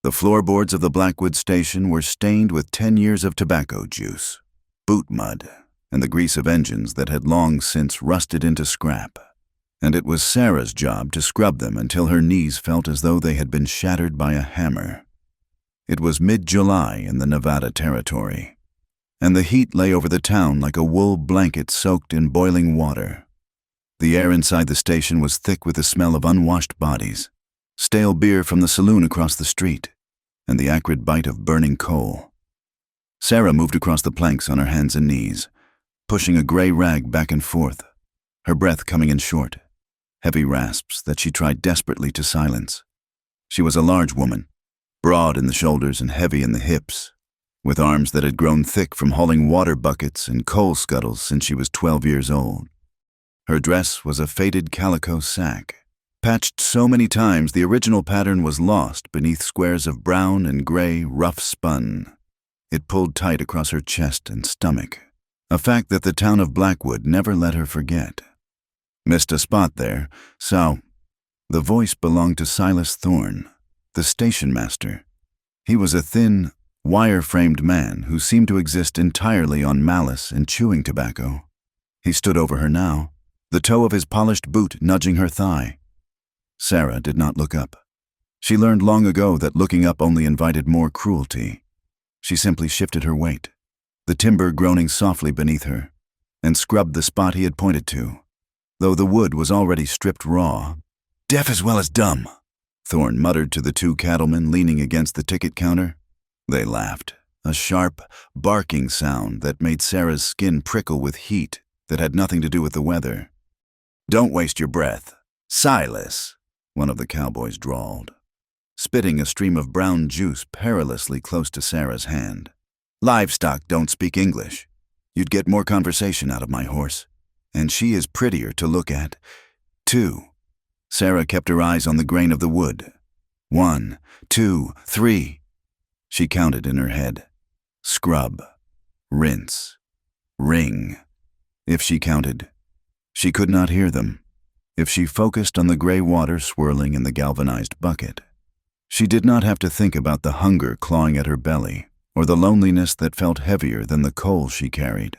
The floorboards of the Blackwood station were stained with 10 years of tobacco juice, boot mud, and the grease of engines that had long since rusted into scrap. And it was Sarah's job to scrub them until her knees felt as though they had been shattered by a hammer. It was mid-July in the Nevada Territory, and the heat lay over the town like a wool blanket soaked in boiling water. The air inside the station was thick with the smell of unwashed bodies, stale beer from the saloon across the street, and the acrid bite of burning coal. Sarah moved across the planks on her hands and knees, pushing a gray rag back and forth, her breath coming in short, heavy rasps that she tried desperately to silence. She was a large woman, broad in the shoulders and heavy in the hips, with arms that had grown thick from hauling water buckets and coal scuttles since she was 12 years old. Her dress was a faded calico sack, patched so many times the original pattern was lost beneath squares of brown and gray rough spun. It pulled tight across her chest and stomach, a fact that the town of Blackwood never let her forget. Missed a spot there, so the voice belonged to Silas Thorne, the station master. He was a thin, wire-framed man who seemed to exist entirely on malice and chewing tobacco. He stood over her now, the toe of his polished boot nudging her thigh. Sarah did not look up. She learned long ago that looking up only invited more cruelty. She simply shifted her weight, the timber groaning softly beneath her, and scrubbed the spot he had pointed to, though the wood was already stripped raw. "Deaf as well as dumb," Thorne muttered to the two cattlemen leaning against the ticket counter. They laughed, a sharp, barking sound that made Sarah's skin prickle with heat that had nothing to do with the weather. "Don't waste your breath. Silas," one of the cowboys drawled, spitting a stream of brown juice perilously close to Sarah's hand. "Livestock don't speak English. You'd get more conversation out of my horse. And she is prettier to look at, too." Sarah kept her eyes on the grain of the wood. 1, 2, 3. She counted in her head. Scrub, rinse, ring. If she counted, she could not hear them. If she focused on the gray water swirling in the galvanized bucket, she did not have to think about the hunger clawing at her belly or the loneliness that felt heavier than the coal she carried.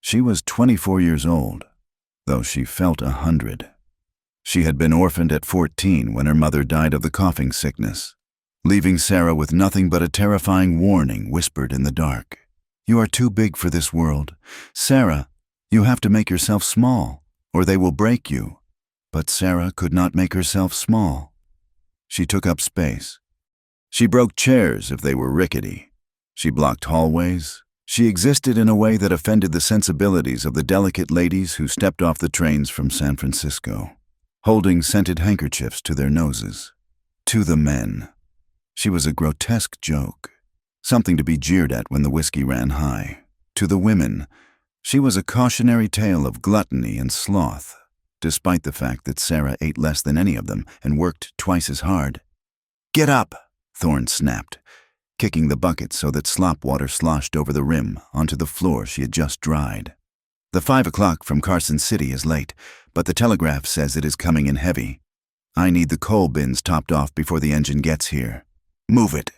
She was 24 years old, though she felt 100. She had been orphaned at 14 when her mother died of the coughing sickness, leaving Sarah with nothing but a terrifying warning whispered in the dark. "You are too big for this world. Sarah, you have to make yourself small, or they will break you." But Sarah could not make herself small. She took up space. She broke chairs if they were rickety. She blocked hallways. She existed in a way that offended the sensibilities of the delicate ladies who stepped off the trains from San Francisco, holding scented handkerchiefs to their noses. To the men, she was a grotesque joke, something to be jeered at when the whiskey ran high. To the women, she was a cautionary tale of gluttony and sloth, despite the fact that Sarah ate less than any of them and worked twice as hard. "Get up," Thorne snapped, kicking the bucket so that slop water sloshed over the rim onto the floor she had just dried. "The 5 o'clock from Carson City is late, but the telegraph says it is coming in heavy. I need the coal bins topped off before the engine gets here. Move it."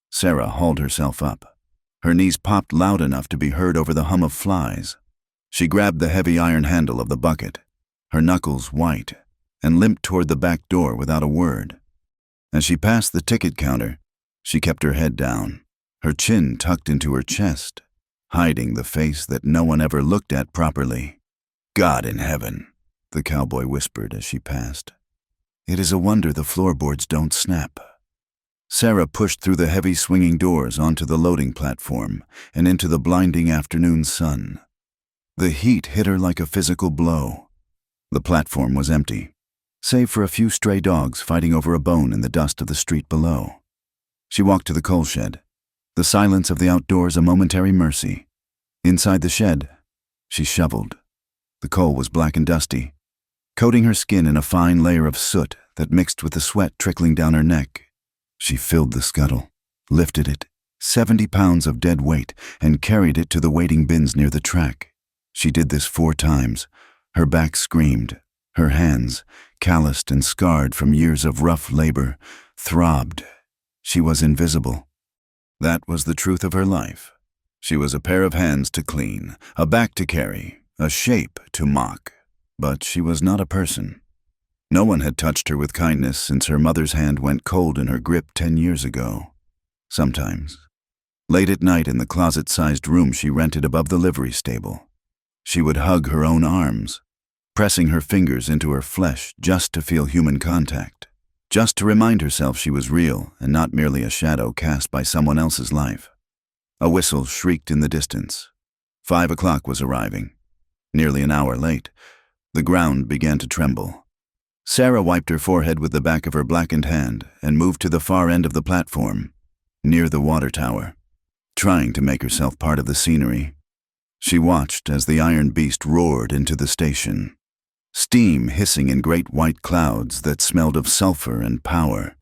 Sarah hauled herself up. Her knees popped loud enough to be heard over the hum of flies. She grabbed the heavy iron handle of the bucket, her knuckles white, and limped toward the back door without a word. As she passed the ticket counter, she kept her head down, her chin tucked into her chest, hiding the face that no one ever looked at properly. "God in heaven," the cowboy whispered as she passed. "It is a wonder the floorboards don't snap." Sarah pushed through the heavy swinging doors onto the loading platform and into the blinding afternoon sun. The heat hit her like a physical blow. The platform was empty, save for a few stray dogs fighting over a bone in the dust of the street below. She walked to the coal shed, the silence of the outdoors a momentary mercy. Inside the shed, she shoveled. The coal was black and dusty, coating her skin in a fine layer of soot that mixed with the sweat trickling down her neck. She filled the scuttle, lifted it, 70 pounds of dead weight, and carried it to the waiting bins near the track. She did this 4 times. Her back screamed. Her hands, calloused and scarred from years of rough labor, throbbed. She was invisible. That was the truth of her life. She was a pair of hands to clean, a back to carry, a shape to mock. But she was not a person. No one had touched her with kindness since her mother's hand went cold in her grip 10 years ago. Sometimes, late at night in the closet-sized room she rented above the livery stable, she would hug her own arms, pressing her fingers into her flesh just to feel human contact, just to remind herself she was real and not merely a shadow cast by someone else's life. A whistle shrieked in the distance. 5 o'clock was arriving. Nearly an hour late, the ground began to tremble. Sarah wiped her forehead with the back of her blackened hand and moved to the far end of the platform, near the water tower, trying to make herself part of the scenery. She watched as the iron beast roared into the station, steam hissing in great white clouds that smelled of sulfur and power.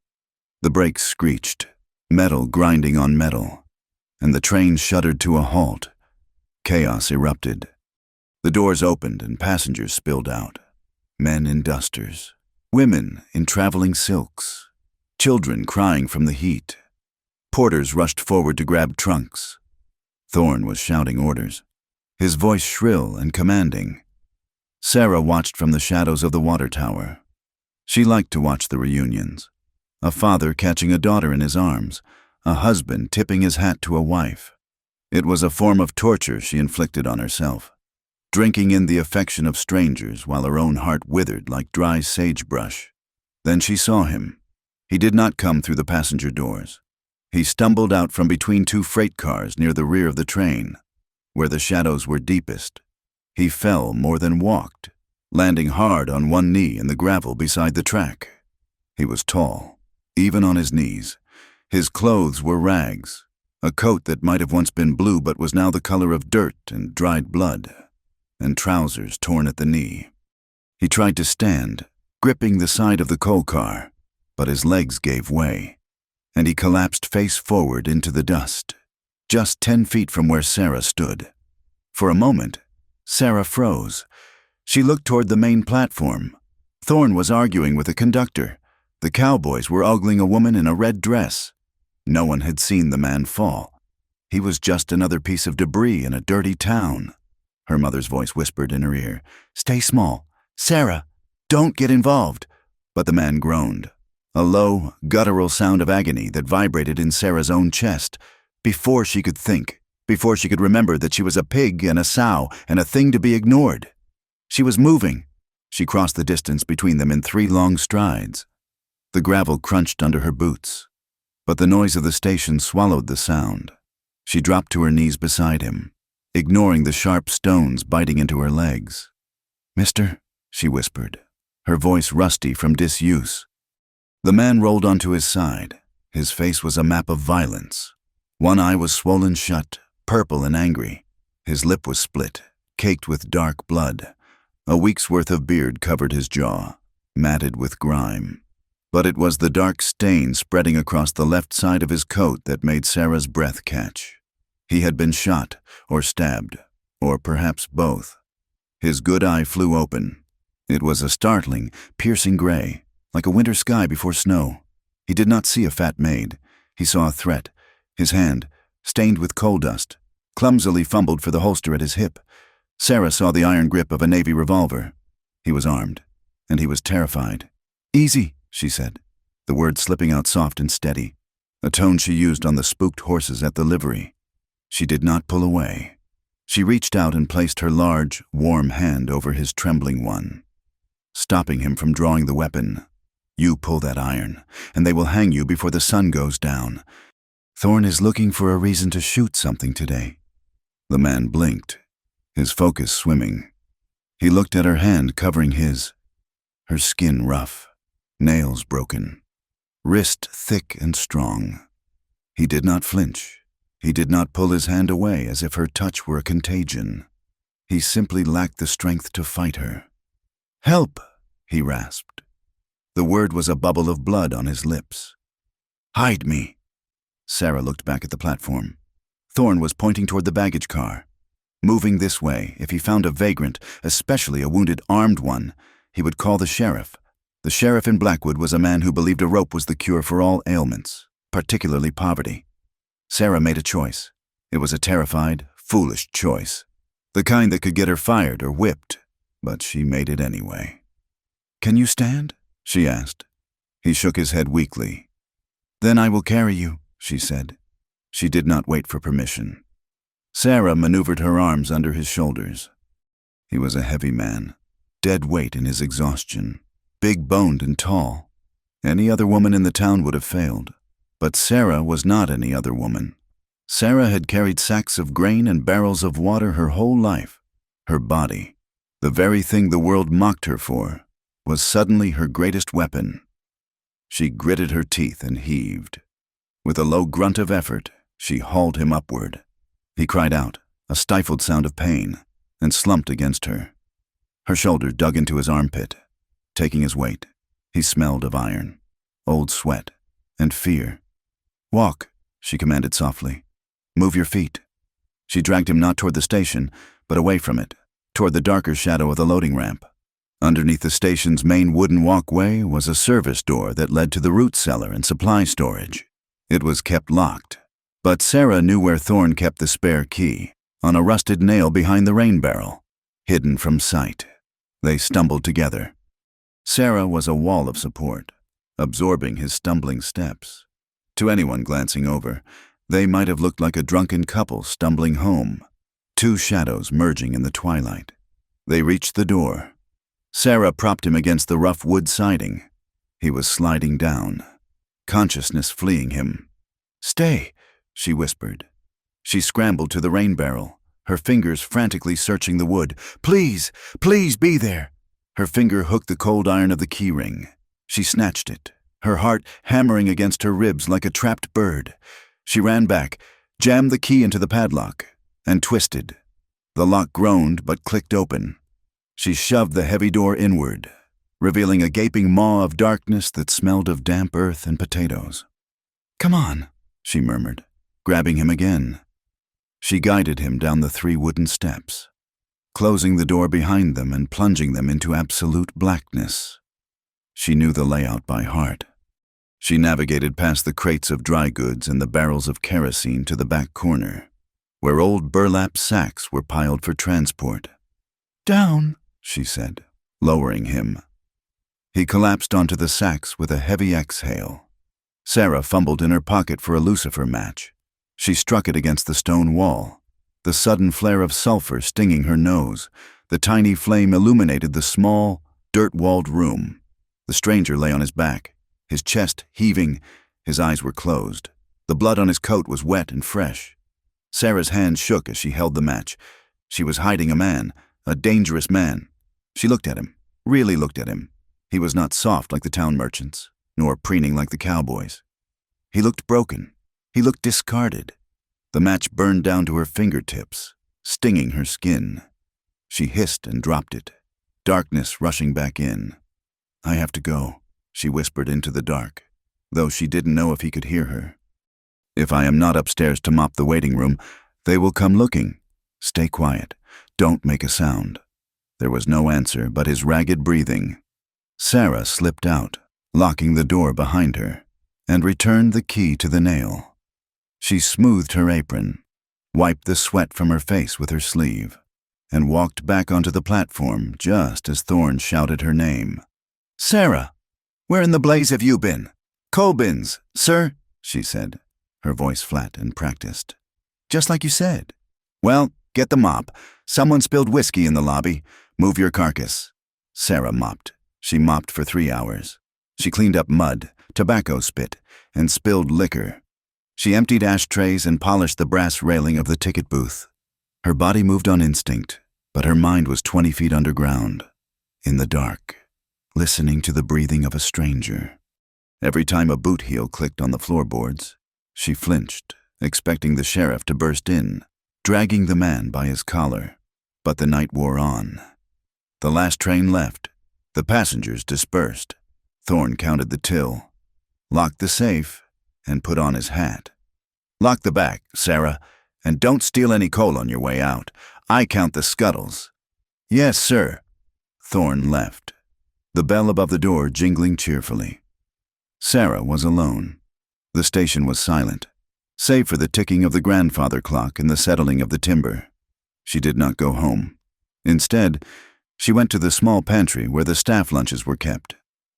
The brakes screeched, metal grinding on metal, and the train shuddered to a halt. Chaos erupted. The doors opened and passengers spilled out. Men in dusters, women in traveling silks, children crying from the heat. Porters rushed forward to grab trunks. Thorne was shouting orders, his voice shrill and commanding. Sarah watched from the shadows of the water tower. She liked to watch the reunions. A father catching a daughter in his arms, a husband tipping his hat to a wife. It was a form of torture she inflicted on herself, drinking in the affection of strangers while her own heart withered like dry sagebrush. Then she saw him. He did not come through the passenger doors. He stumbled out from between two freight cars near the rear of the train, where the shadows were deepest. He fell more than walked, landing hard on one knee in the gravel beside the track. He was tall, even on his knees. His clothes were rags, a coat that might have once been blue but was now the color of dirt and dried blood, and trousers torn at the knee. He tried to stand, gripping the side of the coal car, but his legs gave way, and he collapsed face forward into the dust, just 10 feet from where Sarah stood. For a moment, Sarah froze. She looked toward the main platform. Thorne was arguing with a conductor. The cowboys were ogling a woman in a red dress. No one had seen the man fall. He was just another piece of debris in a dirty town. Her mother's voice whispered in her ear, "Stay small. Sarah, don't get involved." But the man groaned, a low, guttural sound of agony that vibrated in Sarah's own chest. Before she could think, before she could remember that she was a pig and a sow and a thing to be ignored. She was moving. She crossed the distance between them in 3 long strides. The gravel crunched under her boots, but the noise of the station swallowed the sound. She dropped to her knees beside him, ignoring the sharp stones biting into her legs. "Mister," she whispered, her voice rusty from disuse. The man rolled onto his side. His face was a map of violence. One eye was swollen shut, purple and angry. His lip was split, caked with dark blood. A week's worth of beard covered his jaw, matted with grime. But it was the dark stain spreading across the left side of his coat that made Sarah's breath catch. He had been shot, or stabbed, or perhaps both. His good eye flew open. It was a startling, piercing gray, like a winter sky before snow. He did not see a fat maid. He saw a threat. His hand, stained with coal dust, clumsily fumbled for the holster at his hip. Sarah saw the iron grip of a Navy revolver. He was armed, and he was terrified. "Easy," she said, the words slipping out soft and steady, a tone she used on the spooked horses at the livery. She did not pull away. She reached out and placed her large, warm hand over his trembling one, stopping him from drawing the weapon. "You pull that iron, and they will hang you before the sun goes down. Thorne is looking for a reason to shoot something today." The man blinked, his focus swimming. He looked at her hand covering his, her skin rough, nails broken, wrist thick and strong. He did not flinch. He did not pull his hand away as if her touch were a contagion. He simply lacked the strength to fight her. "Help!" he rasped. The word was a bubble of blood on his lips. "Hide me." Sarah looked back at the platform. Thorne was pointing toward the baggage car. Moving this way, if he found a vagrant, especially a wounded armed one, he would call the sheriff. The sheriff in Blackwood was a man who believed a rope was the cure for all ailments. particularly poverty. Sarah made a choice. It was a terrified, foolish choice. The kind that could get her fired or whipped, but she made it anyway. "Can you stand?" she asked. He shook his head weakly. "Then I will carry you," she said. She did not wait for permission. Sarah maneuvered her arms under his shoulders. He was a heavy man, dead weight in his exhaustion, big-boned and tall. Any other woman in the town would have failed. But Sarah was not any other woman. Sarah had carried sacks of grain and barrels of water her whole life. Her body, the very thing the world mocked her for, was suddenly her greatest weapon. She gritted her teeth and heaved. With a low grunt of effort, she hauled him upward. He cried out, a stifled sound of pain, and slumped against her. Her shoulder dug into his armpit. Taking his weight, he smelled of iron, old sweat, and fear. "Walk," she commanded softly. "Move your feet." She dragged him not toward the station, but away from it, toward the darker shadow of the loading ramp. Underneath the station's main wooden walkway was a service door that led to the root cellar and supply storage. It was kept locked, but Sarah knew where Thorne kept the spare key, on a rusted nail behind the rain barrel, hidden from sight. They stumbled together. Sarah was a wall of support, absorbing his stumbling steps. To anyone glancing over, they might have looked like a drunken couple stumbling home, two shadows merging in the twilight. They reached the door. Sarah propped him against the rough wood siding. He was sliding down, consciousness fleeing him. "Stay," she whispered. She scrambled to the rain barrel, her fingers frantically searching the wood. "Please, please be there." Her finger hooked the cold iron of the key ring. She snatched it, her heart hammering against her ribs like a trapped bird. She ran back, jammed the key into the padlock, and twisted. The lock groaned but clicked open. She shoved the heavy door inward, revealing a gaping maw of darkness that smelled of damp earth and potatoes. "Come on," she murmured, grabbing him again. She guided him down the 3 wooden steps, closing the door behind them and plunging them into absolute blackness. She knew the layout by heart. She navigated past the crates of dry goods and the barrels of kerosene to the back corner, where old burlap sacks were piled for transport. "Down," she said, lowering him. He collapsed onto the sacks with a heavy exhale. Sarah fumbled in her pocket for a lucifer match. She struck it against the stone wall, the sudden flare of sulfur stinging her nose. The tiny flame illuminated the small, dirt-walled room. The stranger lay on his back, his chest heaving, his eyes were closed. The blood on his coat was wet and fresh. Sarah's hand shook as she held the match. She was hiding a man, a dangerous man. She looked at him, really looked at him. He was not soft like the town merchants, nor preening like the cowboys. He looked broken. He looked discarded. The match burned down to her fingertips, stinging her skin. She hissed and dropped it, darkness rushing back in. "I have to go," she whispered into the dark, though she didn't know if he could hear her. "If I am not upstairs to mop the waiting room, they will come looking. Stay quiet. Don't make a sound." There was no answer but his ragged breathing. Sarah slipped out, locking the door behind her, and returned the key to the nail. She smoothed her apron, wiped the sweat from her face with her sleeve, and walked back onto the platform just as Thorne shouted her name. "Sarah, where in the blaze have you been?" "Coal bins, sir," she said, her voice flat and practiced. "Just like you said." "Well, get the mop. Someone spilled whiskey in the lobby. Move your carcass." Sarah mopped. She mopped for 3 hours. She cleaned up mud, tobacco spit, and spilled liquor. She emptied ashtrays and polished the brass railing of the ticket booth. Her body moved on instinct, but her mind was 20 feet underground, in the dark, listening to the breathing of a stranger. Every time a boot heel clicked on the floorboards, she flinched, expecting the sheriff to burst in, dragging the man by his collar. But the night wore on. The last train left. The passengers dispersed. Thorne counted the till, locked the safe, and put on his hat. "Lock the back, Sarah, and don't steal any coal on your way out. I count the scuttles." "Yes, sir." Thorne left, the bell above the door jingling cheerfully. Sarah was alone. The station was silent, save for the ticking of the grandfather clock and the settling of the timber. She did not go home. Instead, she went to the small pantry where the staff lunches were kept.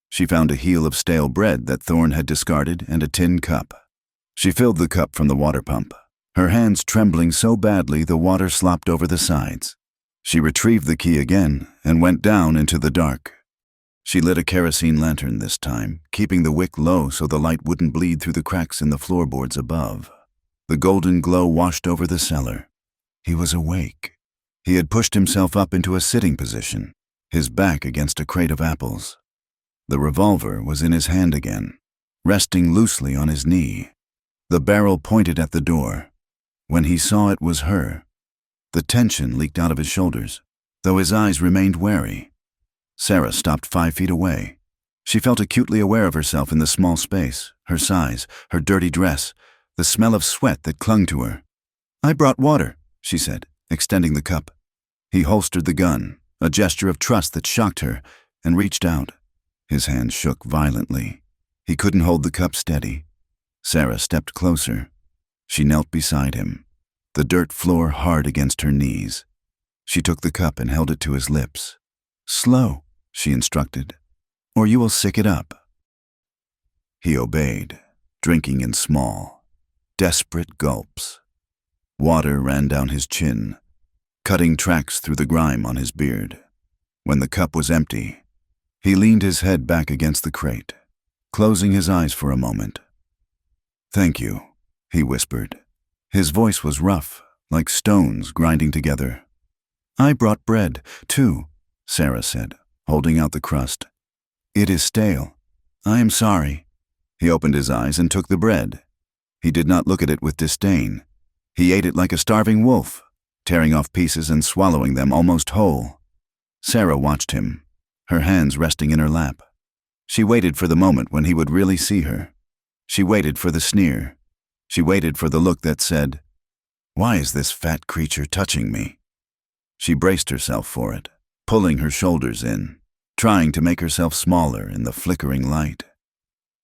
She found a heel of stale bread that Thorne had discarded and a tin cup. She filled the cup from the water pump, her hands trembling so badly the water slopped over the sides. She retrieved the key again and went down into the dark. She lit a kerosene lantern this time, keeping the wick low so the light wouldn't bleed through the cracks in the floorboards above. The golden glow washed over the cellar. He was awake. He had pushed himself up into a sitting position, his back against a crate of apples. The revolver was in his hand again, resting loosely on his knee. The barrel pointed at the door. When he saw it was her, the tension leaked out of his shoulders, though his eyes remained wary. Sarah stopped 5 feet away. She felt acutely aware of herself in the small space, her size, her dirty dress, the smell of sweat that clung to her. "I brought water," she said, extending the cup. He holstered the gun, a gesture of trust that shocked her, and reached out. His hand shook violently. He couldn't hold the cup steady. Sarah stepped closer. She knelt beside him, the dirt floor hard against her knees. She took the cup and held it to his lips. "Slow," she instructed, "or you will sick it up." He obeyed, drinking in small, desperate gulps. Water ran down his chin, cutting tracks through the grime on his beard. When the cup was empty, he leaned his head back against the crate, closing his eyes for a moment. "Thank you," he whispered. His voice was rough, like stones grinding together. "I brought bread, too," Sarah said, holding out the crust. "It is stale. I am sorry." He opened his eyes and took the bread. He did not look at it with disdain. He ate it like a starving wolf, tearing off pieces and swallowing them almost whole. Sarah watched him, her hands resting in her lap. She waited for the moment when he would really see her. She waited for the sneer. She waited for the look that said, "Why is this fat creature touching me?" She braced herself for it, pulling her shoulders in, trying to make herself smaller in the flickering light.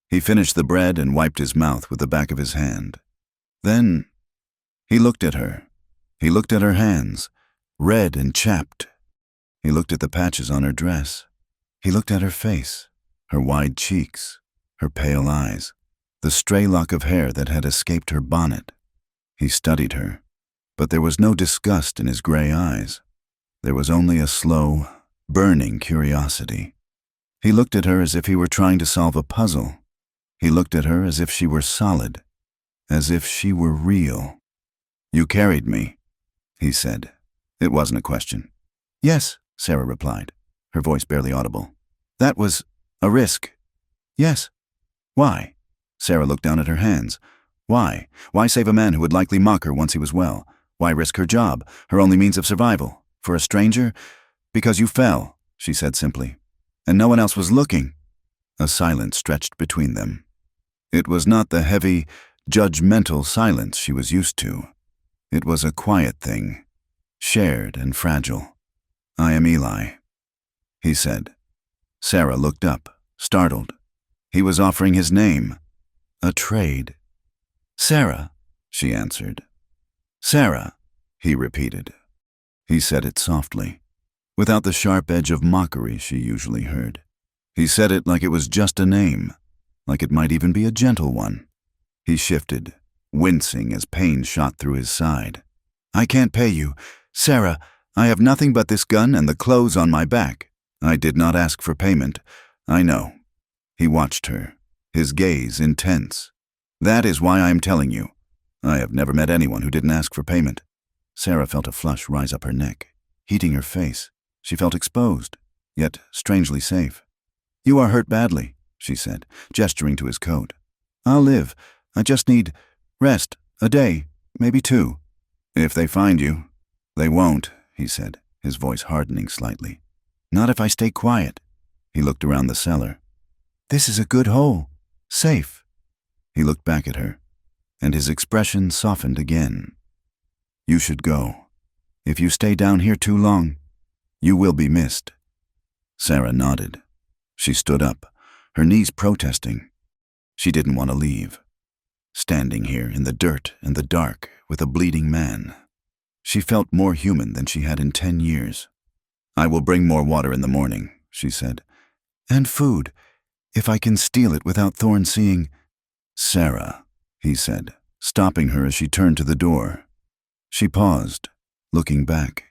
He finished the bread and wiped his mouth with the back of his hand. Then he looked at her. He looked at her hands, red and chapped. He looked at the patches on her dress. He looked at her face, her wide cheeks, her pale eyes, the stray lock of hair that had escaped her bonnet. He studied her, but there was no disgust in his gray eyes. There was only a slow, burning curiosity. He looked at her as if he were trying to solve a puzzle. He looked at her as if she were solid, as if she were real. "You carried me," he said. It wasn't a question. "Yes," Sarah replied, her voice barely audible. "That was a risk." "Yes." "Why?" Sarah looked down at her hands. "Why? Why save a man who would likely mock her once he was well? Why risk her job, her only means of survival? For a stranger? Because you fell," she said simply. "And no one else was looking." A silence stretched between them. It was not the heavy, judgmental silence she was used to. It was a quiet thing, shared and fragile. "I am Eli," he said. Sarah looked up, startled. He was offering his name. A trade. "Sarah," she answered. "Sarah," he repeated. He said it softly, without the sharp edge of mockery she usually heard. He said it like it was just a name, like it might even be a gentle one. He shifted, wincing as pain shot through his side. "I can't pay you. Sarah, I have nothing but this gun and the clothes on my back." "I did not ask for payment. I know." He watched her, his gaze intense. "That is why I am telling you. I have never met anyone who didn't ask for payment." Sarah felt a flush rise up her neck, heating her face. She felt exposed, yet strangely safe. "You are hurt badly," she said, gesturing to his coat. "I'll live. I just need rest, a day, maybe 2. "If they find you." "They won't," he said, his voice hardening slightly. "Not if I stay quiet." He looked around the cellar. "This is a good hole. Safe." He looked back at her, and his expression softened again. "You should go. If you stay down here too long, you will be missed." Sarah nodded. She stood up, her knees protesting. She didn't want to leave. standing here in the dirt and the dark with a bleeding man. She felt more human than she had in 10 years. "I will bring more water in the morning," she said. "And food, if I can steal it without Thorne seeing." "Sarah," he said, stopping her as she turned to the door. She paused, looking back.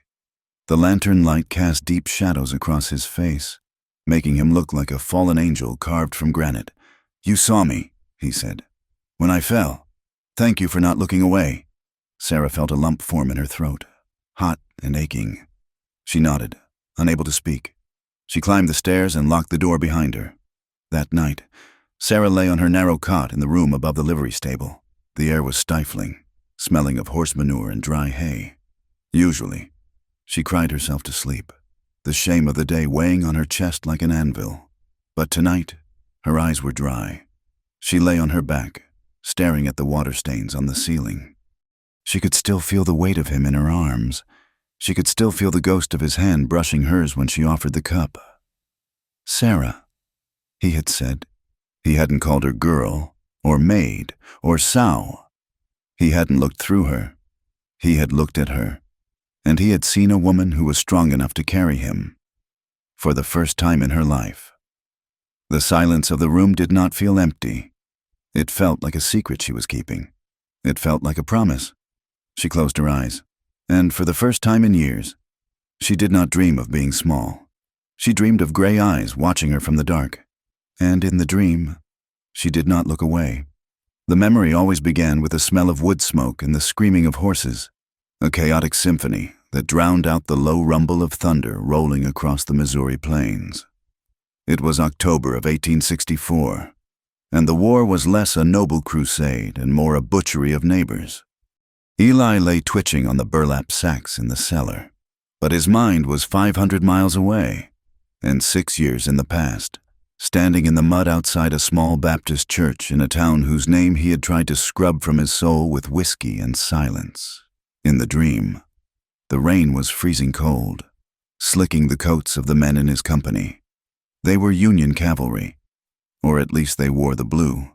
The lantern light cast deep shadows across his face, making him look like a fallen angel carved from granite. "You saw me," he said, "when I fell. Thank you for not looking away." Sarah felt a lump form in her throat, hot and aching. She nodded, unable to speak. She climbed the stairs and locked the door behind her. That night, Sarah lay on her narrow cot in the room above the livery stable. The air was stifling, smelling of horse manure and dry hay. Usually, she cried herself to sleep, the shame of the day weighing on her chest like an anvil. But tonight, her eyes were dry. She lay on her back, staring at the water stains on the ceiling. She could still feel the weight of him in her arms. She could still feel the ghost of his hand brushing hers when she offered the cup. "Sarah," he had said. He hadn't called her girl, or maid, or sow. He hadn't looked through her. He had looked at her, and he had seen a woman who was strong enough to carry him. For the first time in her life. The silence of the room did not feel empty. It felt like a secret she was keeping. It felt like a promise. She closed her eyes, and for the first time in years, she did not dream of being small. She dreamed of gray eyes watching her from the dark. And in the dream, she did not look away. The memory always began with the smell of wood smoke and the screaming of horses, a chaotic symphony that drowned out the low rumble of thunder rolling across the Missouri plains. It was October of 1864, and the war was less a noble crusade and more a butchery of neighbors. Eli lay twitching on the burlap sacks in the cellar, but his mind was 500 miles away, and 6 years in the past, standing in the mud outside a small Baptist church in a town whose name he had tried to scrub from his soul with whiskey and silence. In the dream, the rain was freezing cold, slicking the coats of the men in his company. They were Union cavalry, or at least they wore the blue.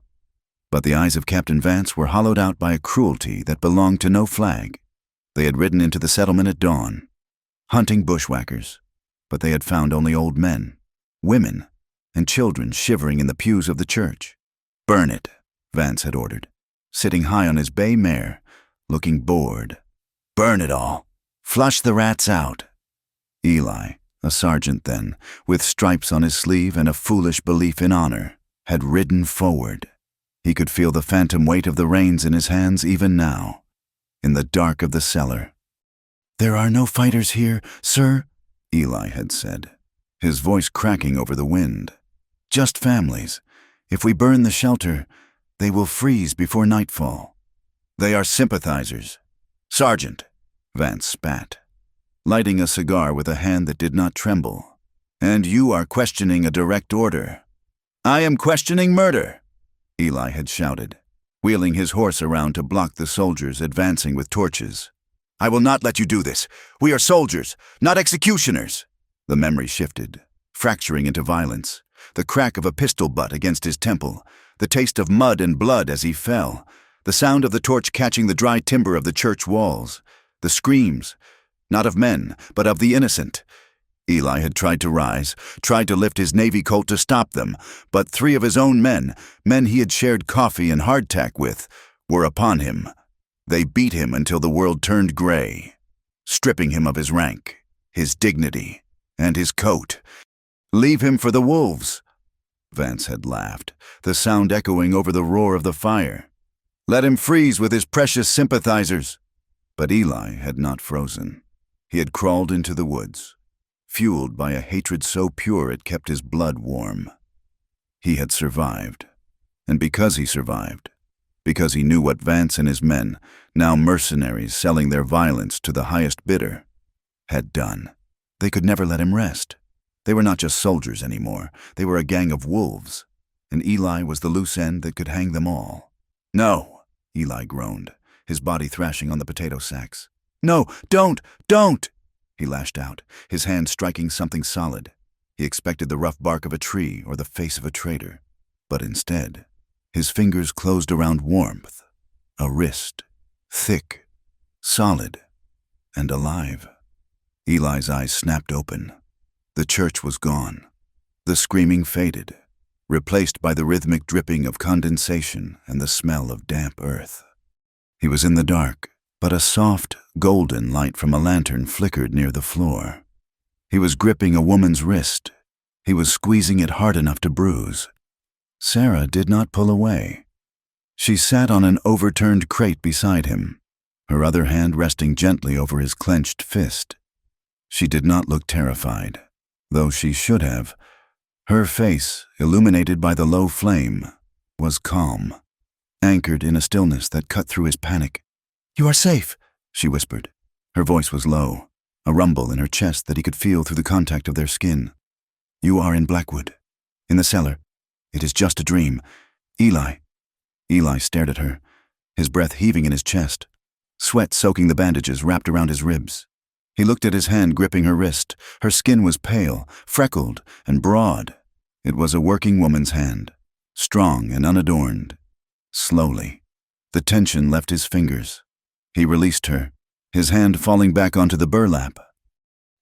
But the eyes of Captain Vance were hollowed out by a cruelty that belonged to no flag. They had ridden into the settlement at dawn, hunting bushwhackers, but they had found only old men, women, and children shivering in the pews of the church. "Burn it," Vance had ordered, sitting high on his bay mare, looking bored. "Burn it all. Flush the rats out." Eli, a sergeant then, with stripes on his sleeve and a foolish belief in honor, had ridden forward. He could feel the phantom weight of the reins in his hands even now, in the dark of the cellar. "There are no fighters here, sir," Eli had said, his voice cracking over the wind. "Just families. If we burn the shelter, they will freeze before nightfall." "They are sympathizers. Sergeant," Vance spat, lighting a cigar with a hand that did not tremble. "And you are questioning a direct order." "I am questioning murder," Eli had shouted, wheeling his horse around to block the soldiers advancing with torches. "I will not let you do this. We are soldiers, not executioners." The memory shifted, fracturing into violence, the crack of a pistol butt against his temple, the taste of mud and blood as he fell, the sound of the torch catching the dry timber of the church walls, the screams, not of men, but of the innocent. Eli had tried to rise, tried to lift his Navy Colt to stop them, but 3 of his own men he had shared coffee and hardtack with, were upon him. They beat him until the world turned gray, stripping him of his rank, his dignity, and his coat. "Leave him for the wolves," Vance had laughed, the sound echoing over the roar of the fire. "Let him freeze with his precious sympathizers." But Eli had not frozen. He had crawled into the woods, fueled by a hatred so pure it kept his blood warm. He had survived, and because he survived, because he knew what Vance and his men, now mercenaries selling their violence to the highest bidder, had done, they could never let him rest. They were not just soldiers anymore, they were a gang of wolves, and Eli was the loose end that could hang them all. "No," Eli groaned, his body thrashing on the potato sacks. "No, don't! He lashed out, his hand striking something solid. He expected the rough bark of a tree or the face of a traitor. But instead, His fingers closed around warmth, a wrist, thick, solid, and alive. Eli's eyes snapped open. The church was gone. The screaming faded, replaced by the rhythmic dripping of condensation and the smell of damp earth. He was in the dark, but a soft, golden light from a lantern flickered near the floor. He was gripping a woman's wrist. He was squeezing it hard enough to bruise. Sarah did not pull away. She sat on an overturned crate beside him, her other hand resting gently over his clenched fist. She did not look terrified, though she should have. Her face, illuminated by the low flame, was calm, anchored in a stillness that cut through his panic. "You are safe," she whispered. Her voice was low, a rumble in her chest that he could feel through the contact of their skin. "You are in Blackwood, in the cellar. It is just a dream. Eli." Eli stared at her, his breath heaving in his chest, sweat soaking the bandages wrapped around his ribs. He looked at his hand gripping her wrist. Her skin was pale, freckled, and broad. It was a working woman's hand, strong and unadorned. Slowly, the tension left his fingers. He released her, his hand falling back onto the burlap.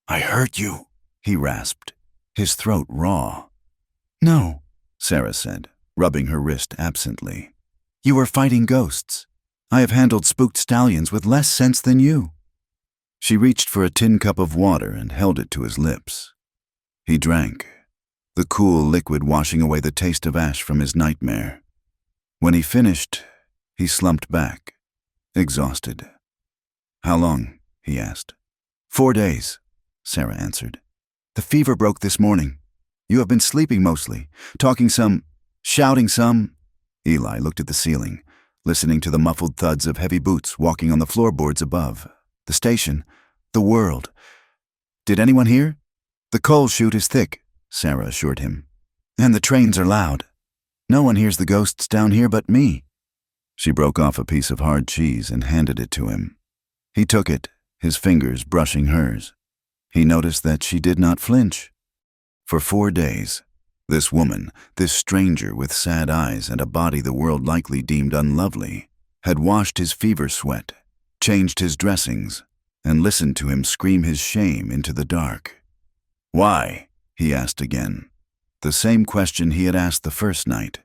"I hurt you," he rasped, his throat raw. "No," Sarah said, rubbing her wrist absently. "You were fighting ghosts. I have handled spooked stallions with less sense than you." She reached for a tin cup of water and held it to his lips. He drank, the cool liquid washing away the taste of ash from his nightmare. When he finished, he slumped back, exhausted. "How long?" he asked. 4 days, Sarah answered. "The fever broke this morning. You have been sleeping mostly, talking some, shouting some." Eli looked at the ceiling, listening to the muffled thuds of heavy boots walking on the floorboards above. The station, the world. "Did anyone hear?" "The coal chute is thick," Sarah assured him. "And the trains are loud. No one hears the ghosts down here but me." She broke off a piece of hard cheese and handed it to him. He took it, his fingers brushing hers. He noticed that she did not flinch. For 4 days, this woman, this stranger with sad eyes and a body the world likely deemed unlovely, had washed his fever sweat, changed his dressings, and listened to him scream his shame into the dark. "Why?" he asked again. The same question he had asked the first night.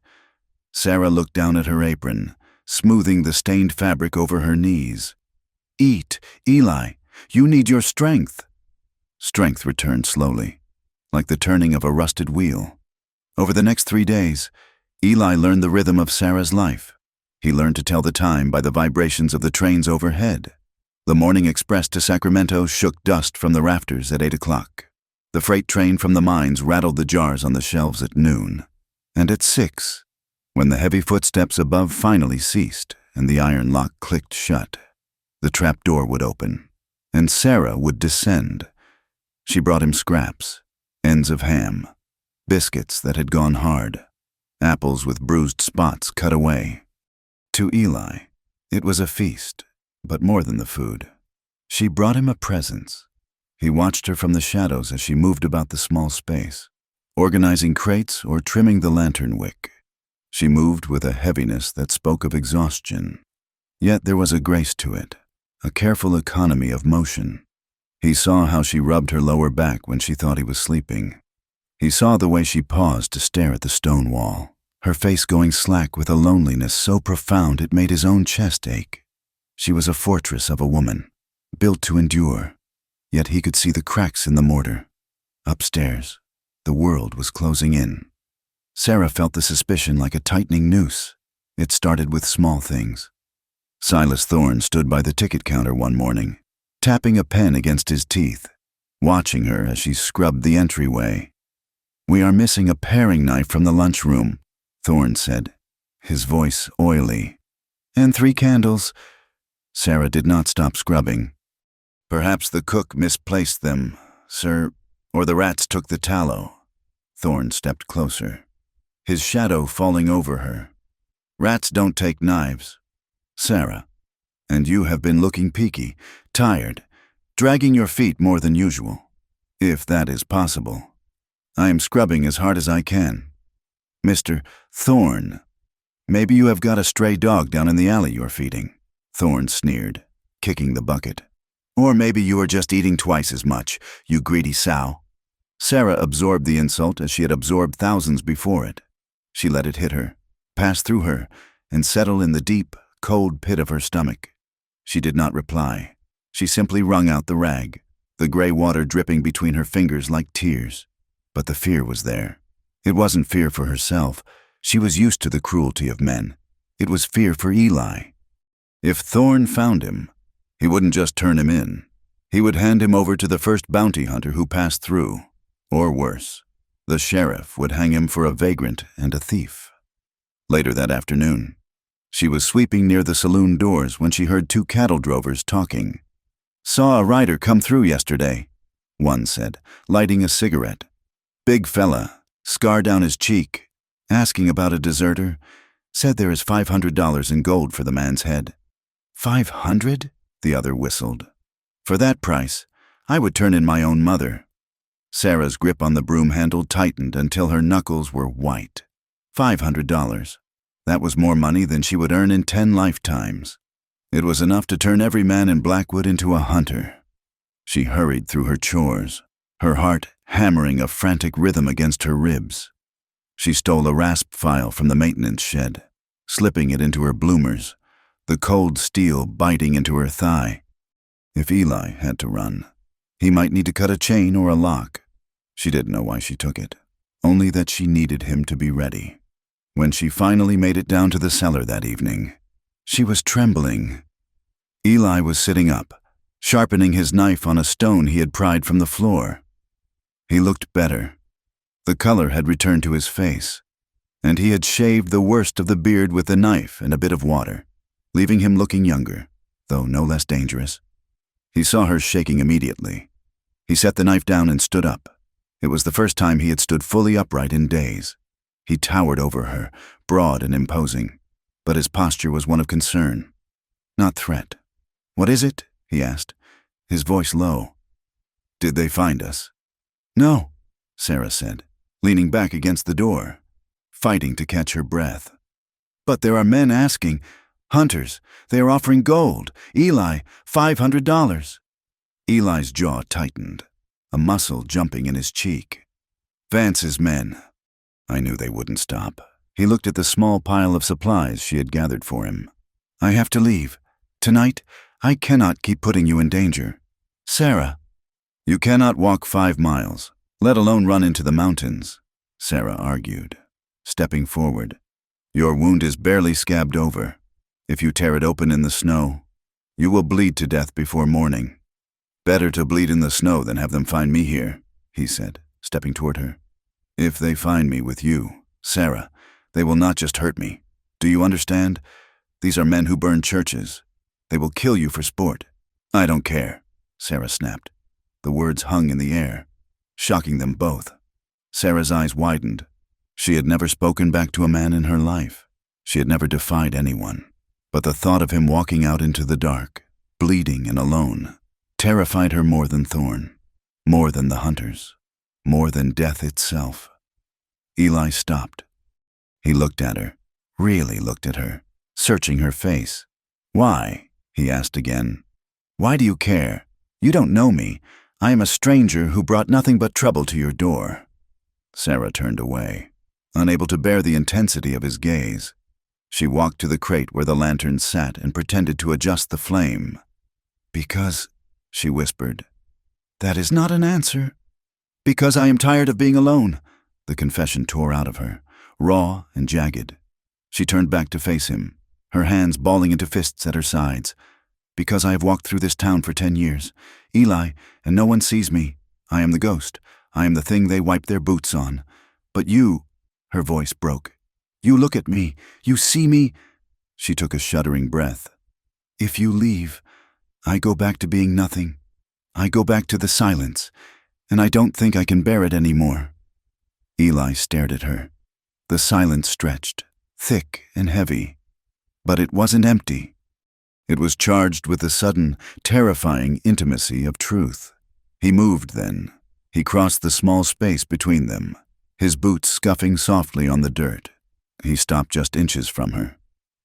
Sarah looked down at her apron, smoothing the stained fabric over her knees. "Eat, Eli. You need your strength." Strength returned slowly, like the turning of a rusted wheel. Over the next 3 days, Eli learned the rhythm of Sarah's life. He learned to tell the time by the vibrations of the trains overhead. The morning express to Sacramento shook dust from the rafters at 8 o'clock. The freight train from the mines rattled the jars on the shelves at noon. And at 6, when the heavy footsteps above finally ceased and the iron lock clicked shut, the trap door would open, and Sarah would descend. She brought him scraps, ends of ham, biscuits that had gone hard, apples with bruised spots cut away. To Eli, it was a feast, but more than the food. She brought him a presence. He watched her from the shadows as she moved about the small space, organizing crates or trimming the lantern wick. She moved with a heaviness that spoke of exhaustion. Yet there was a grace to it, a careful economy of motion. He saw how she rubbed her lower back when she thought he was sleeping. He saw the way she paused to stare at the stone wall, her face going slack with a loneliness so profound it made his own chest ache. She was a fortress of a woman, built to endure, yet he could see the cracks in the mortar. Upstairs, the world was closing in. Sarah felt the suspicion like a tightening noose. It started with small things. Silas Thorne stood by the ticket counter one morning, tapping a pen against his teeth, watching her as she scrubbed the entryway. "We are missing a paring knife from the lunchroom," Thorne said, his voice oily. "And 3 candles." Sarah did not stop scrubbing. "Perhaps the cook misplaced them, sir, or the rats took the tallow." Thorne stepped closer, his shadow falling over her. "Rats don't take knives, Sarah. And you have been looking peaky, tired, dragging your feet more than usual, if that is possible. I am scrubbing as hard as I can." "Mr. Thorne." Maybe you have got a stray dog down in the alley you're feeding, Thorne sneered, kicking the bucket. Or maybe you are just eating twice as much, you greedy sow. Sarah absorbed the insult as she had absorbed thousands before it. She let it hit her, pass through her, and settle in the deep, cold pit of her stomach. She did not reply. She simply wrung out the rag, the gray water dripping between her fingers like tears. But the fear was there. It wasn't fear for herself. She was used to the cruelty of men. It was fear for Eli. If Thorne found him, he wouldn't just turn him in. He would hand him over to the first bounty hunter who passed through. Or worse, the sheriff would hang him for a vagrant and a thief. Later that afternoon, she was sweeping near the saloon doors when she heard two cattle drovers talking. "Saw a rider come through yesterday," one said, lighting a cigarette. "Big fella, scar down his cheek, asking about a deserter. Said there is $500 in gold for the man's head." "500?" the other whistled. "For that price, I would turn in my own mother." Sarah's grip on the broom handle tightened until her knuckles were white. $500. That was more money than she would earn in 10 lifetimes. It was enough to turn every man in Blackwood into a hunter. She hurried through her chores, her heart hammering a frantic rhythm against her ribs. She stole a rasp file from the maintenance shed, slipping it into her bloomers, the cold steel biting into her thigh. If Eli had to run, he might need to cut a chain or a lock. She didn't know why she took it, only that she needed him to be ready. When she finally made it down to the cellar that evening, she was trembling. Eli was sitting up, sharpening his knife on a stone he had pried from the floor. He looked better. The color had returned to his face, and he had shaved the worst of the beard with the knife and a bit of water, leaving him looking younger, though no less dangerous. He saw her shaking immediately. He set the knife down and stood up. It was the first time he had stood fully upright in days. He towered over her, broad and imposing, but his posture was one of concern, not threat. "What is it?" he asked, his voice low. "Did they find us?" "No," Sarah said, leaning back against the door, fighting to catch her breath. "But there are men asking. Hunters. They are offering gold. Eli, $500. Eli's jaw tightened, a muscle jumping in his cheek. "Vance's men." I knew they wouldn't stop. He looked at the small pile of supplies she had gathered for him. "I have to leave. Tonight, I cannot keep putting you in danger. Sarah." "You cannot walk 5 miles, let alone run into the mountains," Sarah argued, stepping forward. "Your wound is barely scabbed over. If you tear it open in the snow, you will bleed to death before morning." "Better to bleed in the snow than have them find me here," he said, stepping toward her. "If they find me with you, Sarah, they will not just hurt me. Do you understand? These are men who burn churches. They will kill you for sport." "I don't care," Sarah snapped. The words hung in the air, shocking them both. Sarah's eyes widened. She had never spoken back to a man in her life. She had never defied anyone. But the thought of him walking out into the dark, bleeding and alone, terrified her more than Thorne, more than the hunters, more than death itself. Eli stopped. He looked at her, really looked at her, searching her face. "Why?" he asked again. "Why do you care? You don't know me. I am a stranger who brought nothing but trouble to your door." Sarah turned away, unable to bear the intensity of his gaze. She walked to the crate where the lantern sat and pretended to adjust the flame. "Because," she whispered, "that is not an answer." "Because I am tired of being alone," the confession tore out of her, raw and jagged. She turned back to face him, her hands balling into fists at her sides. "Because I have walked through this town for 10 years, Eli, and no one sees me. I am the ghost. I am the thing they wipe their boots on. But you," her voice broke, "you look at me. You see me." She took a shuddering breath. "If you leave, I go back to being nothing. I go back to the silence, and I don't think I can bear it anymore." Eli stared at her. The silence stretched, thick and heavy. But it wasn't empty. It was charged with the sudden, terrifying intimacy of truth. He moved then. He crossed the small space between them, his boots scuffing softly on the dirt, He stopped just inches from her.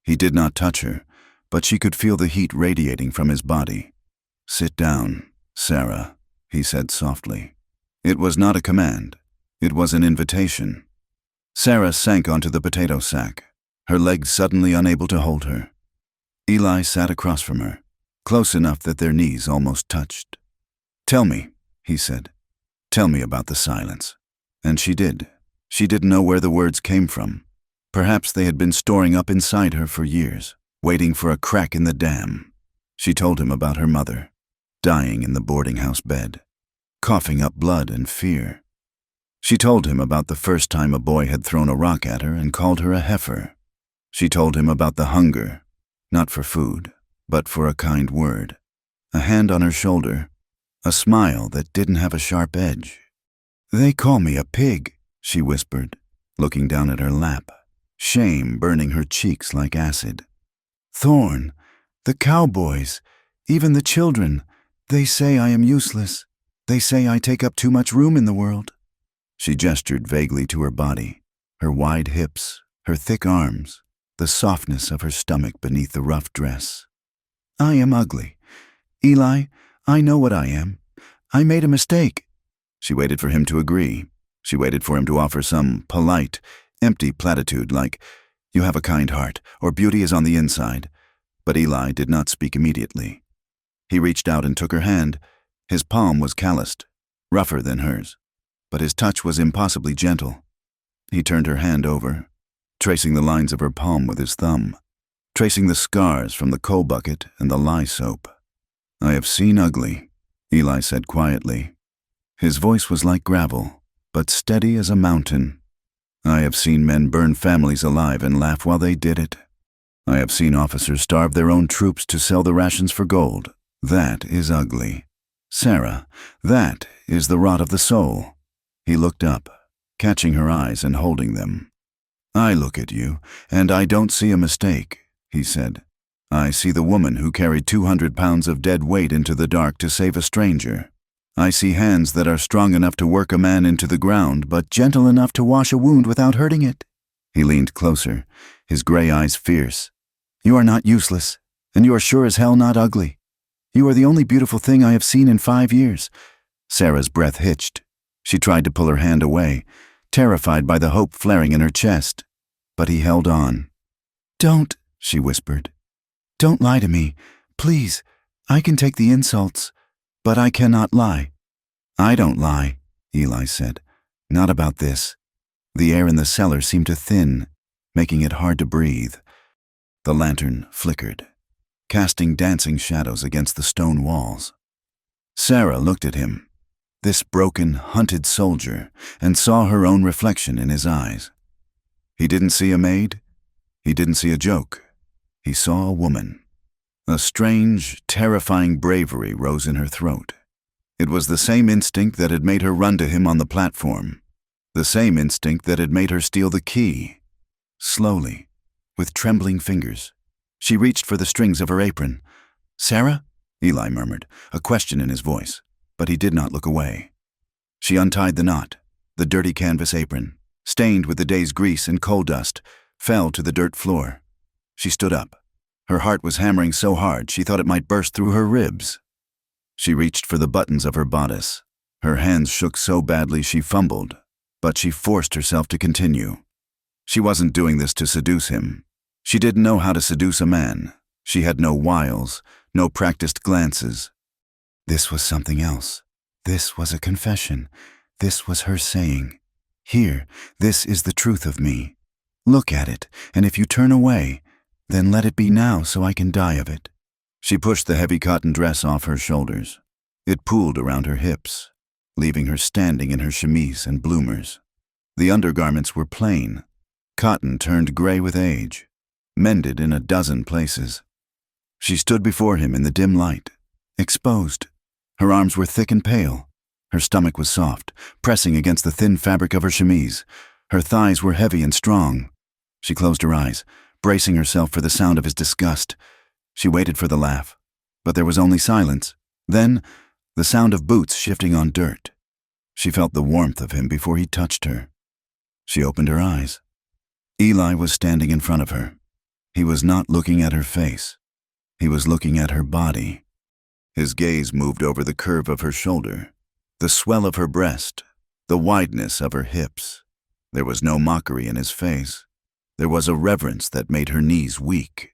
He did not touch her, but she could feel the heat radiating from his body. "Sit down, Sarah," he said softly. It was not a command. It was an invitation. Sarah sank onto the potato sack, her legs suddenly unable to hold her. Eli sat across from her, close enough that their knees almost touched. "Tell me," he said. "Tell me about the silence." And she did. She didn't know where the words came from. Perhaps they had been storing up inside her for years, waiting for a crack in the dam. She told him about her mother, dying in the boarding house bed, coughing up blood and fear. She told him about the first time a boy had thrown a rock at her and called her a heifer. She told him about the hunger, not for food, but for a kind word, a hand on her shoulder, a smile that didn't have a sharp edge. "They call me a pig," she whispered, looking down at her lap, shame burning her cheeks like acid. "Thorn, the cowboys, even the children, they say I am useless. They say I take up too much room in the world." She gestured vaguely to her body, her wide hips, her thick arms, the softness of her stomach beneath the rough dress. "I am ugly. Eli, I know what I am. I made a mistake." She waited for him to agree. She waited for him to offer some polite, empty platitude like, "You have a kind heart," or "Beauty is on the inside." But Eli did not speak immediately. He reached out and took her hand. His palm was calloused, rougher than hers, but his touch was impossibly gentle. He turned her hand over, tracing the lines of her palm with his thumb, tracing the scars from the coal bucket and the lye soap. "I have seen ugly," Eli said quietly. His voice was like gravel, but steady as a mountain. "I have seen men burn families alive and laugh while they did it. I have seen officers starve their own troops to sell the rations for gold. That is ugly. Sarah, that is the rot of the soul." He looked up, catching her eyes and holding them. "I look at you, and I don't see a mistake," he said. "I see the woman who carried 200 pounds of dead weight into the dark to save a stranger. I see hands that are strong enough to work a man into the ground, but gentle enough to wash a wound without hurting it." He leaned closer, his gray eyes fierce. "You are not useless, and you are sure as hell not ugly. You are the only beautiful thing I have seen in 5 years. Sarah's breath hitched. She tried to pull her hand away, terrified by the hope flaring in her chest. But he held on. "Don't," she whispered. "Don't lie to me. Please, I can take the insults, but I cannot lie." "I don't lie," Eli said. "Not about this." The air in the cellar seemed to thin, making it hard to breathe. The lantern flickered, casting dancing shadows against the stone walls. Sarah looked at him, this broken, hunted soldier, and saw her own reflection in his eyes. He didn't see a maid. He didn't see a joke. He saw a woman. A strange, terrifying bravery rose in her throat. It was the same instinct that had made her run to him on the platform, the same instinct that had made her steal the key. Slowly, with trembling fingers, she reached for the strings of her apron. "Sarah?" Eli murmured, a question in his voice, but he did not look away. She untied the knot. The dirty canvas apron, stained with the day's grease and coal dust, fell to the dirt floor. She stood up. Her heart was hammering so hard she thought it might burst through her ribs. She reached for the buttons of her bodice. Her hands shook so badly she fumbled, but she forced herself to continue. She wasn't doing this to seduce him. She didn't know how to seduce a man. She had no wiles, no practiced glances. This was something else. This was a confession. This was her saying, "Here, this is the truth of me. Look at it, and if you turn away, then let it be now so I can die of it." She pushed the heavy cotton dress off her shoulders. It pooled around her hips, leaving her standing in her chemise and bloomers. The undergarments were plain, cotton turned gray with age, mended in a dozen places. She stood before him in the dim light, exposed. Her arms were thick and pale. Her stomach was soft, pressing against the thin fabric of her chemise. Her thighs were heavy and strong. She closed her eyes, bracing herself for the sound of his disgust. She waited for the laugh, but there was only silence. Then, the sound of boots shifting on dirt. She felt the warmth of him before he touched her. She opened her eyes. Eli was standing in front of her. He was not looking at her face. He was looking at her body. His gaze moved over the curve of her shoulder, the swell of her breast, the wideness of her hips. There was no mockery in his face. There was a reverence that made her knees weak.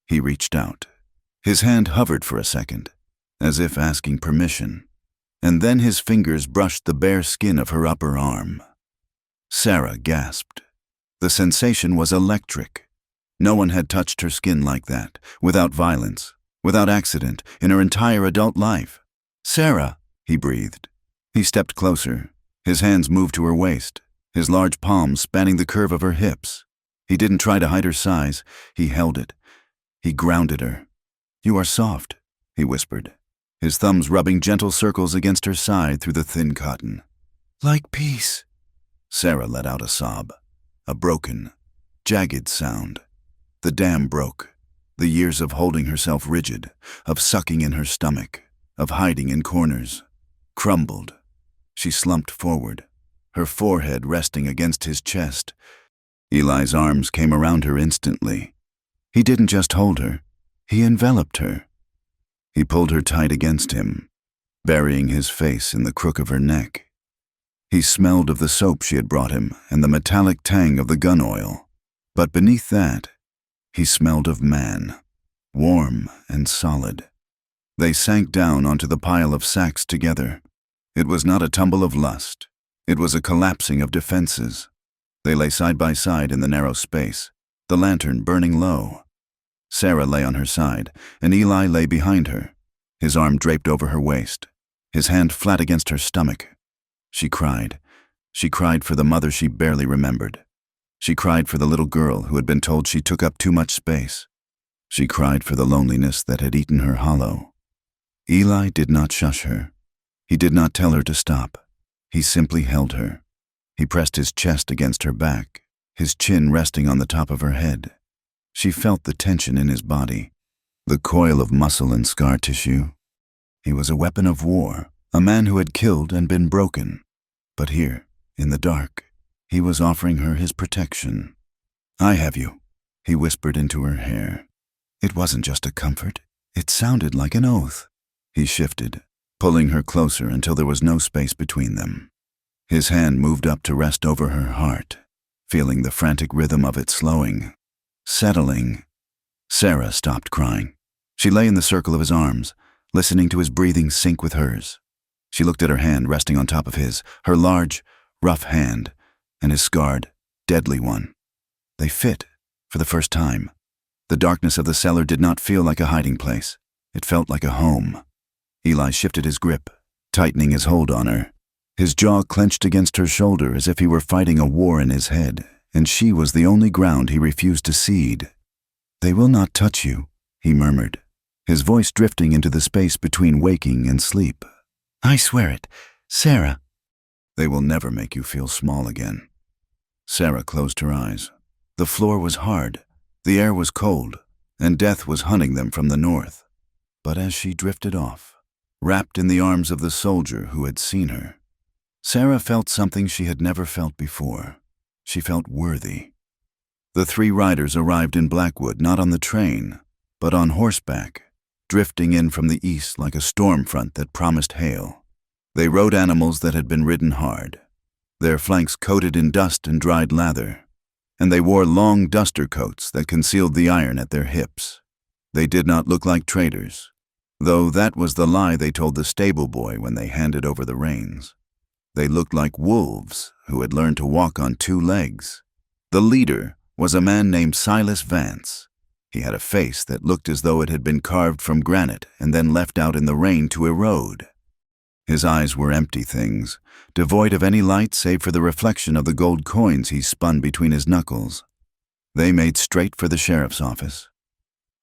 He reached out. His hand hovered for a second, as if asking permission, and then his fingers brushed the bare skin of her upper arm. Sarah gasped. The sensation was electric. No one had touched her skin like that, without violence, without accident, in her entire adult life. "Sarah," he breathed. He stepped closer. His hands moved to her waist, his large palms spanning the curve of her hips. He didn't try to hide her size. He held it. He grounded her. "You are soft," he whispered, his thumbs rubbing gentle circles against her side through the thin cotton. "Like peace." Sarah let out a sob, a broken, jagged sound. The dam broke. The years of holding herself rigid, of sucking in her stomach, of hiding in corners, crumbled. She slumped forward, her forehead resting against his chest. Eli's arms came around her instantly. He didn't just hold her, he enveloped her. He pulled her tight against him, burying his face in the crook of her neck. He smelled of the soap she had brought him and the metallic tang of the gun oil. But beneath that, he smelled of man, warm and solid. They sank down onto the pile of sacks together. It was not a tumble of lust. It was a collapsing of defenses. They lay side by side in the narrow space, the lantern burning low. Sarah lay on her side, and Eli lay behind her, his arm draped over her waist, his hand flat against her stomach. She cried. She cried for the mother she barely remembered. She cried for the little girl who had been told she took up too much space. She cried for the loneliness that had eaten her hollow. Eli did not shush her. He did not tell her to stop. He simply held her. He pressed his chest against her back, his chin resting on the top of her head. She felt the tension in his body, the coil of muscle and scar tissue. He was a weapon of war, a man who had killed and been broken. But here, in the dark, he was offering her his protection. "I have you," he whispered into her hair. It wasn't just a comfort. It sounded like an oath. He shifted, pulling her closer until there was no space between them. His hand moved up to rest over her heart, feeling the frantic rhythm of it slowing, settling. Sarah stopped crying. She lay in the circle of his arms, listening to his breathing sync with hers. She looked at her hand resting on top of his, her large, rough hand, and his scarred, deadly one. They fit, for the first time. The darkness of the cellar did not feel like a hiding place. It felt like a home. Eli shifted his grip, tightening his hold on her. His jaw clenched against her shoulder as if he were fighting a war in his head, and she was the only ground he refused to cede. "They will not touch you," he murmured, his voice drifting into the space between waking and sleep. "I swear it, Sarah." "They will never make you feel small again." Sarah closed her eyes. The floor was hard, the air was cold, and death was hunting them from the north. But as she drifted off, wrapped in the arms of the soldier who had seen her, Sarah felt something she had never felt before. She felt worthy. The three riders arrived in Blackwood not on the train, but on horseback, drifting in from the east like a storm front that promised hail. They rode animals that had been ridden hard, their flanks coated in dust and dried lather, and they wore long duster coats that concealed the iron at their hips. They did not look like traders, though that was the lie they told the stable boy when they handed over the reins. They looked like wolves who had learned to walk on two legs. The leader was a man named Silas Vance. He had a face that looked as though it had been carved from granite and then left out in the rain to erode. His eyes were empty things, devoid of any light save for the reflection of the gold coins he spun between his knuckles. They made straight for the sheriff's office.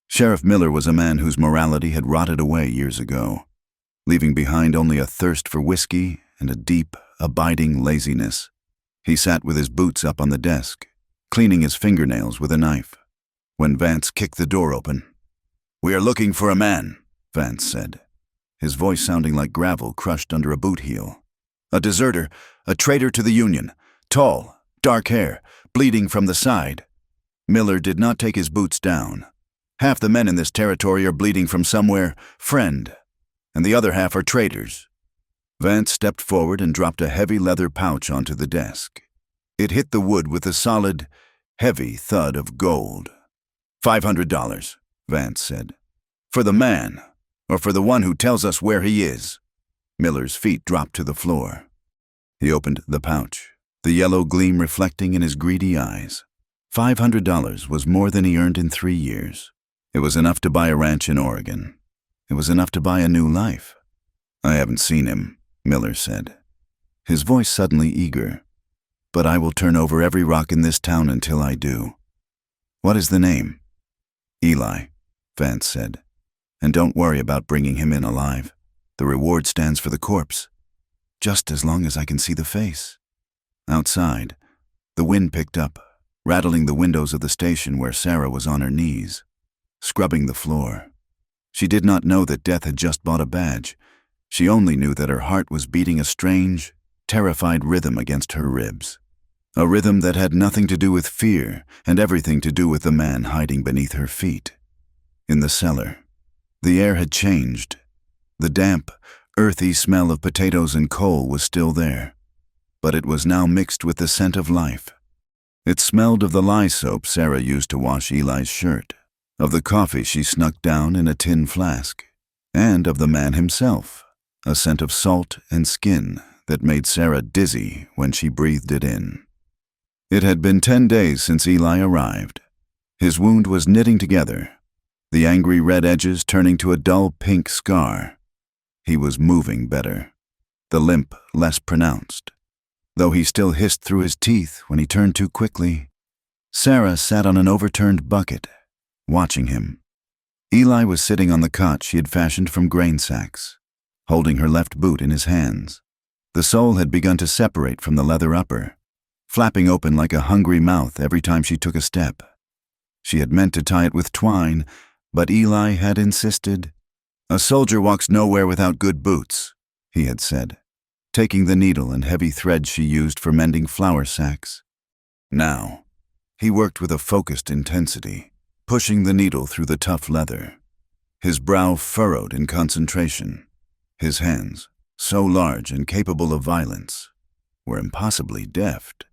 Sheriff Miller was a man whose morality had rotted away years ago, leaving behind only a thirst for whiskey and a deep, abiding laziness. He sat with his boots up on the desk, cleaning his fingernails with a knife, when Vance kicked the door open. "We are looking for a man," Vance said, his voice sounding like gravel crushed under a boot heel. "A deserter, a traitor to the Union, tall, dark hair, bleeding from the side. Miller did not take his boots down. Half the men in this territory are bleeding from somewhere, friend, and the other half are traitors. Vance stepped forward and dropped a heavy leather pouch onto the desk. It hit the wood with a solid, heavy thud of gold. $500, Vance said. For the man, or for the one who tells us where he is. Miller's feet dropped to the floor. He opened the pouch, the yellow gleam reflecting in his greedy eyes. $500 was more than he earned in 3 years. It was enough to buy a ranch in Oregon. It was enough to buy a new life. I haven't seen him, Miller said, his voice suddenly eager. But I will turn over every rock in this town until I do. What is the name? Eli, Vance said. And don't worry about bringing him in alive. The reward stands for the corpse. Just as long as I can see the face. Outside, the wind picked up, rattling the windows of the station where Sarah was on her knees, scrubbing the floor. She did not know that death had just bought a badge. She only knew that her heart was beating a strange, terrified rhythm against her ribs. A rhythm that had nothing to do with fear and everything to do with the man hiding beneath her feet. In the cellar, the air had changed. The damp, earthy smell of potatoes and coal was still there, but it was now mixed with the scent of life. It smelled of the lye soap Sarah used to wash Eli's shirt, of the coffee she snuck down in a tin flask, and of the man himself, a scent of salt and skin that made Sarah dizzy when she breathed it in. It had been 10 days since Eli arrived. His wound was knitting together, the angry red edges turning to a dull pink scar. He was moving better, the limp less pronounced, though he still hissed through his teeth when he turned too quickly. Sarah sat on an overturned bucket, watching him. Eli was sitting on the cot she had fashioned from grain sacks, holding her left boot in his hands. The sole had begun to separate from the leather upper, flapping open like a hungry mouth every time she took a step. She had meant to tie it with twine, but Eli had insisted. A soldier walks nowhere without good boots, he had said, taking the needle and heavy thread she used for mending flour sacks. Now, he worked with a focused intensity, pushing the needle through the tough leather. His brow furrowed in concentration. His hands, so large and capable of violence, were impossibly deft.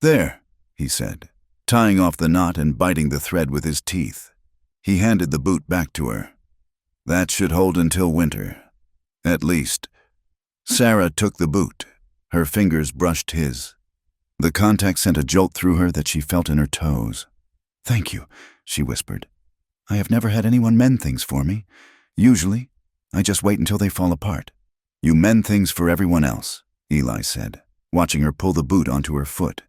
There, he said, tying off the knot and biting the thread with his teeth. He handed the boot back to her. That should hold until winter. At least. Sarah took the boot. Her fingers brushed his. The contact sent a jolt through her that she felt in her toes. Thank you, she whispered. I have never had anyone mend things for me. Usually, I just wait until they fall apart. You mend things for everyone else, Eli said, watching her pull the boot onto her foot.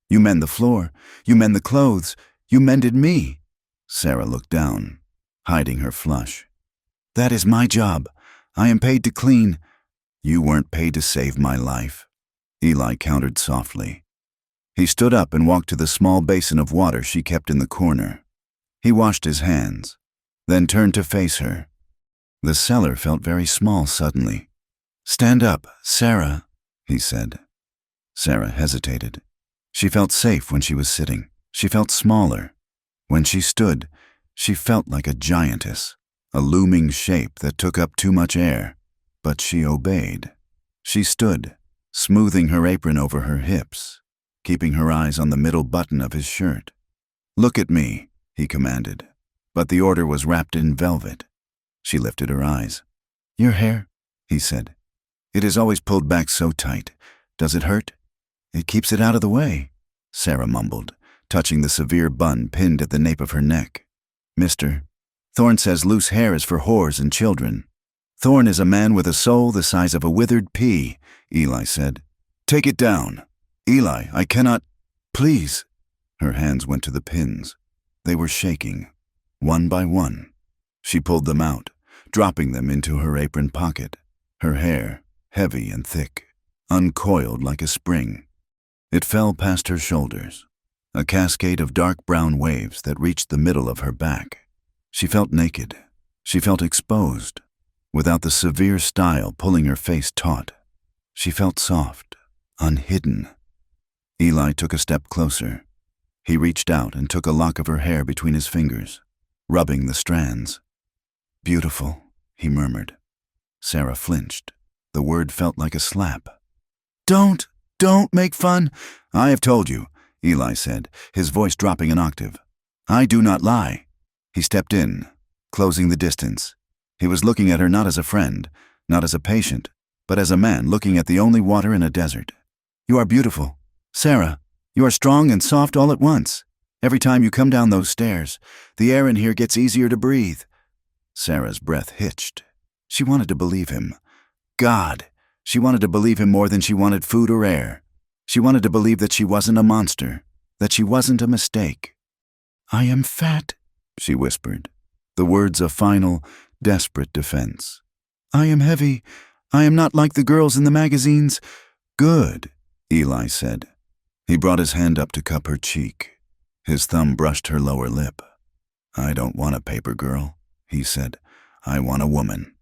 You mend the floor. You mend the clothes. You mended me. Sarah looked down, hiding her flush. That is my job. I am paid to clean. You weren't paid to save my life, Eli countered softly. He stood up and walked to the small basin of water she kept in the corner. He washed his hands, then turned to face her. The cellar felt very small suddenly. Stand up, Sarah, he said. Sarah hesitated. She felt safe when she was sitting. She felt smaller. When she stood, she felt like a giantess, a looming shape that took up too much air. But she obeyed. She stood, smoothing her apron over her hips, keeping her eyes on the middle button of his shirt. Look at me, he commanded, but the order was wrapped in velvet. She lifted her eyes. Your hair, he said. It is always pulled back so tight. Does it hurt? It keeps it out of the way, Sarah mumbled, touching the severe bun pinned at the nape of her neck. Mister, Thorne says loose hair is for whores and children. Thorne is a man with a soul the size of a withered pea, Eli said. Take it down. Eli, I cannot. Please. Her hands went to the pins. They were shaking, one by one. She pulled them out, dropping them into her apron pocket, her hair, heavy and thick, uncoiled like a spring. It fell past her shoulders, a cascade of dark brown waves that reached the middle of her back. She felt naked. She felt exposed, without the severe style pulling her face taut. She felt soft, unhidden. Eli took a step closer. He reached out and took a lock of her hair between his fingers, rubbing the strands. "Beautiful," he murmured. Sarah flinched. The word felt like a slap. Don't make fun." "I have told you," Eli said, his voice dropping an octave. "I do not lie." He stepped in, closing the distance. He was looking at her not as a friend, not as a patient, but as a man looking at the only water in a desert. "You are beautiful. Sarah, you are strong and soft all at once. Every time you come down those stairs, the air in here gets easier to breathe." Sarah's breath hitched. She wanted to believe him. God! She wanted to believe him more than she wanted food or air. She wanted to believe that she wasn't a monster, that she wasn't a mistake. "I am fat," she whispered, the words a final, desperate defense. "I am heavy. I am not like the girls in the magazines." "Good," Eli said. He brought his hand up to cup her cheek. His thumb brushed her lower lip. "I don't want a paper girl," he said. "I want a woman."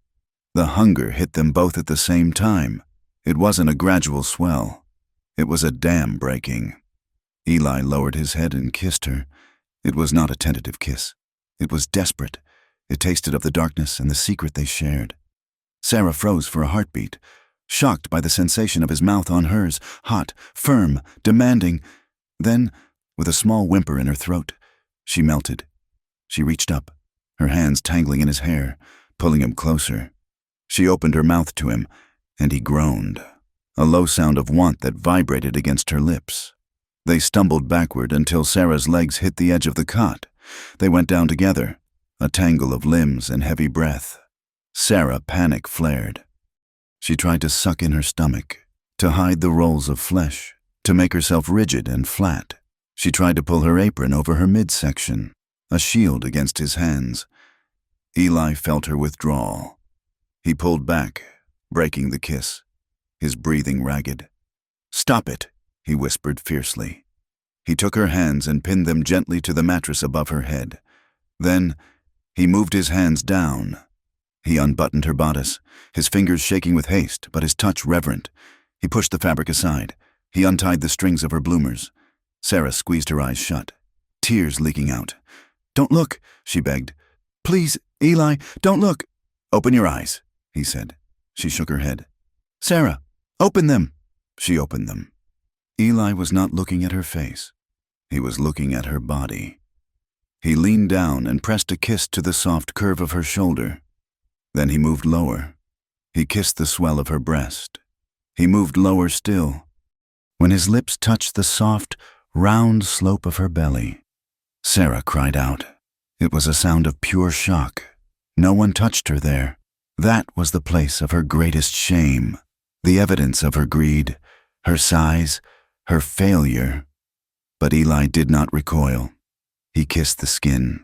The hunger hit them both at the same time. It wasn't a gradual swell. It was a dam breaking. Eli lowered his head and kissed her. It was not a tentative kiss. It was desperate. It tasted of the darkness and the secret they shared. Sarah froze for a heartbeat, shocked by the sensation of his mouth on hers, hot, firm, demanding. Then, with a small whimper in her throat, she melted. She reached up, her hands tangling in his hair, pulling him closer. She opened her mouth to him, and he groaned, a low sound of want that vibrated against her lips. They stumbled backward until Sarah's legs hit the edge of the cot. They went down together, a tangle of limbs and heavy breath. Sarah panic flared. She tried to suck in her stomach, to hide the rolls of flesh, to make herself rigid and flat. She tried to pull her apron over her midsection, a shield against his hands. Eli felt her withdrawal. He pulled back, breaking the kiss, his breathing ragged. "Stop it," he whispered fiercely. He took her hands and pinned them gently to the mattress above her head. Then, he moved his hands down. He unbuttoned her bodice, his fingers shaking with haste, but his touch reverent. He pushed the fabric aside. He untied the strings of her bloomers. Sarah squeezed her eyes shut, tears leaking out. "Don't look," she begged. "Please, Eli, don't look." "Open your eyes," he said. She shook her head. "Sarah, open them." She opened them. Eli was not looking at her face. He was looking at her body. He leaned down and pressed a kiss to the soft curve of her shoulder. Then he moved lower. He kissed the swell of her breast. He moved lower still. When his lips touched the soft, round slope of her belly, Sarah cried out. It was a sound of pure shock. No one touched her there. That was the place of her greatest shame, the evidence of her greed, her size, her failure. But Eli did not recoil. He kissed the skin.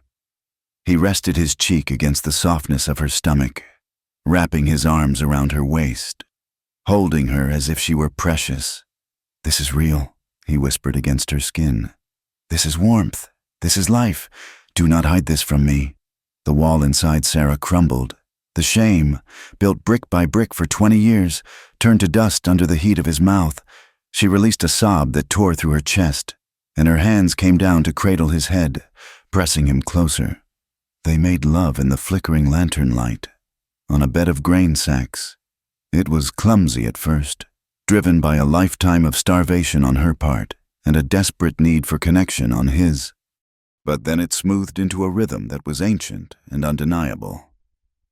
He rested his cheek against the softness of her stomach, wrapping his arms around her waist, holding her as if she were precious. "This is real," he whispered against her skin. "This is warmth. This is life. Do not hide this from me." The wall inside Sarah crumbled. The shame, built brick by brick for 20 years, turned to dust under the heat of his mouth. She released a sob that tore through her chest, and her hands came down to cradle his head, pressing him closer. They made love in the flickering lantern light, on a bed of grain sacks. It was clumsy at first, driven by a lifetime of starvation on her part and a desperate need for connection on his. But then it smoothed into a rhythm that was ancient and undeniable.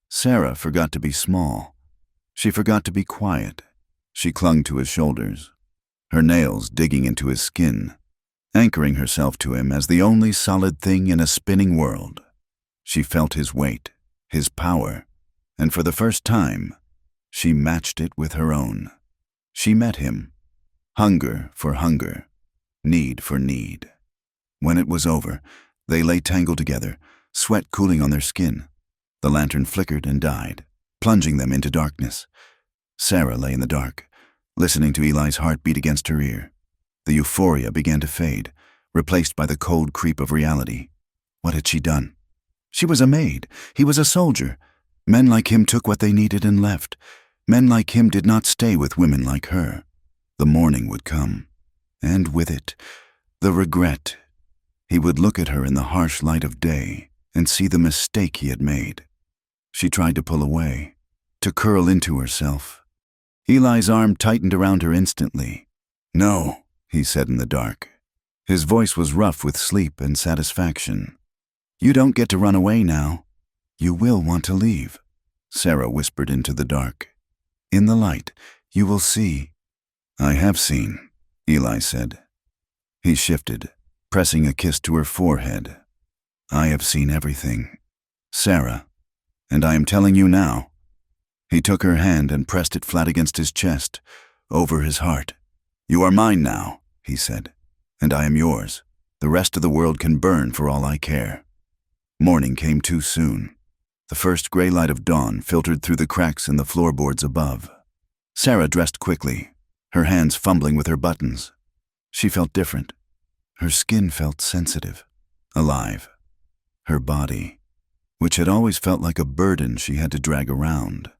Sarah forgot to be small. She forgot to be quiet. She clung to his shoulders, her nails digging into his skin, anchoring herself to him as the only solid thing in a spinning world. She felt his weight, his power, and for the first time, she matched it with her own. She met him, hunger for hunger, need for need. When it was over, they lay tangled together, sweat cooling on their skin. The lantern flickered and died, plunging them into darkness. Sarah lay in the dark, listening to Eli's heartbeat against her ear. The euphoria began to fade, replaced by the cold creep of reality. What had she done? She was a maid. He was a soldier. Men like him took what they needed and left. Men like him did not stay with women like her. The morning would come. and with it, the regret. He would look at her in the harsh light of day and see the mistake he had made. She tried to pull away, to curl into herself. Eli's arm tightened around her instantly. "No," he said in the dark. His voice was rough with sleep and satisfaction. "You don't get to run away now. You will want to leave," Sarah whispered into the dark. "In the light, you will see." "I have seen," Eli said. He shifted, pressing a kiss to her forehead. "I have seen everything, Sarah, and I am telling you now." He took her hand and pressed it flat against his chest, over his heart. "You are mine now," he said, "and I am yours. The rest of the world can burn for all I care." Morning came too soon. The first gray light of dawn filtered through the cracks in the floorboards above. Sarah dressed quickly, her hands fumbling with her buttons. She felt different. Her skin felt sensitive, alive. Her body, which had always felt like a burden she had to drag around,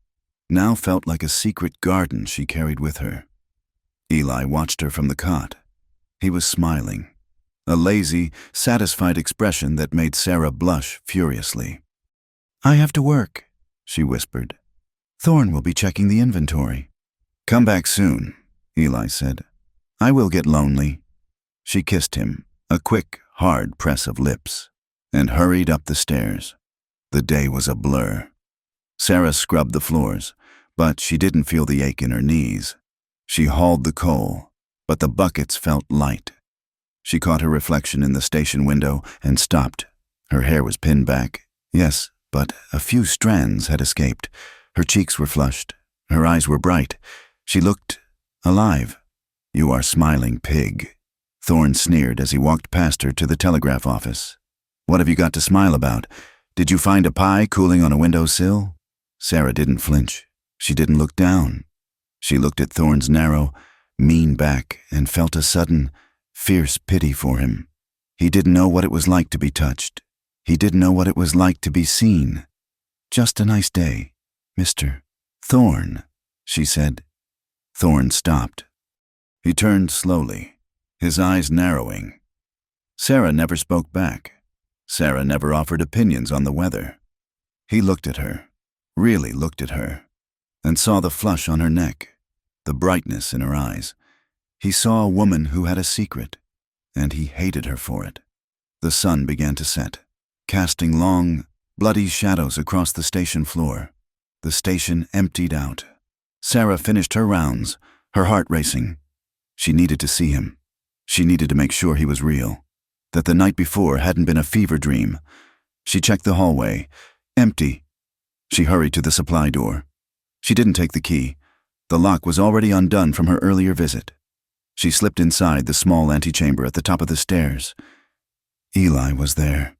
now felt like a secret garden she carried with her. Eli watched her from the cot. He was smiling, a lazy, satisfied expression that made Sarah blush furiously. "I have to work," she whispered. "Thorn will be checking the inventory." "Come back soon," Eli said. "I will get lonely." She kissed him, a quick, hard press of lips, and hurried up the stairs. The day was a blur. Sarah scrubbed the floors, but she didn't feel the ache in her knees. She hauled the coal, but the buckets felt light. She caught her reflection in the station window and stopped. Her hair was pinned back, yes, but a few strands had escaped. Her cheeks were flushed. Her eyes were bright. She looked alive. "You are smiling, pig," Thorn sneered as he walked past her to the telegraph office. "What have you got to smile about? Did you find a pie cooling on a windowsill?" Sarah didn't flinch. She didn't look down. She looked at Thorn's narrow, mean back and felt a sudden, fierce pity for him. He didn't know what it was like to be touched. He didn't know what it was like to be seen. "Just a nice day, Mr. Thorn," she said. Thorn stopped. He turned slowly, his eyes narrowing. Sarah never spoke back. Sarah never offered opinions on the weather. He looked at her, really looked at her, and saw the flush on her neck, the brightness in her eyes. He saw a woman who had a secret, and he hated her for it. The sun began to set, casting long, bloody shadows across the station floor. The station emptied out. Sarah finished her rounds, her heart racing. She needed to see him. She needed to make sure he was real, that the night before hadn't been a fever dream. She checked the hallway. Empty. She hurried to the supply door. She didn't take the key. The lock was already undone from her earlier visit. She slipped inside the small antechamber at the top of the stairs. Eli was there.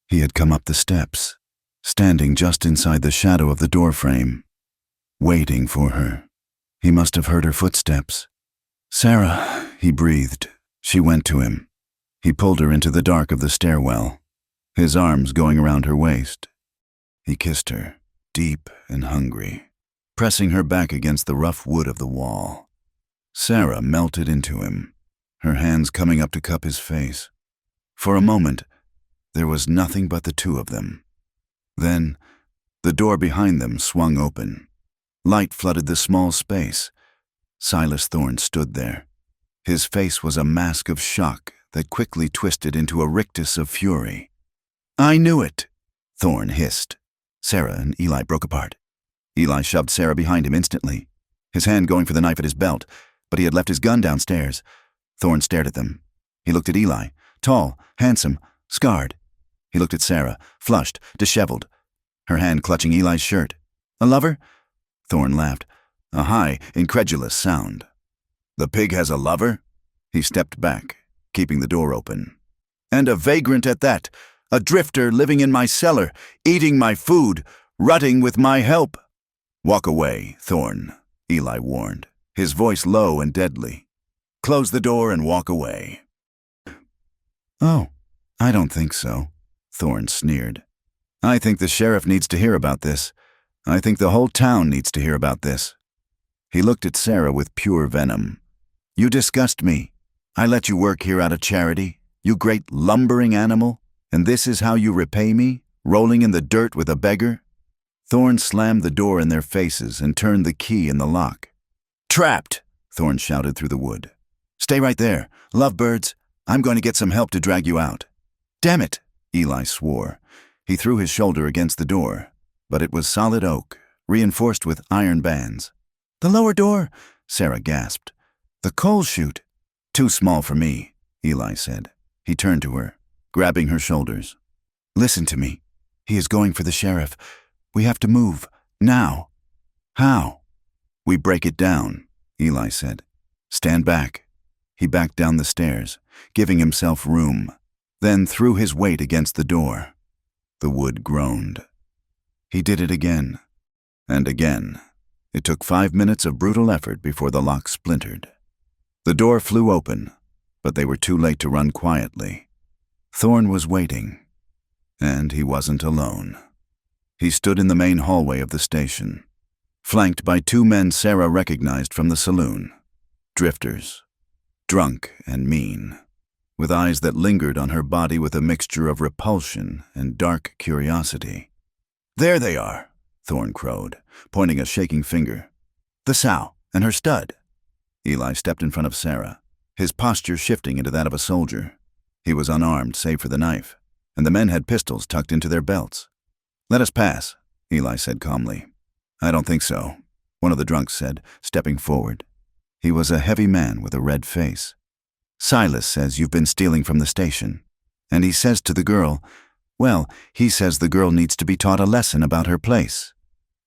He had come up the steps, standing just inside the shadow of the doorframe, waiting for her. He must have heard her footsteps. "Sarah," he breathed. She went to him. He pulled her into the dark of the stairwell, his arms going around her waist. He kissed her, deep and hungry, pressing her back against the rough wood of the wall. Sarah melted into him, her hands coming up to cup his face. For a moment, there was nothing but the two of them. Then, the door behind them swung open. Light flooded the small space. Silas Thorn stood there. His face was a mask of shock that quickly twisted into a rictus of fury. "I knew it," Thorn hissed. Sarah and Eli broke apart. Eli shoved Sarah behind him instantly, his hand going for the knife at his belt, but he had left his gun downstairs. Thorn stared at them. He looked at Eli, tall, handsome, scarred. He looked at Sarah, flushed, disheveled, her hand clutching Eli's shirt. "A lover?" Thorn laughed, a high, incredulous sound. "The pig has a lover?" He stepped back, keeping the door open. "And a vagrant at that, a drifter living in my cellar, eating my food, rutting with my help." "Walk away, Thorn," Eli warned, his voice low and deadly. "Close the door and walk away." "Oh, I don't think so," Thorn sneered. "I think the sheriff needs to hear about this. I think the whole town needs to hear about this." He looked at Sarah with pure venom. "You disgust me. I let you work here out of charity, you great lumbering animal, and this is how you repay me, rolling in the dirt with a beggar?" Thorn slammed the door in their faces and turned the key in the lock. "Trapped!" Thorn shouted through the wood. "Stay right there, lovebirds. I'm going to get some help to drag you out." "Damn it!" Eli swore. He threw his shoulder against the door, but it was solid oak, reinforced with iron bands. "The lower door," Sarah gasped. "The coal chute." "Too small for me," Eli said. He turned to her, grabbing her shoulders. "Listen to me. He is going for the sheriff. We have to move. Now." "How?" "We break it down," Eli said. "Stand back." He backed down the stairs, giving himself room, then threw his weight against the door. The wood groaned. He did it again, and again. It took 5 minutes of brutal effort before the lock splintered. The door flew open, but they were too late to run quietly. Thorn was waiting, and he wasn't alone. He stood in the main hallway of the station, flanked by 2 men Sarah recognized from the saloon. Drifters, drunk and mean, with eyes that lingered on her body with a mixture of repulsion and dark curiosity. "There they are," Thorn crowed, pointing a shaking finger. "The sow and her stud." Eli stepped in front of Sarah, his posture shifting into that of a soldier. He was unarmed save for the knife, and the men had pistols tucked into their belts. "Let us pass," Eli said calmly. "I don't think so," one of the drunks said, stepping forward. He was a heavy man with a red face. "Silas says you've been stealing from the station, and he says to the girl, well, he says the girl needs to be taught a lesson about her place."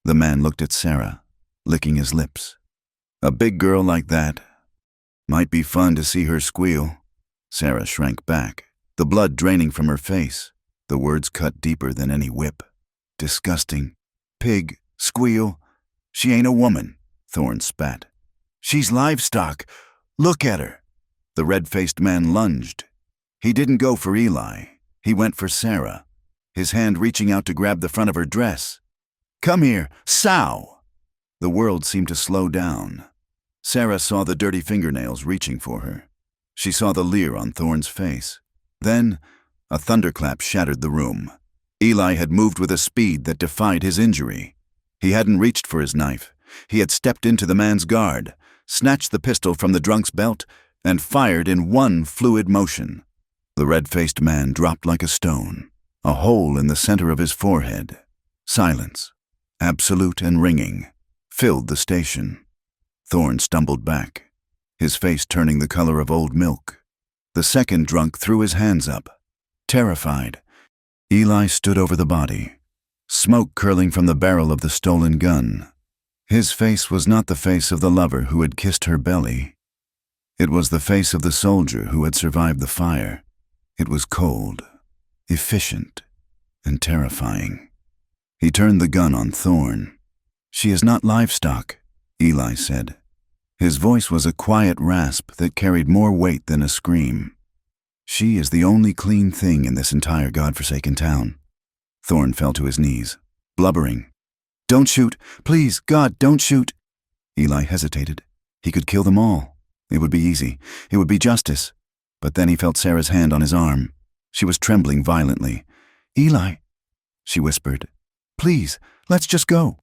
The man looked at Sarah, licking his lips. "A big girl like that. Might be fun to see her squeal." Sarah shrank back, the blood draining from her face. The words cut deeper than any whip. "Disgusting. Pig. Squeal. She ain't a woman," Thorn spat. "She's livestock. Look at her." The red-faced man lunged. He didn't go for Eli. He went for Sarah, his hand reaching out to grab the front of her dress. "Come here, sow!" The world seemed to slow down. Sarah saw the dirty fingernails reaching for her. She saw the leer on Thorn's face. Then, a thunderclap shattered the room. Eli had moved with a speed that defied his injury. He hadn't reached for his knife. He had stepped into the man's guard, snatched the pistol from the drunk's belt, and fired in one fluid motion. The red-faced man dropped like a stone, a hole in the center of his forehead. Silence, absolute and ringing, filled the station. Thorn stumbled back, his face turning the color of old milk. The second drunk threw his hands up, terrified. Eli stood over the body, smoke curling from the barrel of the stolen gun. His face was not the face of the lover who had kissed her belly. It was the face of the soldier who had survived the fire. It was cold, efficient, and terrifying. He turned the gun on Thorn. "She is not livestock," Eli said. His voice was a quiet rasp that carried more weight than a scream. "She is the only clean thing in this entire godforsaken town." Thorn fell to his knees, blubbering. "Don't shoot! Please, God, don't shoot!" Eli hesitated. He could kill them all. It would be easy. It would be justice. But then he felt Sarah's hand on his arm. She was trembling violently. "Eli," she whispered. "Please, let's just go."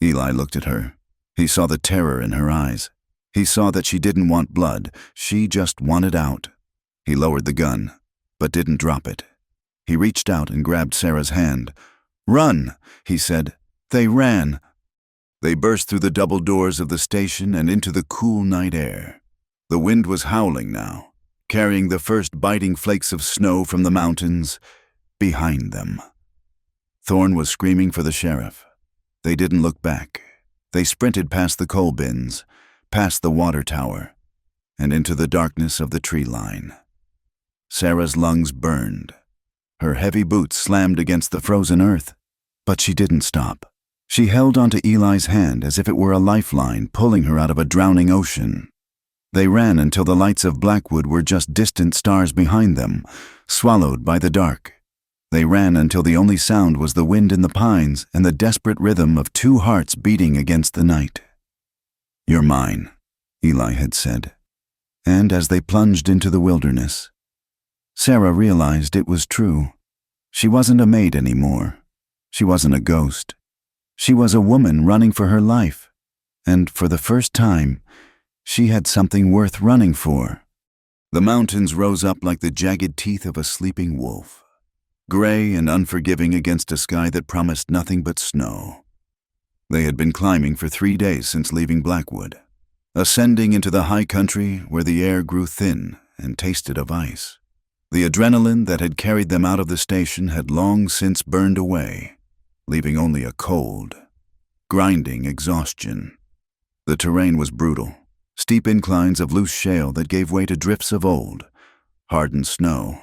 Eli looked at her. He saw the terror in her eyes. He saw that she didn't want blood. She just wanted out. He lowered the gun, but didn't drop it. He reached out and grabbed Sarah's hand. "Run," he said. They ran. They burst through the double doors of the station and into the cool night air. The wind was howling now, carrying the first biting flakes of snow from the mountains behind them. Thorn was screaming for the sheriff. They didn't look back. They sprinted past the coal bins, past the water tower, and into the darkness of the tree line. Sarah's lungs burned. Her heavy boots slammed against the frozen earth, but she didn't stop. She held onto Eli's hand as if it were a lifeline pulling her out of a drowning ocean. They ran until the lights of Blackwood were just distant stars behind them, swallowed by the dark. They ran until the only sound was the wind in the pines and the desperate rhythm of 2 hearts beating against the night. "You're mine," Eli had said. And as they plunged into the wilderness, Sarah realized it was true. She wasn't a maid anymore. She wasn't a ghost. She was a woman running for her life. And for the first time, she had something worth running for. The mountains rose up like the jagged teeth of a sleeping wolf, gray and unforgiving against a sky that promised nothing but snow. They had been climbing for 3 days since leaving Blackwood, ascending into the high country where the air grew thin and tasted of ice. The adrenaline that had carried them out of the station had long since burned away, leaving only a cold, grinding exhaustion. The terrain was brutal, steep inclines of loose shale that gave way to drifts of old, hardened snow.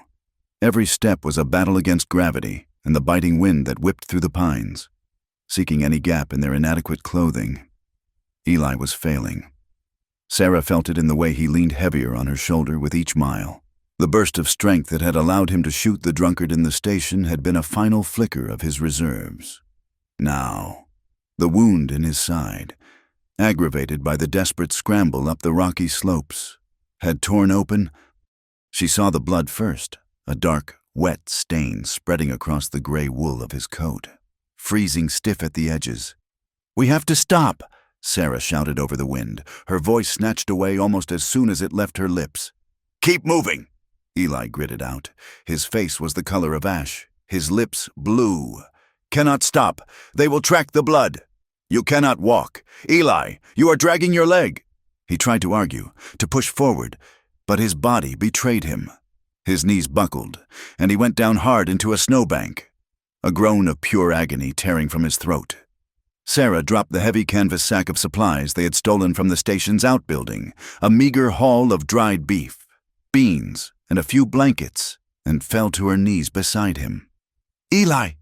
Every step was a battle against gravity and the biting wind that whipped through the pines, seeking any gap in their inadequate clothing. Eli was failing. Sarah felt it in the way he leaned heavier on her shoulder with each mile. The burst of strength that had allowed him to shoot the drunkard in the station had been a final flicker of his reserves. Now, the wound in his side, aggravated by the desperate scramble up the rocky slopes, had torn open. She saw the blood first, a dark, wet stain spreading across the gray wool of his coat, freezing stiff at the edges. "We have to stop!" Sarah shouted over the wind, her voice snatched away almost as soon as it left her lips. "Keep moving!" Eli gritted out. His face was the color of ash, his lips blue. "Cannot stop. They will track the blood. You cannot walk. Eli, you are dragging your leg." He tried to argue, to push forward, but his body betrayed him. His knees buckled, and he went down hard into a snowbank, a groan of pure agony tearing from his throat. Sarah dropped the heavy canvas sack of supplies they had stolen from the station's outbuilding, a meager haul of dried beef, beans, and a few blankets, and fell to her knees beside him. "Eli!"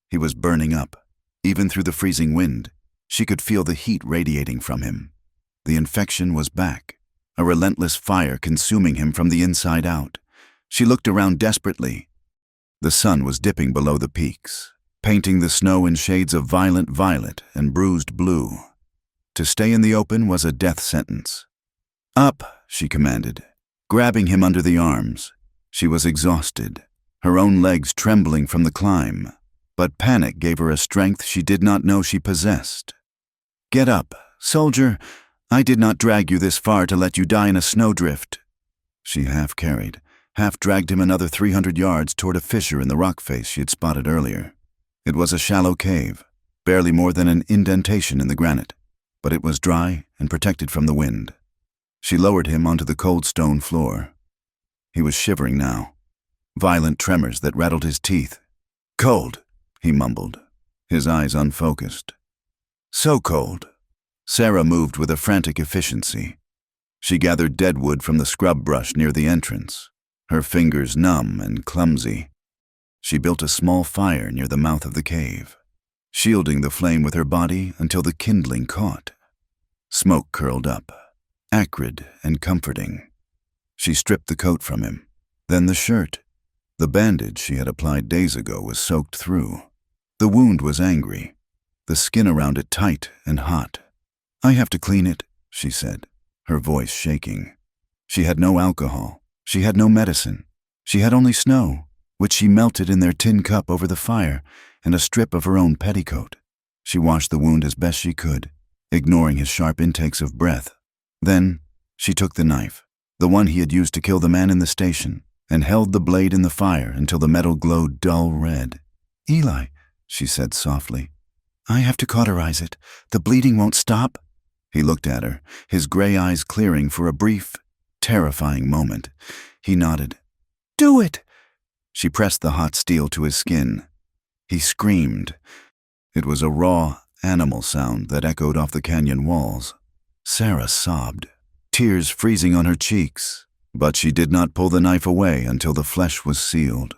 He was burning up. Even through the freezing wind, she could feel the heat radiating from him. The infection was back, a relentless fire consuming him from the inside out. She looked around desperately. The sun was dipping below the peaks, painting the snow in shades of violent violet and bruised blue. To stay in the open was a death sentence. "Up," she commanded, grabbing him under the arms. She was exhausted, her own legs trembling from the climb, but panic gave her a strength she did not know she possessed. "Get up, soldier. I did not drag you this far to let you die in a snowdrift." She half carried, half dragged him another 300 yards toward a fissure in the rock face she had spotted earlier. It was a shallow cave, barely more than an indentation in the granite, but it was dry and protected from the wind. She lowered him onto the cold stone floor. He was shivering now, violent tremors that rattled his teeth. "Cold," he mumbled, his eyes unfocused. "So cold." Sarah moved with a frantic efficiency. She gathered dead wood from the scrub brush near the entrance, her fingers numb and clumsy. She built a small fire near the mouth of the cave, shielding the flame with her body until the kindling caught. Smoke curled up, acrid and comforting. She stripped the coat from him, then the shirt. The bandage she had applied days ago was soaked through. The wound was angry, the skin around it tight and hot. "I have to clean it," she said, her voice shaking. She had no alcohol. She had no medicine. She had only snow, which she melted in their tin cup over the fire, and a strip of her own petticoat. She washed the wound as best she could, ignoring his sharp intakes of breath. Then she took the knife, the one he had used to kill the man in the station, and held the blade in the fire until the metal glowed dull red. "Eli," she said softly, "I have to cauterize it. The bleeding won't stop." He looked at her, his gray eyes clearing for a brief, terrifying moment. He nodded. "Do it!" She pressed the hot steel to his skin. He screamed. It was a raw, animal sound that echoed off the canyon walls. Sarah sobbed, tears freezing on her cheeks, but she did not pull the knife away until the flesh was sealed.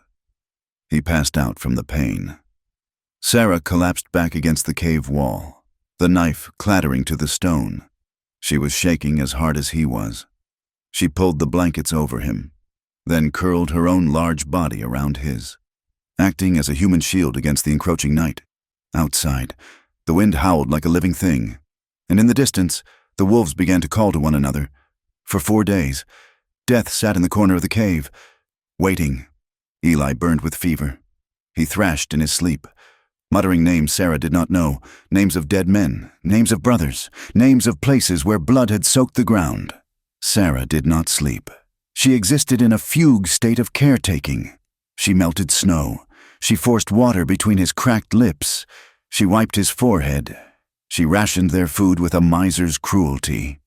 He passed out from the pain. Sarah collapsed back against the cave wall, the knife clattering to the stone. She was shaking as hard as he was. She pulled the blankets over him, then curled her own large body around his, acting as a human shield against the encroaching night. Outside, the wind howled like a living thing, and in the distance, the wolves began to call to one another. For 4 days, Death sat in the corner of the cave, waiting. Eli burned with fever. He thrashed in his sleep, muttering names Sarah did not know, names of dead men, names of brothers, names of places where blood had soaked the ground. Sarah did not sleep. She existed in a fugue state of caretaking. She melted snow. She forced water between his cracked lips. She wiped his forehead. She rationed their food with a miser's cruelty.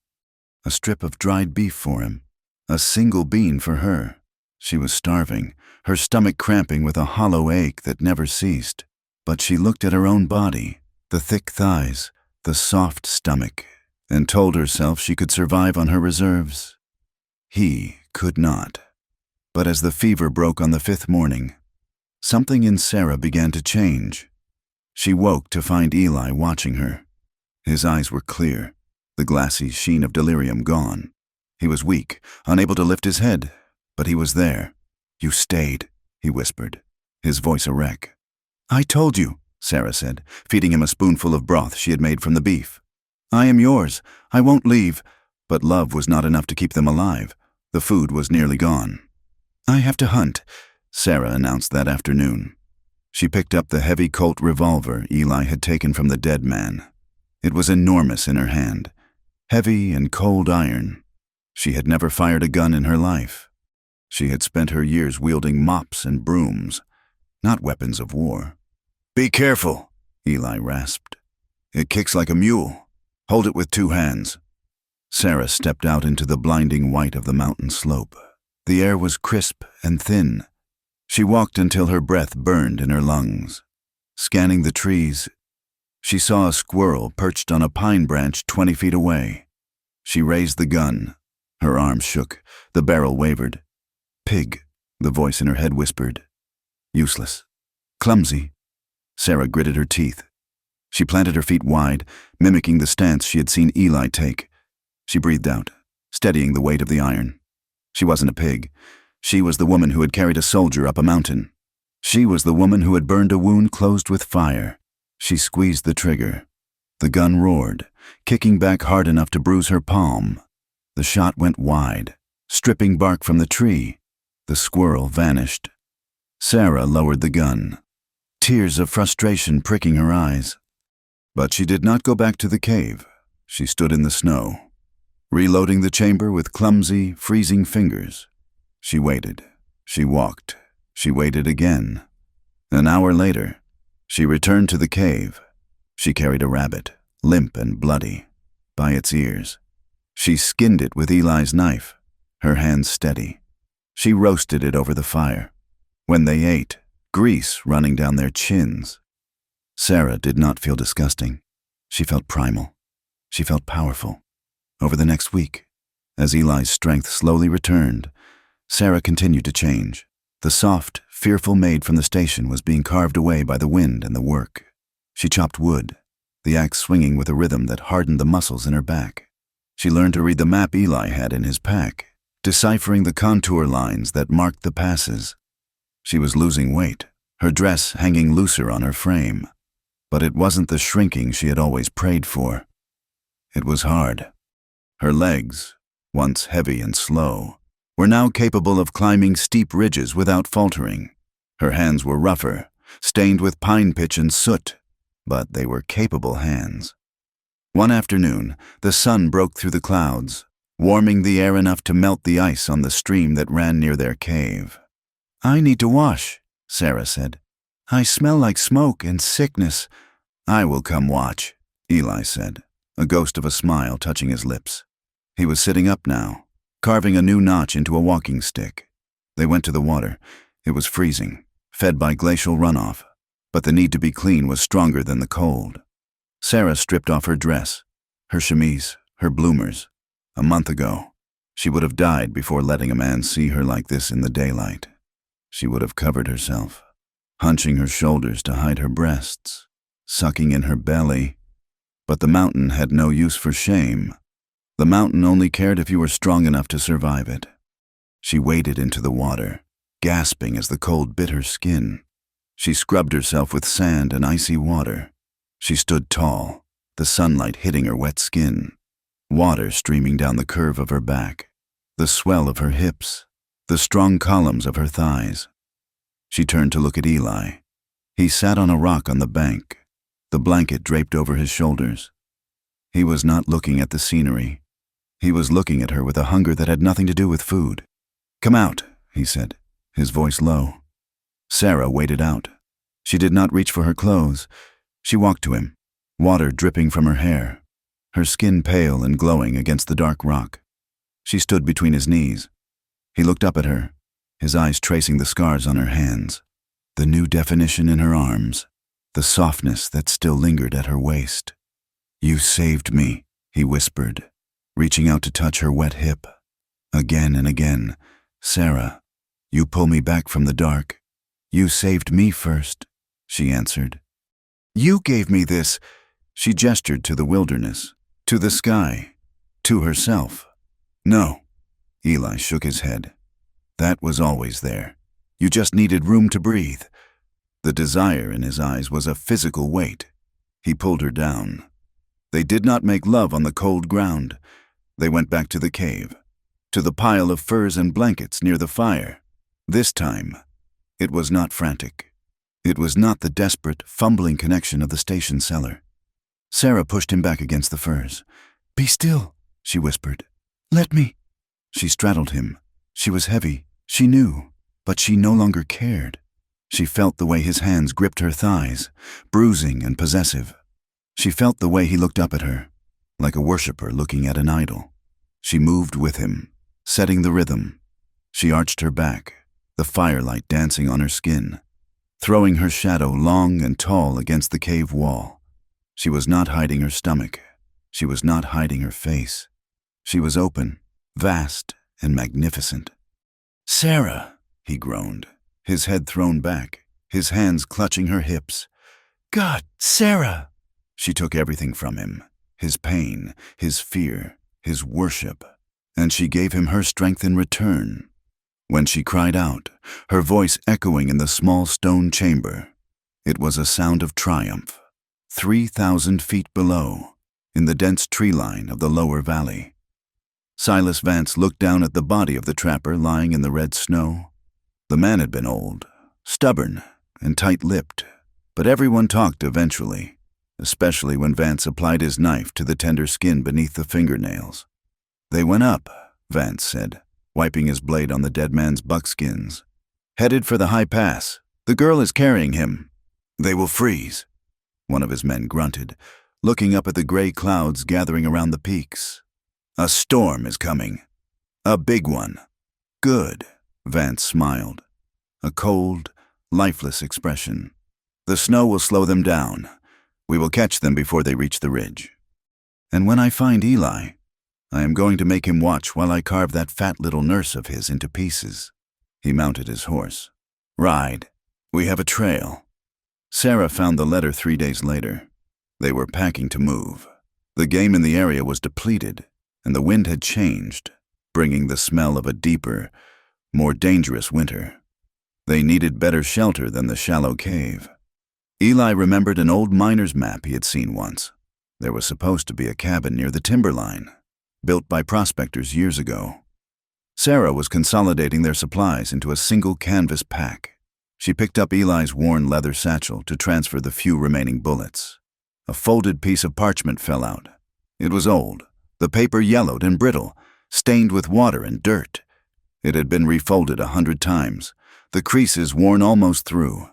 A strip of dried beef for him. A single bean for her. She was starving, her stomach cramping with a hollow ache that never ceased. But she looked at her own body, the thick thighs, the soft stomach, and told herself she could survive on her reserves. He could not. But as the fever broke on the 5th morning, something in Sarah began to change. She woke to find Eli watching her. His eyes were clear, the glassy sheen of delirium gone. He was weak, unable to lift his head, but he was there. "You stayed," he whispered, his voice a wreck. "I told you," Sarah said, feeding him a spoonful of broth she had made from the beef. "I am yours. I won't leave." But love was not enough to keep them alive. The food was nearly gone. "I have to hunt," Sarah announced that afternoon. She picked up the heavy Colt revolver Eli had taken from the dead man. It was enormous in her hand, heavy and cold iron. She had never fired a gun in her life. She had spent her years wielding mops and brooms, not weapons of war. "Be careful," Eli rasped. "It kicks like a mule. Hold it with 2 hands." Sarah stepped out into the blinding white of the mountain slope. The air was crisp and thin. She walked until her breath burned in her lungs. Scanning the trees, she saw a squirrel perched on a pine branch 20 feet away. She raised the gun. Her arm shook. The barrel wavered. "Pig," the voice in her head whispered. "Useless. Clumsy." Sarah gritted her teeth. She planted her feet wide, mimicking the stance she had seen Eli take. She breathed out, steadying the weight of the iron. She wasn't a pig. She was the woman who had carried a soldier up a mountain. She was the woman who had burned a wound closed with fire. She squeezed the trigger. The gun roared, kicking back hard enough to bruise her palm. The shot went wide, stripping bark from the tree. The squirrel vanished. Sarah lowered the gun, tears of frustration pricking her eyes. But she did not go back to the cave. She stood in the snow, reloading the chamber with clumsy, freezing fingers. She waited. She walked. She waited again. An hour later, she returned to the cave. She carried a rabbit, limp and bloody, by its ears. She skinned it with Eli's knife, her hands steady. She roasted it over the fire. When they ate, grease running down their chins. Sarah did not feel disgusting. She felt primal. She felt powerful. Over the next week, as Eli's strength slowly returned, Sarah continued to change. The soft, fearful maid from the station was being carved away by the wind and the work. She chopped wood, the axe swinging with a rhythm that hardened the muscles in her back. She learned to read the map Eli had in his pack, deciphering the contour lines that marked the passes. She was losing weight, her dress hanging looser on her frame. But it wasn't the shrinking she had always prayed for. It was hard. Her legs, once heavy and slow, were now capable of climbing steep ridges without faltering. Her hands were rougher, stained with pine pitch and soot, but they were capable hands. One afternoon, the sun broke through the clouds, warming the air enough to melt the ice on the stream that ran near their cave. "I need to wash," Sarah said. "I smell like smoke and sickness." "I will come watch," Eli said, a ghost of a smile touching his lips. He was sitting up now, carving a new notch into a walking stick. They went to the water. It was freezing, fed by glacial runoff, but the need to be clean was stronger than the cold. Sarah stripped off her dress, her chemise, her bloomers. A month ago, she would have died before letting a man see her like this in the daylight. She would have covered herself, hunching her shoulders to hide her breasts, sucking in her belly. But the mountain had no use for shame. The mountain only cared if you were strong enough to survive it. She waded into the water, gasping as the cold bit her skin. She scrubbed herself with sand and icy water. She stood tall, the sunlight hitting her wet skin, water streaming down the curve of her back. the swell of her hips, the strong columns of her thighs. She turned to look at Eli. He sat on a rock on the bank, the blanket draped over his shoulders. He was not looking at the scenery. He was looking at her with a hunger that had nothing to do with food. "Come out," he said, his voice low. Sarah waded out. She did not reach for her clothes. She walked to him, water dripping from her hair, her skin pale and glowing against the dark rock. She stood between his knees. He looked up at her, his eyes tracing the scars on her hands, the new definition in her arms, the softness that still lingered at her waist. "You saved me," he whispered, reaching out to touch her wet hip. Again and again, "Sarah, you pull me back from the dark. You saved me first," she answered. "You gave me this." She gestured to the wilderness, to the sky, to herself. "No." Eli shook his head. "That was always there. You just needed room to breathe." The desire in his eyes was a physical weight. He pulled her down. They did not make love on the cold ground. They went back to the cave, to the pile of furs and blankets near the fire. This time, it was not frantic. It was not the desperate, fumbling connection of the station cellar. Sarah pushed him back against the furs. "Be still," she whispered. "Let me." She straddled him. She was heavy, she knew, but she no longer cared. She felt the way his hands gripped her thighs, bruising and possessive. She felt the way he looked up at her, like a worshiper looking at an idol. She moved with him, setting the rhythm. She arched her back, the firelight dancing on her skin, throwing her shadow long and tall against the cave wall. She was not hiding her stomach. She was not hiding her face. She was open, vast, and magnificent. "Sarah," he groaned, his head thrown back, his hands clutching her hips. "God, Sarah!" She took everything from him, his pain, his fear, his worship, and she gave him her strength in return. When she cried out, her voice echoing in the small stone chamber, it was a sound of triumph. 3,000 feet below, in the dense tree line of the lower valley. Silas Vance looked down at the body of the trapper lying in the red snow. The man had been old, stubborn, and tight-lipped, but everyone talked eventually, especially when Vance applied his knife to the tender skin beneath the fingernails. "They went up," Vance said, wiping his blade on the dead man's buckskins. "Headed for the high pass. The girl is carrying him. They will freeze." One of his men grunted, looking up at the gray clouds gathering around the peaks. "A storm is coming. A big one." "Good," Vance smiled. A cold, lifeless expression. "The snow will slow them down. We will catch them before they reach the ridge. And when I find Eli, I am going to make him watch while I carve that fat little nurse of his into pieces." He mounted his horse. "Ride. We have a trail." Sarah found the letter 3 days later. They were packing to move. The game in the area was depleted, and the wind had changed, bringing the smell of a deeper, more dangerous winter. They needed better shelter than the shallow cave. Eli remembered an old miner's map he had seen once. There was supposed to be a cabin near the timberline, built by prospectors years ago. Sarah was consolidating their supplies into a single canvas pack. She picked up Eli's worn leather satchel to transfer the few remaining bullets. A folded piece of parchment fell out. It was old, the paper yellowed and brittle, stained with water and dirt. It had been refolded 100 times, the creases worn almost through.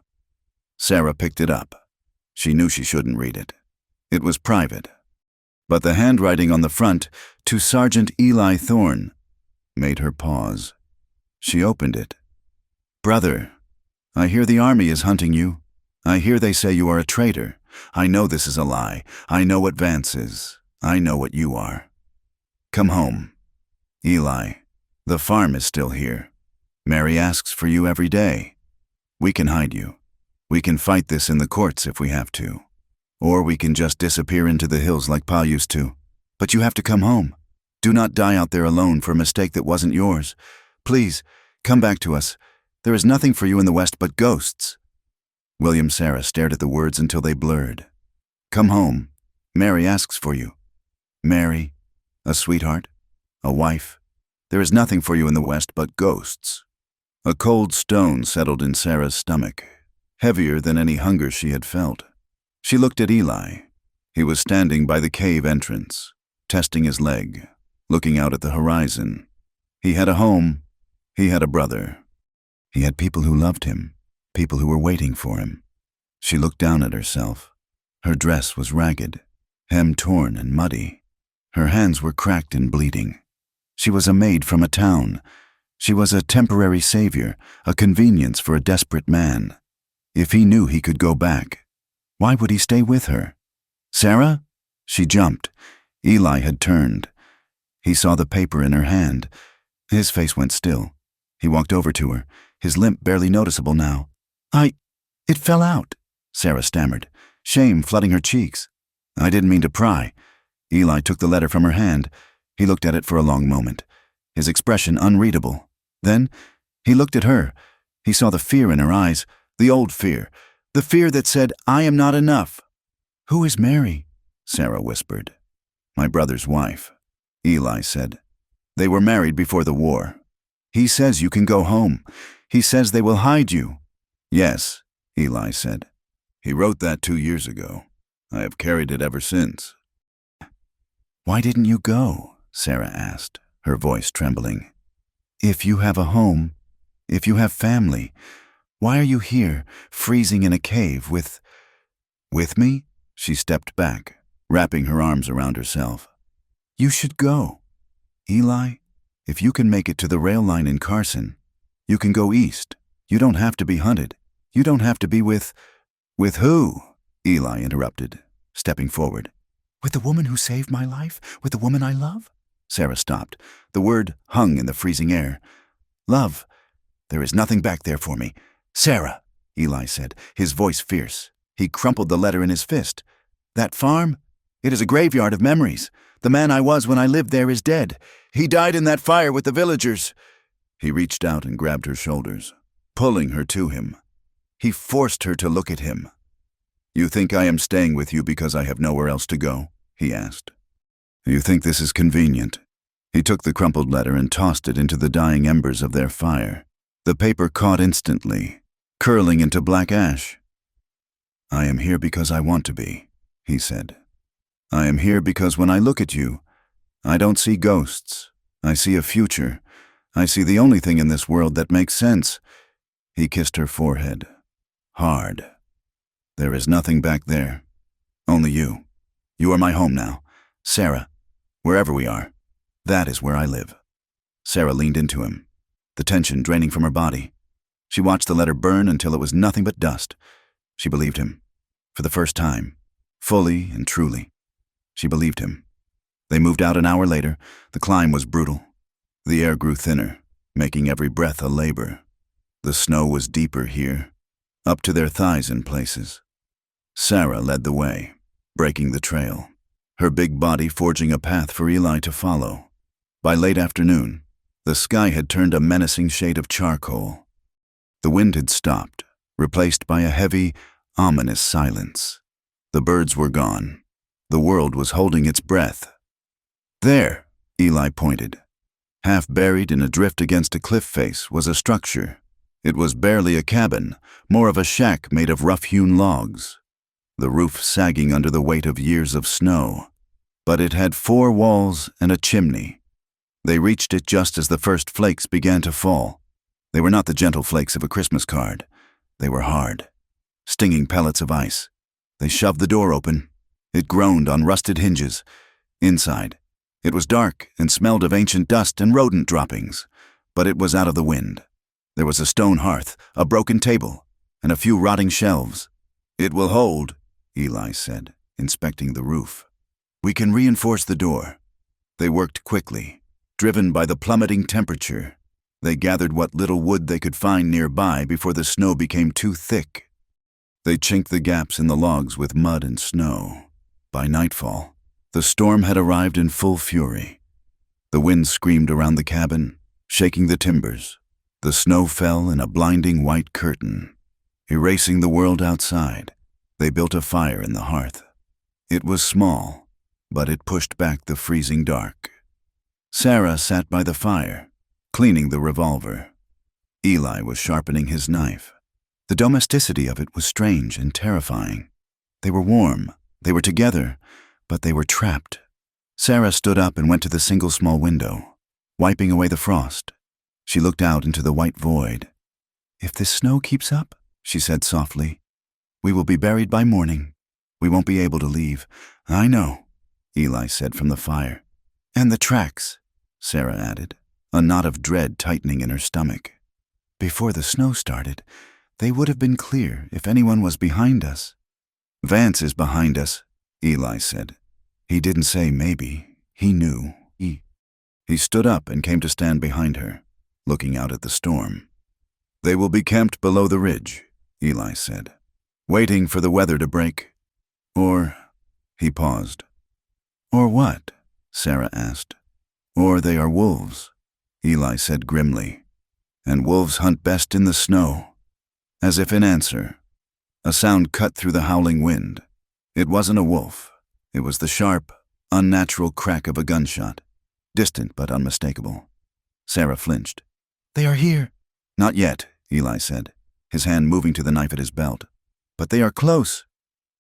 Sarah picked it up. She knew she shouldn't read it. It was private. But the handwriting on the front, "To Sergeant Eli Thorne," made her pause. She opened it. "Brother, I hear the army is hunting you. I hear they say you are a traitor. I know this is a lie. I know what Vance is. I know what you are. Come home. Eli, the farm is still here. Mary asks for you every day. We can hide you. We can fight this in the courts if we have to. Or we can just disappear into the hills like Pa used to. But you have to come home. Do not die out there alone for a mistake that wasn't yours. Please, come back to us. There is nothing for you in the West but ghosts." William Sarah stared at the words until they blurred. "Come home. Mary asks for you. Mary, a sweetheart, a wife. There is nothing for you in the West but ghosts." A cold stone settled in Sarah's stomach, heavier than any hunger she had felt. She looked at Eli. He was standing by the cave entrance, testing his leg, looking out at the horizon. He had a home. He had a brother. He had people who loved him, people who were waiting for him. She looked down at herself. Her dress was ragged, hem torn and muddy. Her hands were cracked and bleeding. She was a maid from a town. She was a temporary savior, a convenience for a desperate man. If he knew he could go back, why would he stay with her? "Sarah?" She jumped. Eli had turned. He saw the paper in her hand. His face went still. He walked over to her, his limp barely noticeable now. It fell out," Sarah stammered, shame flooding her cheeks. "I didn't mean to pry." Eli took the letter from her hand. He looked at it for a long moment, his expression unreadable. Then he looked at her. He saw the fear in her eyes, the old fear, the fear that said, "I am not enough." "Who is Mary?" Sarah whispered. "My brother's wife," Eli said. "They were married before the war. He says you can go home. He says they will hide you." "Yes," Eli said. "He wrote that 2 years ago. I have carried it ever since." "Why didn't you go?" Sarah asked, her voice trembling. "If you have a home, if you have family, why are you here, freezing in a cave with me?" She stepped back, wrapping her arms around herself. "You should go. Eli, if you can make it to the rail line in Carson, you can go east. You don't have to be hunted. You don't have to be with who?" Eli interrupted, stepping forward. "With the woman who saved my life? With the woman I love?" Sarah stopped. The word hung in the freezing air. "Love. There is nothing back there for me." "Sarah," Eli said, his voice fierce. He crumpled the letter in his fist. "That farm? It is a graveyard of memories. The man I was when I lived there is dead. He died in that fire with the villagers." He reached out and grabbed her shoulders, pulling her to him. He forced her to look at him. "You think I am staying with you because I have nowhere else to go?" he asked. "You think this is convenient?" He took the crumpled letter and tossed it into the dying embers of their fire. The paper caught instantly, curling into black ash. "I am here because I want to be," he said. "I am here because when I look at you, I don't see ghosts. I see a future. I see the only thing in this world that makes sense." He kissed her forehead. Hard. "There is nothing back there. Only you. You are my home now. Sarah, wherever we are, that is where I live." Sarah leaned into him, the tension draining from her body. She watched the letter burn until it was nothing but dust. She believed him. For the first time, fully and truly, she believed him. They moved out an hour later. The climb was brutal. The air grew thinner, making every breath a labor. The snow was deeper here, up to their thighs in places. Sarah led the way, breaking the trail, her big body forging a path for Eli to follow. By late afternoon, the sky had turned a menacing shade of charcoal. The wind had stopped, replaced by a heavy, ominous silence. The birds were gone. The world was holding its breath. "There," Eli pointed. Half buried in a drift against a cliff face was a structure. It was barely a cabin, more of a shack made of rough-hewn logs, the roof sagging under the weight of years of snow. But it had 4 walls and a chimney. They reached it just as the first flakes began to fall. They were not the gentle flakes of a Christmas card. They were hard, stinging pellets of ice. They shoved the door open. It groaned on rusted hinges. Inside, it was dark and smelled of ancient dust and rodent droppings, but it was out of the wind. There was a stone hearth, a broken table, and a few rotting shelves. "It will hold," Eli said, inspecting the roof. "We can reinforce the door." They worked quickly, driven by the plummeting temperature. They gathered what little wood they could find nearby before the snow became too thick. They chinked the gaps in the logs with mud and snow. By nightfall, the storm had arrived in full fury. The wind screamed around the cabin, shaking the timbers. The snow fell in a blinding white curtain, erasing the world outside. They built a fire in the hearth. It was small, but it pushed back the freezing dark. Sarah sat by the fire, cleaning the revolver. Eli was sharpening his knife. The domesticity of it was strange and terrifying. They were warm, they were together, but they were trapped. Sarah stood up and went to the single small window, wiping away the frost. She looked out into the white void. "If this snow keeps up," she said softly, "we will be buried by morning. We won't be able to leave." "I know," Eli said from the fire. "And the tracks," Sarah added, a knot of dread tightening in her stomach. "Before the snow started, they would have been clear if anyone was behind us." "Vance is behind us," Eli said. He didn't say maybe. He knew. He stood up and came to stand behind her, looking out at the storm. "They will be camped below the ridge," Eli said, "waiting for the weather to break. Or—" he paused. "Or what?" Sarah asked. "Or they are wolves," Eli said grimly. "And wolves hunt best in the snow." As if in answer, a sound cut through the howling wind. It wasn't a wolf. It was the sharp, unnatural crack of a gunshot, distant but unmistakable. Sarah flinched. "They are here." "Not yet," Eli said, his hand moving to the knife at his belt. "But they are close."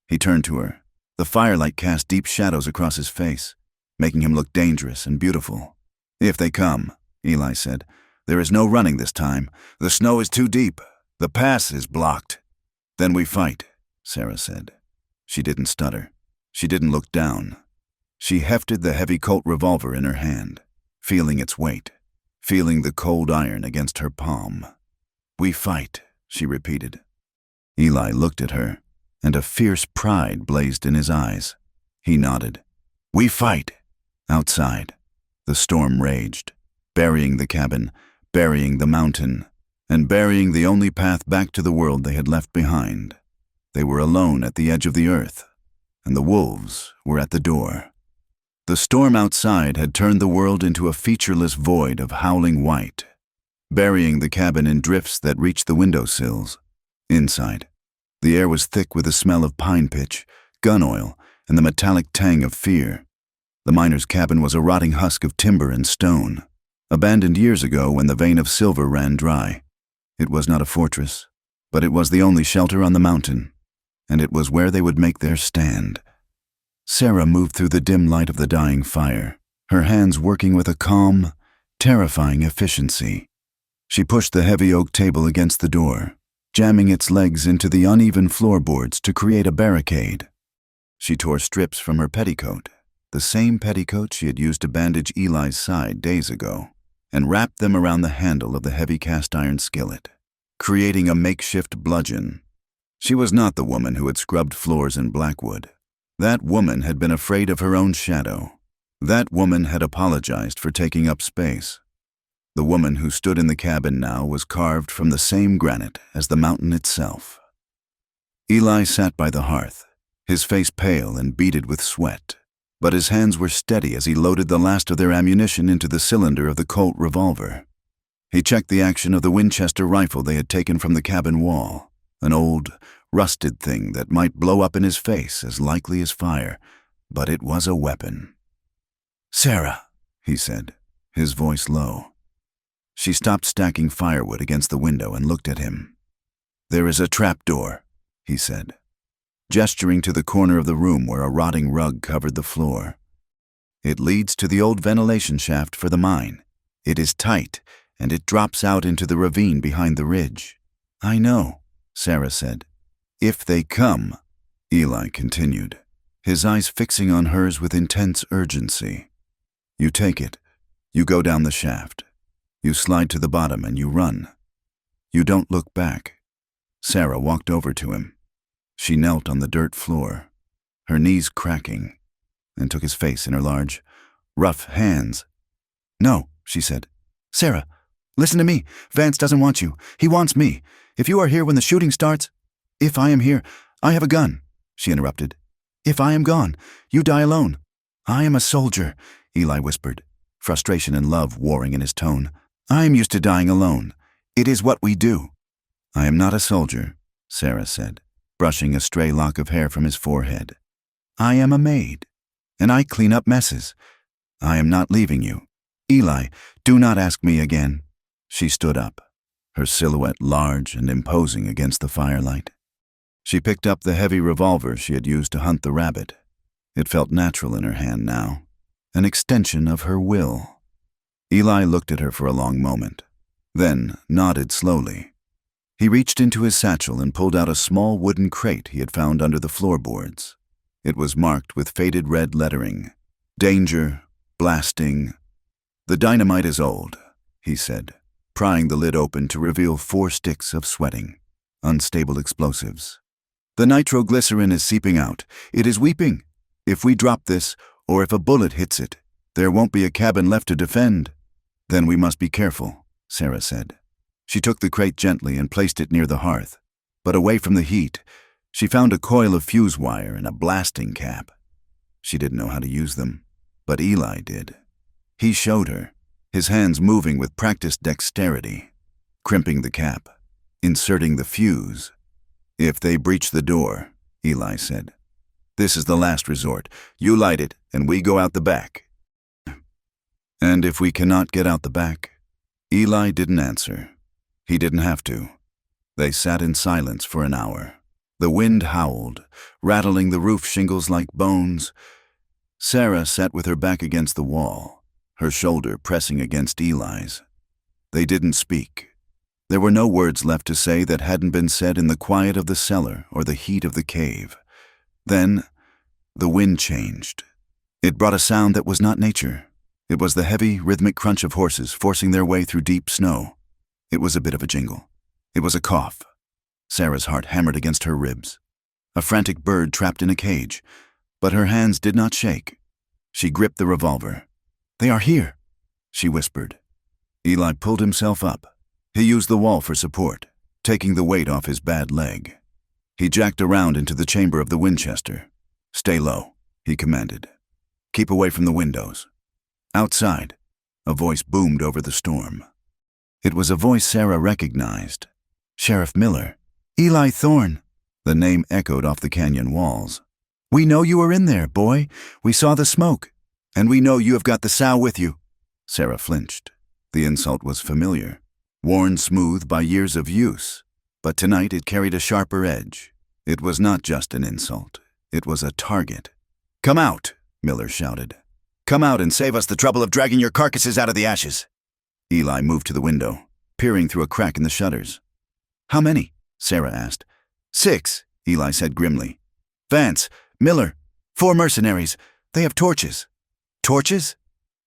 He turned to her. The firelight cast deep shadows across his face, making him look dangerous and beautiful. "If they come," Eli said, "there is no running this time. The snow is too deep. The pass is blocked." "Then we fight," Sarah said. She didn't stutter. She didn't look down. She hefted the heavy Colt revolver in her hand, feeling its weight, feeling the cold iron against her palm. "We fight," she repeated. Eli looked at her, and a fierce pride blazed in his eyes. He nodded. "We fight." Outside, the storm raged, burying the cabin, burying the mountain, and burying the only path back to the world they had left behind. They were alone at the edge of the earth, and the wolves were at the door. The storm outside had turned the world into a featureless void of howling white, burying the cabin in drifts that reached the windowsills. Inside, the air was thick with the smell of pine pitch, gun oil, and the metallic tang of fear. The miner's cabin was a rotting husk of timber and stone, abandoned years ago when the vein of silver ran dry. It was not a fortress, but it was the only shelter on the mountain, and it was where they would make their stand. Sarah moved through the dim light of the dying fire, her hands working with a calm, terrifying efficiency. She pushed the heavy oak table against the door, jamming its legs into the uneven floorboards to create a barricade. She tore strips from her petticoat, the same petticoat she had used to bandage Eli's side days ago, and wrapped them around the handle of the heavy cast-iron skillet, creating a makeshift bludgeon. She was not the woman who had scrubbed floors in Blackwood. That woman had been afraid of her own shadow. That woman had apologized for taking up space. The woman who stood in the cabin now was carved from the same granite as the mountain itself. Eli sat by the hearth, his face pale and beaded with sweat, but his hands were steady as he loaded the last of their ammunition into the cylinder of the Colt revolver. He checked the action of the Winchester rifle they had taken from the cabin wall, an old, rusted thing that might blow up in his face as likely as fire, but it was a weapon. "Sarah," he said, his voice low. She stopped stacking firewood against the window and looked at him. "There is a trapdoor," he said, gesturing to the corner of the room where a rotting rug covered the floor. "It leads to the old ventilation shaft for the mine. It is tight, and it drops out into the ravine behind the ridge." "I know," Sarah said. "If they come," Eli continued, his eyes fixing on hers with intense urgency. "You take it. You go down the shaft. You slide to the bottom and you run. You don't look back." Sarah walked over to him. She knelt on the dirt floor, her knees cracking, and took his face in her large, rough hands. "No," she said. "Sarah, listen to me. Vance doesn't want you. He wants me. If you are here when the shooting starts—" "If I am here, I have a gun," she interrupted. "If I am gone, you die alone." "I am a soldier," Eli whispered, frustration and love warring in his tone. "I am used to dying alone. It is what we do." "I am not a soldier," Sarah said, brushing a stray lock of hair from his forehead. "I am a maid, and I clean up messes. I am not leaving you. Eli, do not ask me again. She stood up, her silhouette large and imposing against the firelight. She picked up the heavy revolver she had used to hunt the rabbit. It felt natural in her hand now, an extension of her will. Eli looked at her for a long moment, then nodded slowly. He reached into his satchel and pulled out a small wooden crate he had found under the floorboards. It was marked with faded red lettering. Danger, blasting. The dynamite is old, he said, prying the lid open to reveal 4 sticks of sweating, unstable explosives. The nitroglycerin is seeping out. It is weeping. If we drop this, or if a bullet hits it, there won't be a cabin left to defend. Then we must be careful, Sarah said. She took the crate gently and placed it near the hearth. But away from the heat, she found a coil of fuse wire and a blasting cap. She didn't know how to use them, but Eli did. He showed her, his hands moving with practiced dexterity, crimping the cap, inserting the fuse. If they breach the door, Eli said, this is the last resort. You light it, and we go out the back. And if we cannot get out the back? Eli didn't answer. He didn't have to. They sat in silence for an hour. The wind howled, rattling the roof shingles like bones. Sarah sat with her back against the wall, her shoulder pressing against Eli's. They didn't speak. There were no words left to say that hadn't been said in the quiet of the cellar or the heat of the cave. Then, the wind changed. It brought a sound that was not nature. It was the heavy, rhythmic crunch of horses forcing their way through deep snow. It was a bit of a jingle. It was a cough. Sarah's heart hammered against her ribs. A frantic bird trapped in a cage, but her hands did not shake. She gripped the revolver. They are here, she whispered. Eli pulled himself up. He used the wall for support, taking the weight off his bad leg. He jacked around into the chamber of the Winchester. Stay low, he commanded. Keep away from the windows. Outside, a voice boomed over the storm. It was a voice Sarah recognized. Sheriff Miller. Eli Thorne. The name echoed off the canyon walls. We know you are in there, boy. We saw the smoke. And we know you have got the sow with you. Sarah flinched. The insult was familiar, worn smooth by years of use. But tonight it carried a sharper edge. It was not just an insult. It was a target. Come out, Miller shouted. Come out and save us the trouble of dragging your carcasses out of the ashes. Eli moved to the window, peering through a crack in the shutters. How many? Sarah asked. 6, Eli said grimly. Vance, Miller, 4 mercenaries. They have torches. Torches?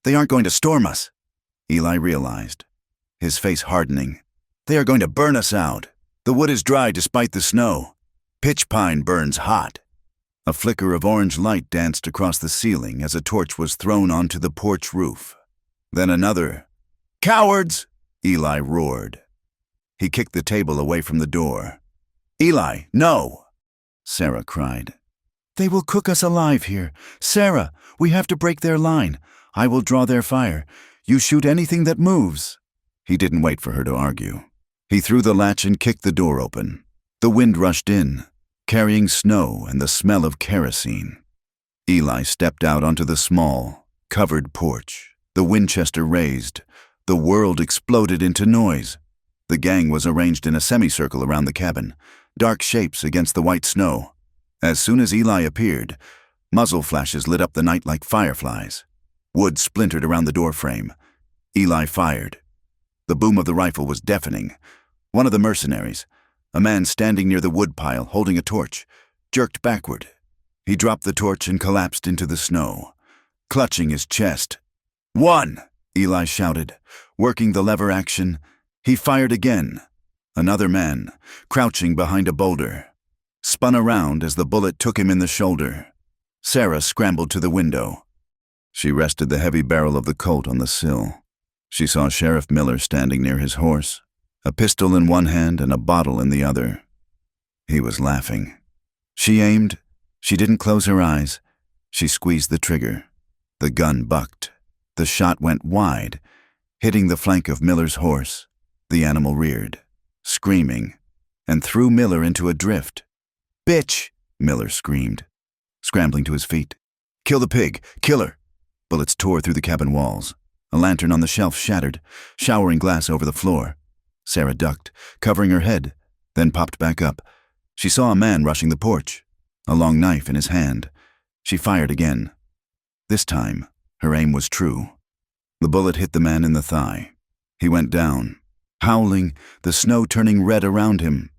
They aren't going to storm us. Eli realized, his face hardening. They are going to burn us out. The wood is dry despite the snow. Pitch pine burns hot. A flicker of orange light danced across the ceiling as a torch was thrown onto the porch roof. Then another. Cowards! Eli roared. He kicked the table away from the door. Eli, no! Sarah cried. They will cook us alive here. Sarah, we have to break their line. I will draw their fire. You shoot anything that moves. He didn't wait for her to argue. He threw the latch and kicked the door open. The wind rushed in, carrying snow and the smell of kerosene. Eli stepped out onto the small, covered porch. The Winchester raised. The world exploded into noise. The gang was arranged in a semicircle around the cabin, dark shapes against the white snow. As soon as Eli appeared, muzzle flashes lit up the night like fireflies. Wood splintered around the doorframe. Eli fired. The boom of the rifle was deafening. One of the mercenaries, a man standing near the woodpile holding a torch, jerked backward. He dropped the torch and collapsed into the snow, clutching his chest. One! Eli shouted, working the lever action. He fired again. Another man, crouching behind a boulder, spun around as the bullet took him in the shoulder. Sarah scrambled to the window. She rested the heavy barrel of the Colt on the sill. She saw Sheriff Miller standing near his horse, a pistol in one hand and a bottle in the other. He was laughing. She aimed. She didn't close her eyes. She squeezed the trigger. The gun bucked. The shot went wide, hitting the flank of Miller's horse. The animal reared, screaming, and threw Miller into a drift. Bitch! Miller screamed, scrambling to his feet. Kill the pig! Kill her! Bullets tore through the cabin walls. A lantern on the shelf shattered, showering glass over the floor. Sarah ducked, covering her head, then popped back up. She saw a man rushing the porch, a long knife in his hand. She fired again. This time, her aim was true. The bullet hit the man in the thigh. He went down, howling, the snow turning red around him.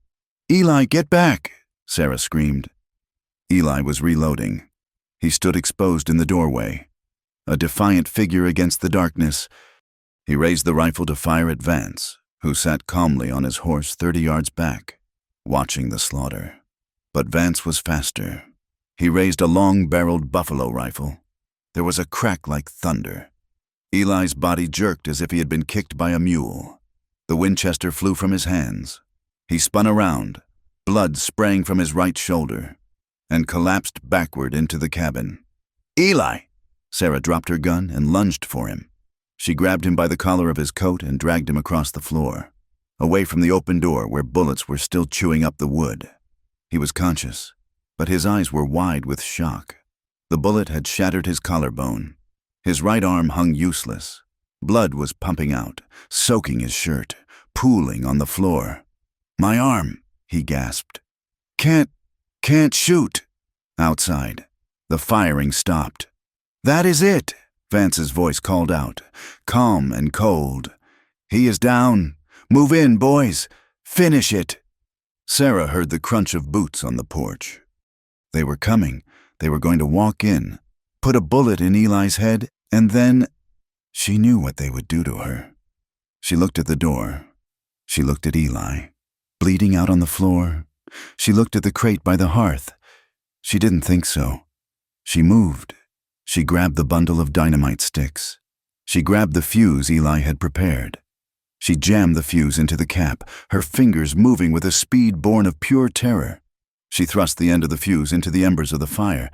"Eli, get back!" Sarah screamed. Eli was reloading. He stood exposed in the doorway, a defiant figure against the darkness. He raised the rifle to fire at Vance, who sat calmly on his horse 30 yards back, watching the slaughter. But Vance was faster. He raised a long-barreled buffalo rifle. There was a crack like thunder. Eli's body jerked as if he had been kicked by a mule. The Winchester flew from his hands. He spun around, blood spraying from his right shoulder, and collapsed backward into the cabin. "Eli!" Sarah dropped her gun and lunged for him. She grabbed him by the collar of his coat and dragged him across the floor, away from the open door where bullets were still chewing up the wood. He was conscious, but his eyes were wide with shock. The bullet had shattered his collarbone. His right arm hung useless. Blood was pumping out, soaking his shirt, pooling on the floor. "My arm," he gasped. Can't shoot." Outside, the firing stopped. "That is it," Vance's voice called out, calm and cold. "He is down. Move in, boys. Finish it." Sarah heard the crunch of boots on the porch. They were coming. They were going to walk in, put a bullet in Eli's head, and then she knew what they would do to her. She looked at the door. She looked at Eli, bleeding out on the floor. She looked at the crate by the hearth. She didn't think so. She moved. She grabbed the bundle of dynamite sticks. She grabbed the fuse Eli had prepared. She jammed the fuse into the cap, her fingers moving with a speed born of pure terror. She thrust the end of the fuse into the embers of the fire.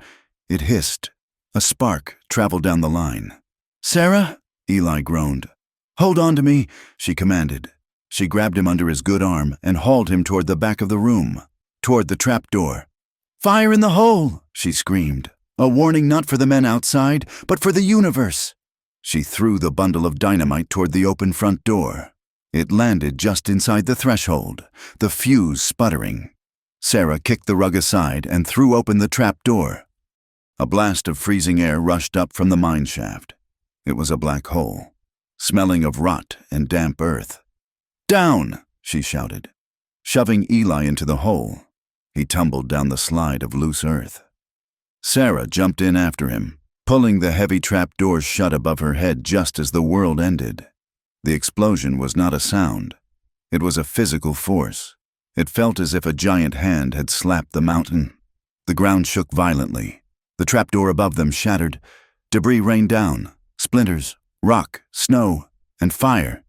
It hissed. A spark traveled down the line. "Sarah?" Eli groaned. "Hold on to me," she commanded. She grabbed him under his good arm and hauled him toward the back of the room, toward the trap door. "Fire in the hole!" she screamed. "A warning not for the men outside, but for the universe." She threw the bundle of dynamite toward the open front door. It landed just inside the threshold, the fuse sputtering. Sarah kicked the rug aside and threw open the trap door. A blast of freezing air rushed up from the mine shaft. It was a black hole, smelling of rot and damp earth. "Down!" she shouted, shoving Eli into the hole. He tumbled down the slide of loose earth. Sarah jumped in after him, pulling the heavy trap doors shut above her head just as the world ended. The explosion was not a sound. It was a physical force. It felt as if a giant hand had slapped the mountain. The ground shook violently. The trapdoor above them shattered. Debris rained down, splinters, rock, snow, and fire.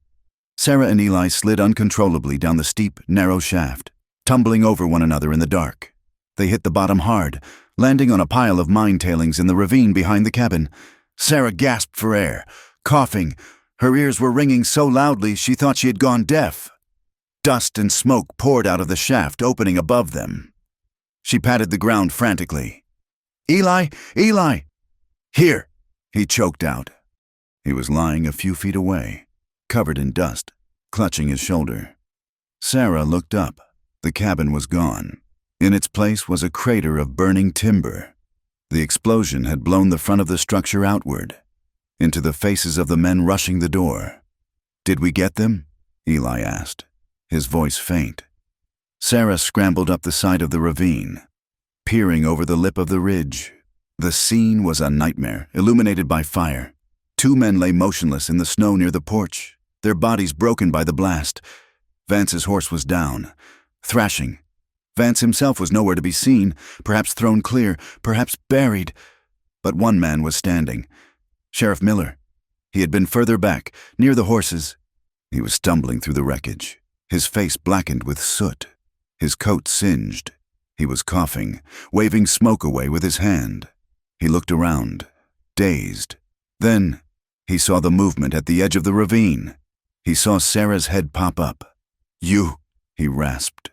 Sarah and Eli slid uncontrollably down the steep, narrow shaft, tumbling over one another in the dark. They hit the bottom hard, landing on a pile of mine tailings in the ravine behind the cabin. Sarah gasped for air, coughing. Her ears were ringing so loudly she thought she had gone deaf. Dust and smoke poured out of the shaft opening above them. She patted the ground frantically. "Eli! Eli!" "Here!" he choked out. He was lying a few feet away, covered in dust, clutching his shoulder. Sarah looked up. The cabin was gone. In its place was a crater of burning timber. The explosion had blown the front of the structure outward, into the faces of the men rushing the door. "Did we get them?" Eli asked, his voice faint. Sarah scrambled up the side of the ravine, peering over the lip of the ridge. The scene was a nightmare, illuminated by fire. 2 men lay motionless in the snow near the porch, their bodies broken by the blast. Vance's horse was down, thrashing. Vance himself was nowhere to be seen, perhaps thrown clear, perhaps buried. But one man was standing. Sheriff Miller. He had been further back, near the horses. He was stumbling through the wreckage, his face blackened with soot, his coat singed. He was coughing, waving smoke away with his hand. He looked around, dazed. Then he saw the movement at the edge of the ravine. He saw Sarah's head pop up. "You," he rasped.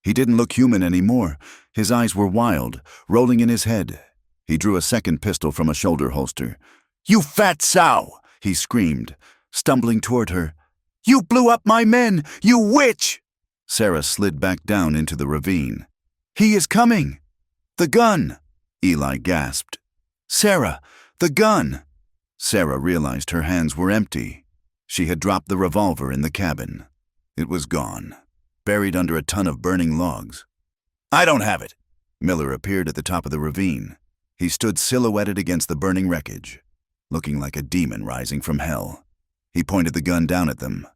He didn't look human anymore. His eyes were wild, rolling in his head. He drew a second pistol from a shoulder holster. "You fat sow!" he screamed, stumbling toward her. "You blew up my men, you witch!" Sarah slid back down into the ravine. "He is coming!" "The gun!" Eli gasped. "Sarah, the gun!" Sarah realized her hands were empty. She had dropped the revolver in the cabin. It was gone, buried under a ton of burning logs. "I don't have it." Miller appeared at the top of the ravine. He stood silhouetted against the burning wreckage, looking like a demon rising from hell. He pointed the gun down at them.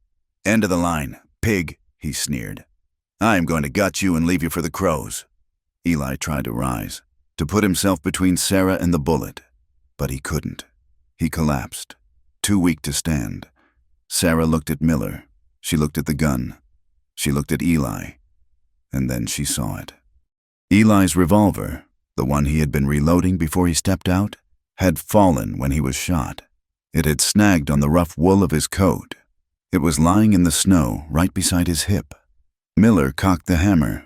"End of the line, pig," he sneered. "I am going to gut you and leave you for the crows." Eli tried to rise, to put himself between Sarah and the bullet, but he couldn't. He collapsed, too weak to stand. Sarah looked at Miller. She looked at the gun. She looked at Eli. And then she saw it. Eli's revolver, the one he had been reloading before he stepped out, had fallen when he was shot. It had snagged on the rough wool of his coat. It was lying in the snow right beside his hip. Miller cocked the hammer.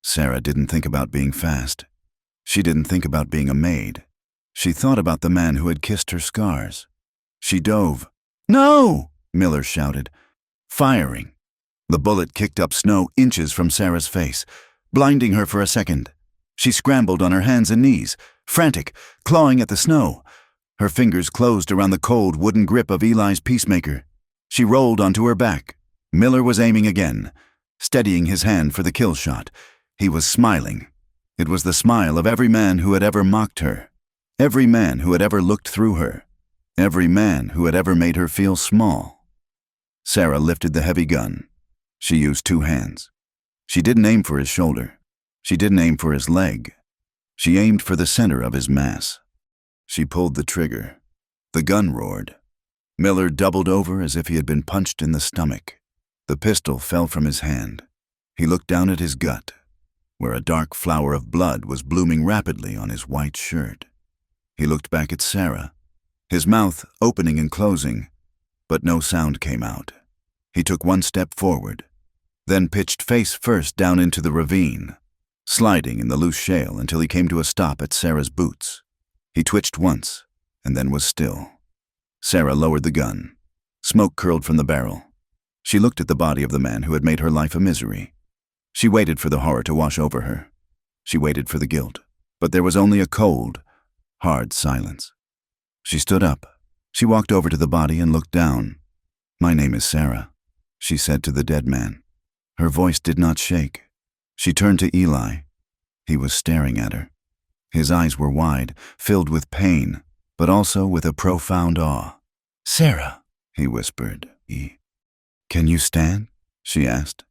Sarah didn't think about being fast. She didn't think about being a maid. She thought about the man who had kissed her scars. She dove. "No!" Miller shouted, firing. The bullet kicked up snow inches from Sarah's face, blinding her for a second. She scrambled on her hands and knees, frantic, clawing at the snow. Her fingers closed around the cold wooden grip of Eli's peacemaker. She rolled onto her back. Miller was aiming again, steadying his hand for the kill shot. He was smiling. It was the smile of every man who had ever mocked her, every man who had ever looked through her, every man who had ever made her feel small. Sarah lifted the heavy gun. She used two hands. She didn't aim for his shoulder. She didn't aim for his leg. She aimed for the center of his mass. She pulled the trigger. The gun roared. Miller doubled over as if he had been punched in the stomach. The pistol fell from his hand. He looked down at his gut, where a dark flower of blood was blooming rapidly on his white shirt. He looked back at Sarah, his mouth opening and closing, but no sound came out. He took one step forward, then pitched face first down into the ravine, sliding in the loose shale until he came to a stop at Sarah's boots. He twitched once, and then was still. Sarah lowered the gun. Smoke curled from the barrel. She looked at the body of the man who had made her life a misery. She waited for the horror to wash over her. She waited for the guilt, but there was only a cold, hard silence. She stood up. She walked over to the body and looked down. "My name is Sarah," she said to the dead man. Her voice did not shake. She turned to Eli. He was staring at her. His eyes were wide, filled with pain, but also with a profound awe. "Sarah," he whispered. "Can you stand?" she asked.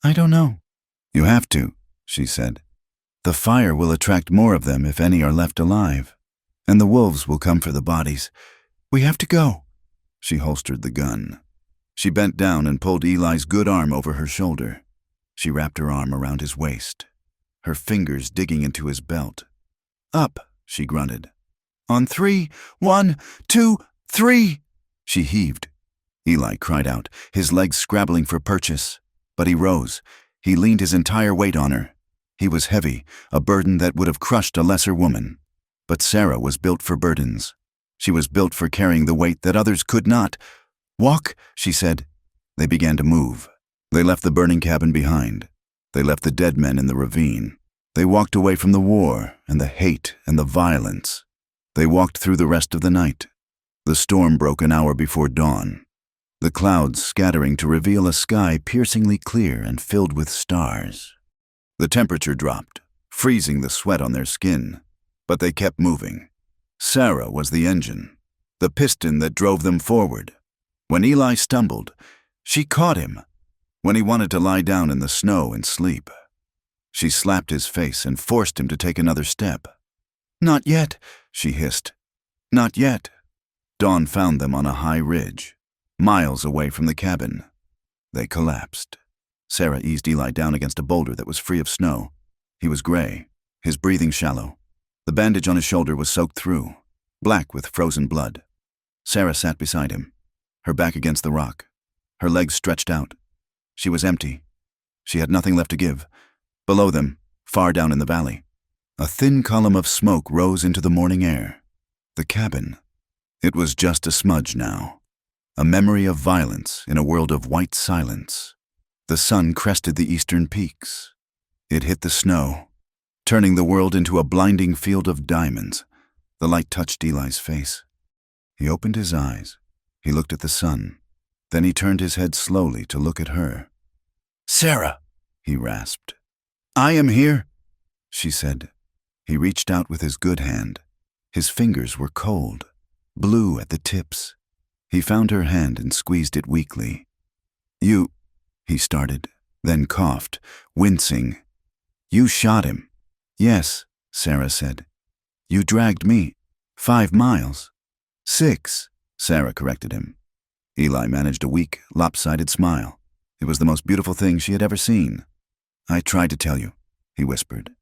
"I don't know." "You have to," she said. "The fire will attract more of them if any are left alive, and the wolves will come for the bodies. We have to go." She holstered the gun. She bent down and pulled Eli's good arm over her shoulder. She wrapped her arm around his waist, her fingers digging into his belt. "Up," she grunted. "On 3, 1, 2, 3. She heaved. Eli cried out, his legs scrabbling for purchase. But he rose. He leaned his entire weight on her. He was heavy, a burden that would have crushed a lesser woman. But Sarah was built for burdens. She was built for carrying the weight that others could not. "Walk," she said. They began to move. They left the burning cabin behind. They left the dead men in the ravine. They walked away from the war and the hate and the violence. They walked through the rest of the night. The storm broke an hour before dawn, the clouds scattering to reveal a sky piercingly clear and filled with stars. The temperature dropped, freezing the sweat on their skin, but they kept moving. Sarah was the engine, the piston that drove them forward. When Eli stumbled, she caught him. When he wanted to lie down in the snow and sleep, she slapped his face and forced him to take another step. "Not yet," she hissed. "Not yet." Dawn found them on a high ridge, miles away from the cabin. They collapsed. Sarah eased Eli down against a boulder that was free of snow. He was gray, his breathing shallow. The bandage on his shoulder was soaked through, black with frozen blood. Sarah sat beside him, her back against the rock, her legs stretched out. She was empty. She had nothing left to give. Below them, far down in the valley, a thin column of smoke rose into the morning air. The cabin. It was just a smudge now, a memory of violence in a world of white silence. The sun crested the eastern peaks. It hit the snow, turning the world into a blinding field of diamonds. The light touched Eli's face. He opened his eyes. He looked at the sun. Then he turned his head slowly to look at her. "Sarah," he rasped. "I am here," she said. He reached out with his good hand. His fingers were cold, blue at the tips. He found her hand and squeezed it weakly. "You," he started, then coughed, wincing. "You shot him." "Yes," Sarah said. "You dragged me 5 miles. 6, Sarah corrected him. Eli managed a weak, lopsided smile. It was the most beautiful thing she had ever seen. "I tried to tell you," he whispered.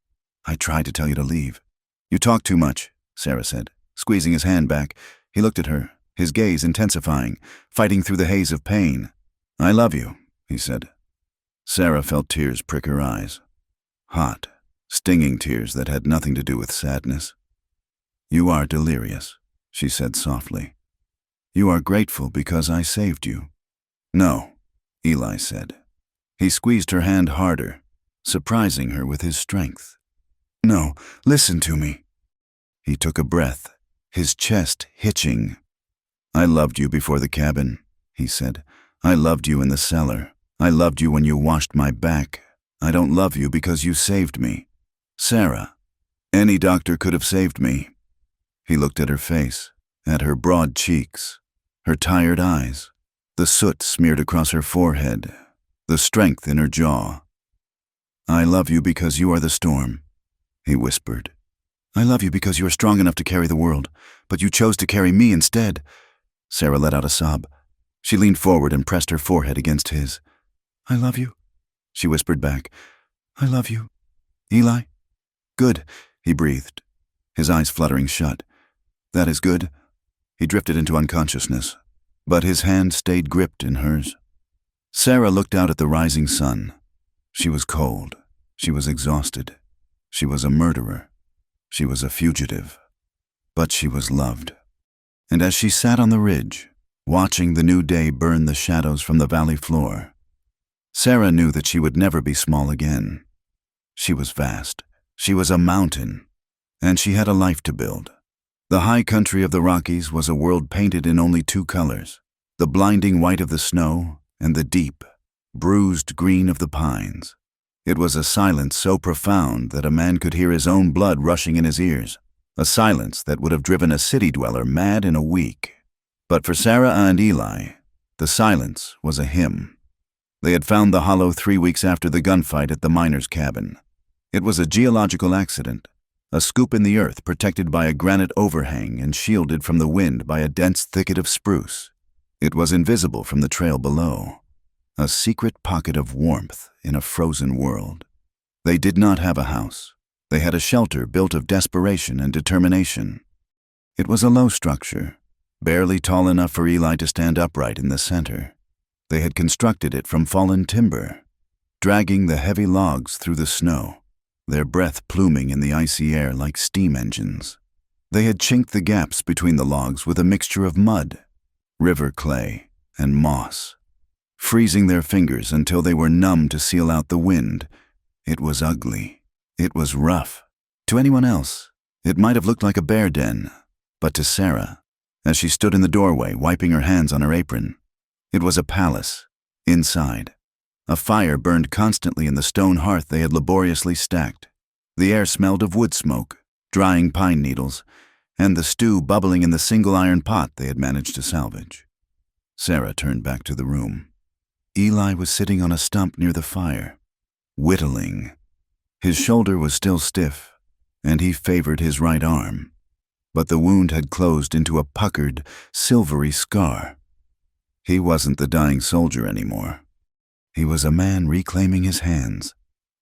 "I tried to tell you to leave." "You talk too much," Sarah said, squeezing his hand back. He looked at her, his gaze intensifying, fighting through the haze of pain. "I love you," he said. Sarah felt tears prick her eyes. Hot, stinging tears that had nothing to do with sadness. "You are delirious," she said softly. "You are grateful because I saved you." "No," Eli said. He squeezed her hand harder, surprising her with his strength. "No, listen to me." He took a breath, his chest hitching. "I loved you before the cabin," he said. "I loved you in the cellar. I loved you when you washed my back. I don't love you because you saved me. Sarah, any doctor could have saved me." He looked at her face, at her broad cheeks, her tired eyes, the soot smeared across her forehead, the strength in her jaw. "I love you because you are the storm," he whispered. "I love you because you are strong enough to carry the world, but you chose to carry me instead." Sarah let out a sob. She leaned forward and pressed her forehead against his. "I love you," she whispered back. "I love you. Eli?" "Good," he breathed, his eyes fluttering shut. "That is good." He drifted into unconsciousness, but his hand stayed gripped in hers. Sarah looked out at the rising sun. She was cold. She was exhausted. She was a murderer. She was a fugitive. But she was loved. And as she sat on the ridge, watching the new day burn the shadows from the valley floor, Sarah knew that she would never be small again. She was vast. She was a mountain. And she had a life to build. The high country of the Rockies was a world painted in only 2 colors, the blinding white of the snow and the deep, bruised green of the pines. It was a silence so profound that a man could hear his own blood rushing in his ears, a silence that would have driven a city dweller mad in a week. But for Sarah and Eli, the silence was a hymn. They had found the hollow 3 weeks after the gunfight at the miner's cabin. It was a geological accident, a scoop in the earth protected by a granite overhang and shielded from the wind by a dense thicket of spruce. It was invisible from the trail below, a secret pocket of warmth in a frozen world. They did not have a house. They had a shelter built of desperation and determination. It was a low structure, barely tall enough for Eli to stand upright in the center. They had constructed it from fallen timber, dragging the heavy logs through the snow, their breath pluming in the icy air like steam engines. They had chinked the gaps between the logs with a mixture of mud, river clay, and moss, freezing their fingers until they were numb to seal out the wind. It was ugly. It was rough. To anyone else, it might have looked like a bear den, but to Sarah, as she stood in the doorway wiping her hands on her apron, it was a palace, inside. A fire burned constantly in the stone hearth they had laboriously stacked. The air smelled of wood smoke, drying pine needles, and the stew bubbling in the single iron pot they had managed to salvage. Sarah turned back to the room. Eli was sitting on a stump near the fire, whittling. His shoulder was still stiff, and he favored his right arm, but the wound had closed into a puckered, silvery scar. He wasn't the dying soldier anymore. He was a man reclaiming his hands.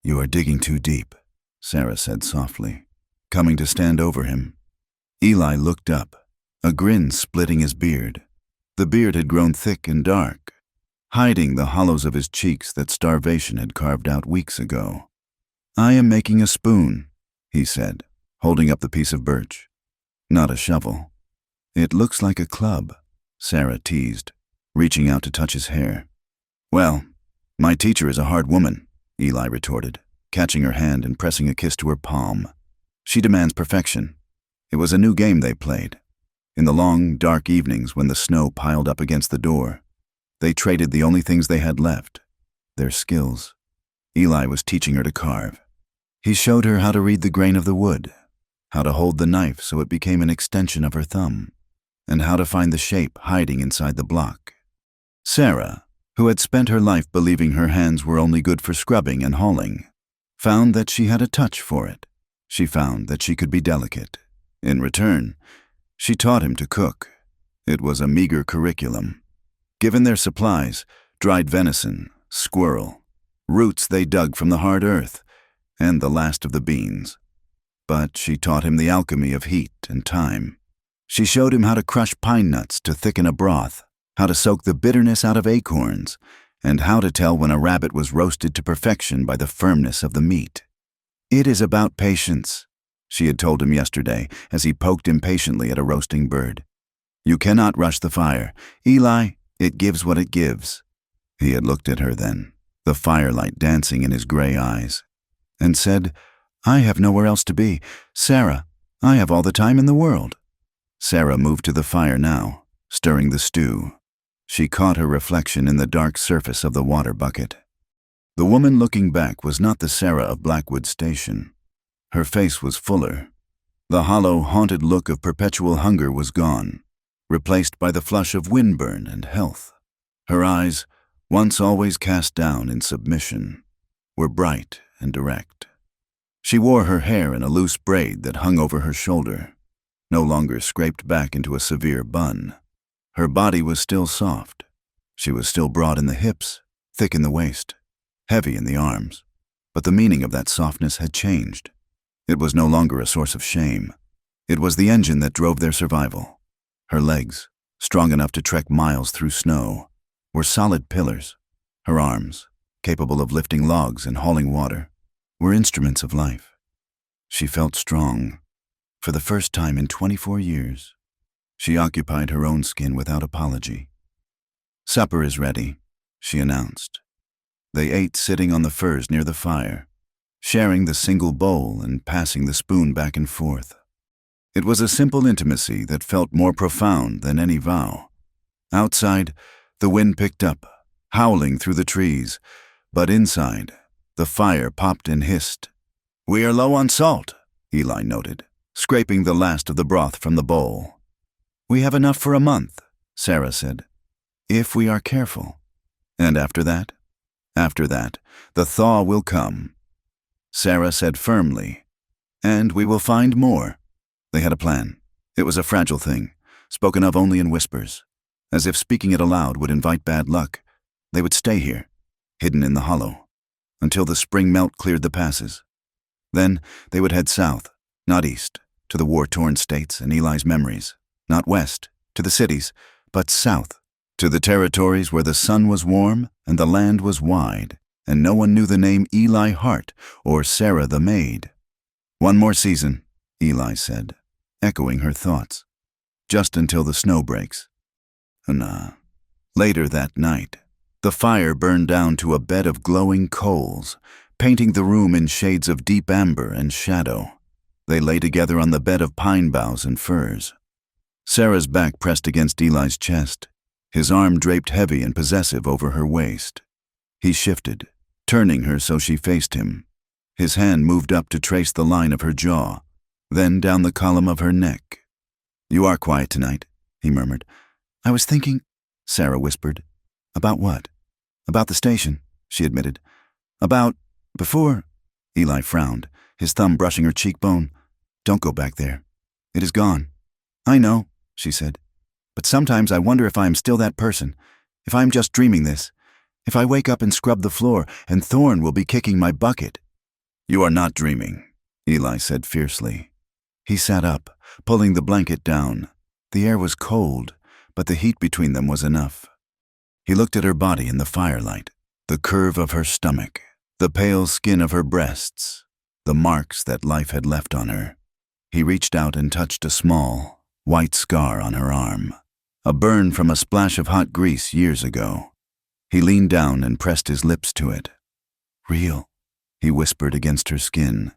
"You are digging too deep," Sarah said softly, coming to stand over him. Eli looked up, a grin splitting his beard. The beard had grown thick and dark, hiding the hollows of his cheeks that starvation had carved out weeks ago. "I am making a spoon," he said, holding up the piece of birch. "Not a shovel." It looks like a club, Sarah teased, reaching out to touch his hair. Well, my teacher is a hard woman, Eli retorted, catching her hand and pressing a kiss to her palm. She demands perfection. It was a new game they played. In the long, dark evenings when the snow piled up against the door, they traded the only things they had left, their skills. Eli was teaching her to carve. He showed her how to read the grain of the wood, how to hold the knife so it became an extension of her thumb, and how to find the shape hiding inside the block. Sarah, who had spent her life believing her hands were only good for scrubbing and hauling, found that she had a touch for it. She found that she could be delicate. In return, she taught him to cook. It was a meager curriculum. Given their supplies, dried venison, squirrel, roots they dug from the hard earth, and the last of the beans. But she taught him the alchemy of heat and time. She showed him how to crush pine nuts to thicken a broth, how to soak the bitterness out of acorns, and how to tell when a rabbit was roasted to perfection by the firmness of the meat. It is about patience, she had told him yesterday as he poked impatiently at a roasting bird. You cannot rush the fire. Eli, it gives what it gives. He had looked at her then, the firelight dancing in his gray eyes, and said, I have nowhere else to be. Sarah, I have all the time in the world. Sarah moved to the fire now, stirring the stew. She caught her reflection in the dark surface of the water bucket. The woman looking back was not the Sarah of Blackwood Station. Her face was fuller. The hollow, haunted look of perpetual hunger was gone, replaced by the flush of windburn and health. Her eyes, once always cast down in submission, were bright and direct. She wore her hair in a loose braid that hung over her shoulder, no longer scraped back into a severe bun. Her body was still soft. She was still broad in the hips, thick in the waist, heavy in the arms. But the meaning of that softness had changed. It was no longer a source of shame. It was the engine that drove their survival. Her legs, strong enough to trek miles through snow, were solid pillars. Her arms, capable of lifting logs and hauling water, were instruments of life. She felt strong, for the first time in 24 years. She occupied her own skin without apology. Supper is ready, she announced. They ate sitting on the furs near the fire, sharing the single bowl and passing the spoon back and forth. It was a simple intimacy that felt more profound than any vow. Outside, the wind picked up, howling through the trees, but inside, the fire popped and hissed. We are low on salt, Eli noted, scraping the last of the broth from the bowl. We have enough for a month, Sarah said, if we are careful. And after that? After that, the thaw will come. Sarah said firmly, and we will find more. They had a plan. It was a fragile thing, spoken of only in whispers. As if speaking it aloud would invite bad luck, they would stay here, hidden in the hollow, until the spring melt cleared the passes. Then they would head south, not east, to the war-torn states and Eli's memories, not west, to the cities, but south, to the territories where the sun was warm and the land was wide, and no one knew the name Eli Hart or Sarah the Maid. One more season, Eli said, echoing her thoughts, just until the snow breaks. Later that night, the fire burned down to a bed of glowing coals, painting the room in shades of deep amber and shadow. They lay together on the bed of pine boughs and firs. Sarah's back pressed against Eli's chest, his arm draped heavy and possessive over her waist. He shifted, turning her so she faced him. His hand moved up to trace the line of her jaw, then down the column of her neck. You are quiet tonight, he murmured. I was thinking, Sarah whispered. About what? About the station, she admitted. Before, Eli frowned, his thumb brushing her cheekbone. Don't go back there. It is gone. I know, she said. But sometimes I wonder if I am still that person, if I am just dreaming this, if I wake up and scrub the floor and Thorne will be kicking my bucket. You are not dreaming, Eli said fiercely. He sat up, pulling the blanket down. The air was cold, but the heat between them was enough. He looked at her body in the firelight, the curve of her stomach, the pale skin of her breasts, the marks that life had left on her. He reached out and touched a small, white scar on her arm, a burn from a splash of hot grease years ago. He leaned down and pressed his lips to it. "Real," he whispered against her skin.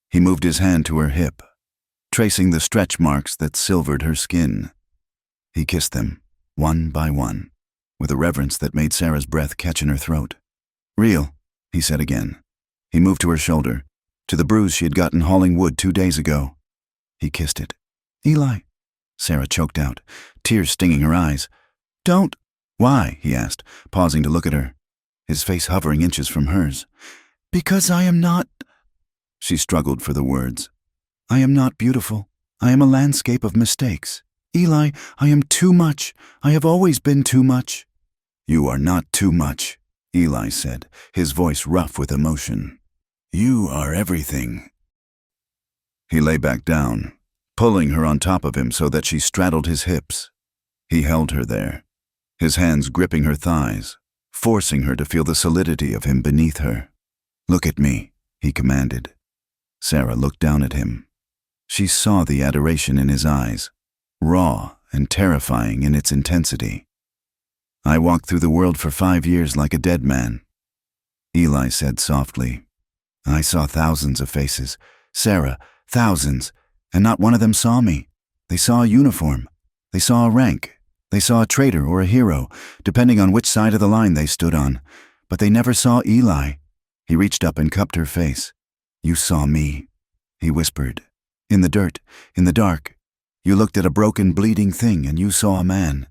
He moved his hand to her hip, tracing the stretch marks that silvered her skin. He kissed them, one by one, with a reverence that made Sarah's breath catch in her throat. "Real," he said again. He moved to her shoulder, to the bruise she had gotten hauling wood 2 days ago. He kissed it. "Eli," Sarah choked out, tears stinging her eyes. "Don't." "Why?" he asked, pausing to look at her, his face hovering inches from hers. "Because I am not—" She struggled for the words. "I am not beautiful. I am a landscape of mistakes. Eli, I am too much. I have always been too much." "You are not too much," Eli said, his voice rough with emotion. "You are everything." He lay back down, pulling her on top of him so that she straddled his hips. He held her there, his hands gripping her thighs, forcing her to feel the solidity of him beneath her. "Look at me," he commanded. Sarah looked down at him. She saw the adoration in his eyes, raw and terrifying in its intensity. "I walked through the world for 5 years like a dead man," Eli said softly. "I saw thousands of faces, Sarah, thousands, and not one of them saw me. They saw a uniform. They saw a rank. They saw a traitor or a hero, depending on which side of the line they stood on. But they never saw Eli." He reached up and cupped her face. "You saw me," he whispered. "In the dirt, in the dark. You looked at a broken, bleeding thing and you saw a man.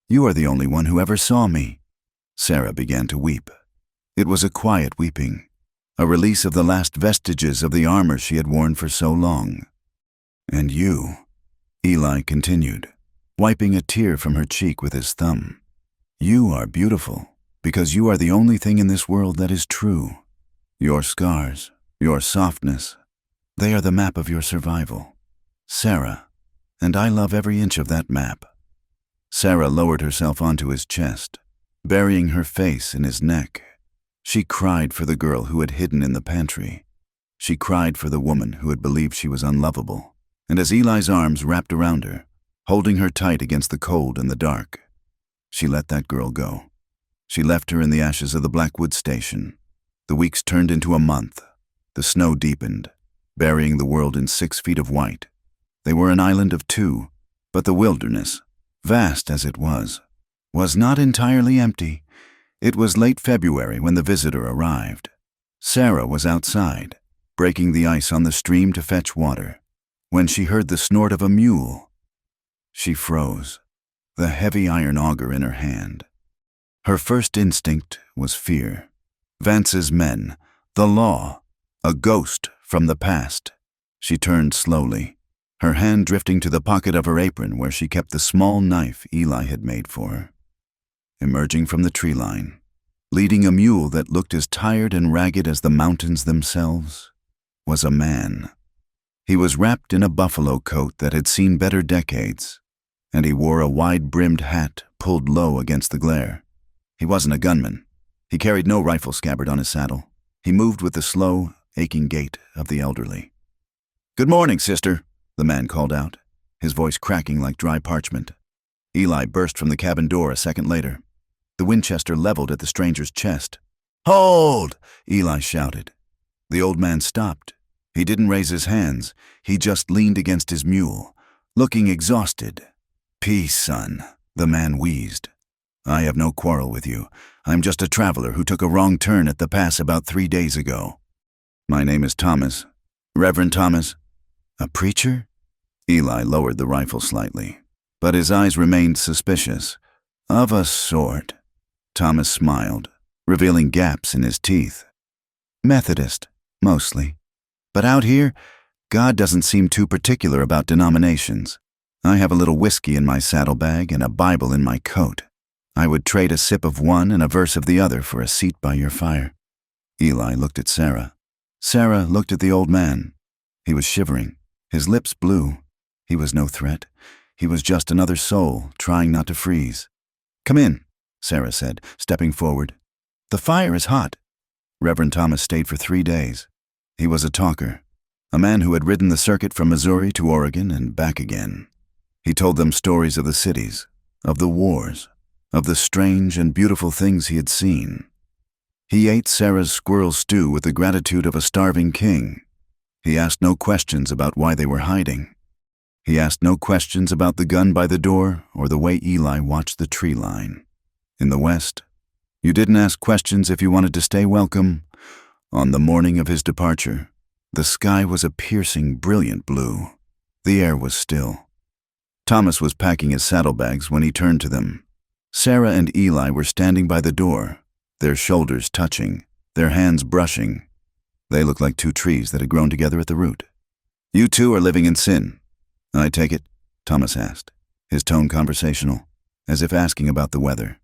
You are the only one who ever saw me." Sarah began to weep. It was a quiet weeping, a release of the last vestiges of the armor she had worn for so long. "And you," Eli continued, wiping a tear from her cheek with his thumb. "You are beautiful because you are the only thing in this world that is true. Your scars, your softness, they are the map of your survival. Sarah, and I love every inch of that map." Sarah lowered herself onto his chest, burying her face in his neck. She cried for the girl who had hidden in the pantry. She cried for the woman who had believed she was unlovable. And as Eli's arms wrapped around her, holding her tight against the cold and the dark, she let that girl go. She left her in the ashes of the Blackwood station. The weeks turned into a month. The snow deepened, burying the world in 6 feet of white. They were an island of 2, but the wilderness, vast as it was not entirely empty. It was late February when the visitor arrived. Sarah was outside, breaking the ice on the stream to fetch water, when she heard the snort of a mule. She froze, the heavy iron auger in her hand. Her first instinct was fear. Vance's men, the law, a ghost from the past. She turned slowly, her hand drifting to the pocket of her apron where she kept the small knife Eli had made for her. Emerging from the tree line, leading a mule that looked as tired and ragged as the mountains themselves, was a man. He was wrapped in a buffalo coat that had seen better decades, and he wore a wide-brimmed hat pulled low against the glare. He wasn't a gunman. He carried no rifle scabbard on his saddle. He moved with the slow, aching gait of the elderly. "Good morning, sister," the man called out, his voice cracking like dry parchment. Eli burst from the cabin door a second later, the Winchester leveled at the stranger's chest. "Hold!" Eli shouted. The old man stopped. He didn't raise his hands. He just leaned against his mule, looking exhausted. "Peace, son," the man wheezed. "I have no quarrel with you. I'm just a traveler who took a wrong turn at the pass about 3 days ago. My name is Thomas. Reverend Thomas." "A preacher?" Eli lowered the rifle slightly, but his eyes remained suspicious. "Of a sort." Thomas smiled, revealing gaps in his teeth. "Methodist, mostly. But out here, God doesn't seem too particular about denominations. I have a little whiskey in my saddlebag and a Bible in my coat. I would trade a sip of one and a verse of the other for a seat by your fire." Eli looked at Sarah. Sarah looked at the old man. He was shivering, his lips blue. He was no threat. He was just another soul trying not to freeze. "Come in," Sarah said, stepping forward. "The fire is hot." Reverend Thomas stayed for 3 days. He was a talker, a man who had ridden the circuit from Missouri to Oregon and back again. He told them stories of the cities, of the wars, of the strange and beautiful things he had seen. He ate Sarah's squirrel stew with the gratitude of a starving king. He asked no questions about why they were hiding. He asked no questions about the gun by the door or the way Eli watched the tree line. In the West, you didn't ask questions if you wanted to stay welcome. On the morning of his departure, the sky was a piercing, brilliant blue. The air was still. Thomas was packing his saddlebags when he turned to them. Sarah and Eli were standing by the door, their shoulders touching, their hands brushing. They looked like two trees that had grown together at the root. "You two are living in sin, I take it?" Thomas asked, his tone conversational, as if asking about the weather.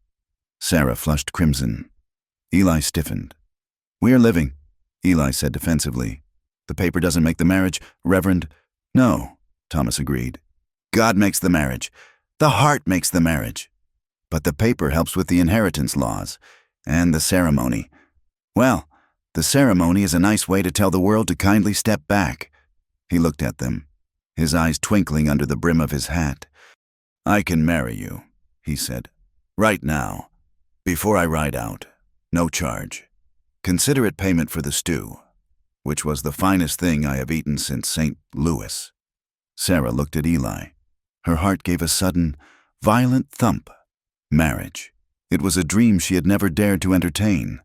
Sarah flushed crimson. Eli stiffened. "We are living," Eli said defensively. "The paper doesn't make the marriage, Reverend." "No," Thomas agreed. "God makes the marriage. The heart makes the marriage. But the paper helps with the inheritance laws and the ceremony. Well, the ceremony is a nice way to tell the world to kindly step back." He looked at them, his eyes twinkling under the brim of his hat. "I can marry you," he said. "Right now, before I ride out. No charge. Consider it payment for the stew, which was the finest thing I have eaten since St. Louis." Sarah looked at Eli. Her heart gave a sudden, violent thump. Marriage. It was a dream she had never dared to entertain.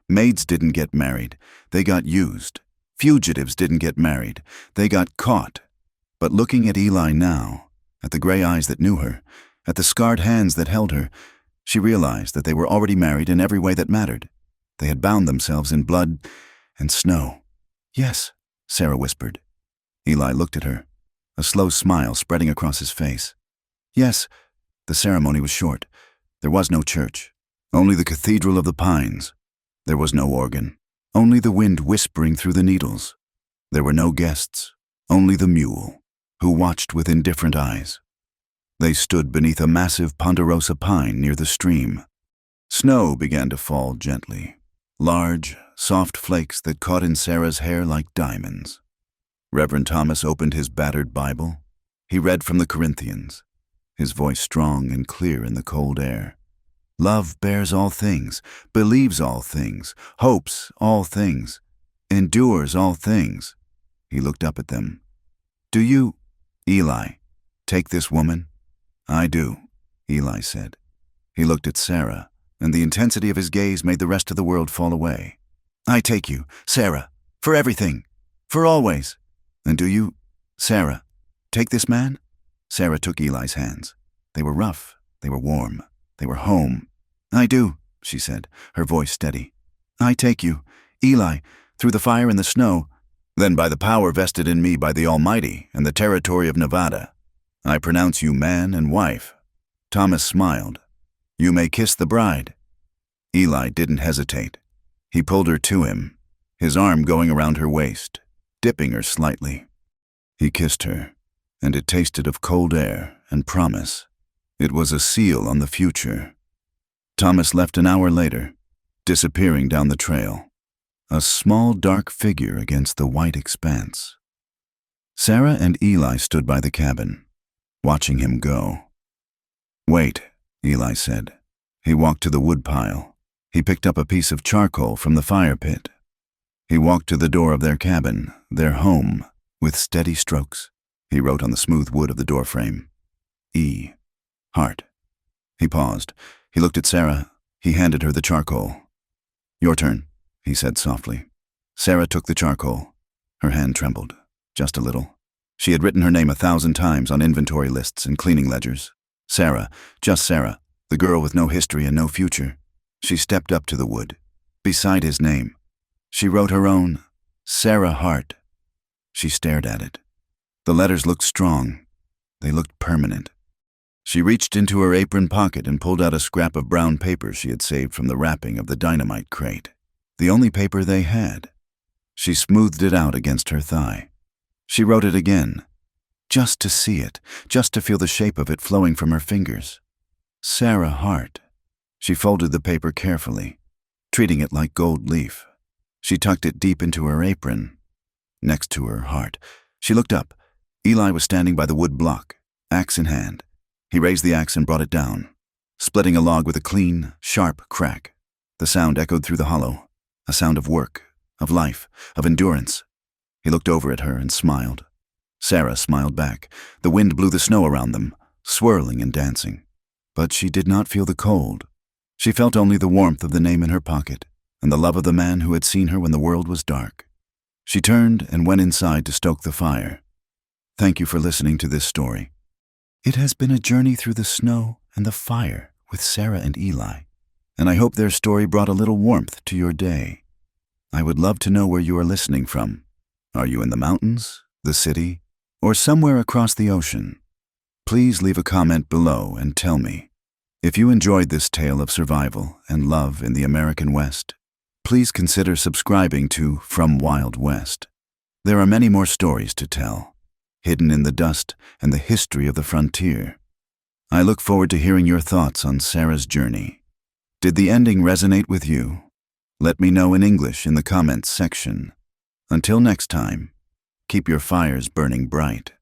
Maids didn't get married. They got used. Fugitives didn't get married. They got caught. But looking at Eli now, at the gray eyes that knew her, at the scarred hands that held her, she realized that they were already married in every way that mattered. They had bound themselves in blood and snow. "Yes," Sarah whispered. Eli looked at her, a slow smile spreading across his face. "Yes." The ceremony was short. There was no church, only the Cathedral of the Pines. There was no organ, only the wind whispering through the needles. There were no guests, only the mule, who watched with indifferent eyes. They stood beneath a massive ponderosa pine near the stream. Snow began to fall gently, large, soft flakes that caught in Sarah's hair like diamonds. Reverend Thomas opened his battered Bible. He read from the Corinthians, his voice strong and clear in the cold air. "Love bears all things, believes all things, hopes all things, endures all things." He looked up at them. "Do you, Eli, take this woman?" "I do," Eli said. He looked at Sarah, and the intensity of his gaze made the rest of the world fall away. "I take you, Sarah, for everything, for always." "And do you, Sarah, take this man?" Sarah took Eli's hands. They were rough, they were warm, they were home. "I do," she said, her voice steady. "I take you, Eli, through the fire and the snow." "Then by the power vested in me by the Almighty and the territory of Nevada, I pronounce you man and wife." Thomas smiled. "You may kiss the bride." Eli didn't hesitate. He pulled her to him, his arm going around her waist, dipping her slightly. He kissed her, and it tasted of cold air and promise. It was a seal on the future. Thomas left an hour later, disappearing down the trail, a small dark figure against the white expanse. Sarah and Eli stood by the cabin, watching him go. "Wait," Eli said. He walked to the woodpile. He picked up a piece of charcoal from the fire pit. He walked to the door of their cabin, their home, with steady strokes. He wrote on the smooth wood of the doorframe, E. Heart. He paused. He looked at Sarah. He handed her the charcoal. "Your turn," he said softly. Sarah took the charcoal. Her hand trembled, just a little. She had written her name 1,000 times on inventory lists and cleaning ledgers. Sarah, just Sarah, the girl with no history and no future. She stepped up to the wood, beside his name. She wrote her own, Sarah Hart. She stared at it. The letters looked strong. They looked permanent. She reached into her apron pocket and pulled out a scrap of brown paper she had saved from the wrapping of the dynamite crate, the only paper they had. She smoothed it out against her thigh. She wrote it again, just to see it, just to feel the shape of it flowing from her fingers. Sarah Hart. She folded the paper carefully, treating it like gold leaf. She tucked it deep into her apron, next to her heart. She looked up. Eli was standing by the wood block, axe in hand. He raised the axe and brought it down, splitting a log with a clean, sharp crack. The sound echoed through the hollow, a sound of work, of life, of endurance. He looked over at her and smiled. Sarah smiled back. The wind blew the snow around them, swirling and dancing. But she did not feel the cold. She felt only the warmth of the name in her pocket and the love of the man who had seen her when the world was dark. She turned and went inside to stoke the fire. Thank you for listening to this story. It has been a journey through the snow and the fire with Sarah and Eli, and I hope their story brought a little warmth to your day. I would love to know where you are listening from. Are you in the mountains, the city, or somewhere across the ocean? Please leave a comment below and tell me. If you enjoyed this tale of survival and love in the American West, please consider subscribing to From Wild West. There are many more stories to tell, hidden in the dust and the history of the frontier. I look forward to hearing your thoughts on Sarah's journey. Did the ending resonate with you? Let me know in English in the comments section. Until next time, keep your fires burning bright.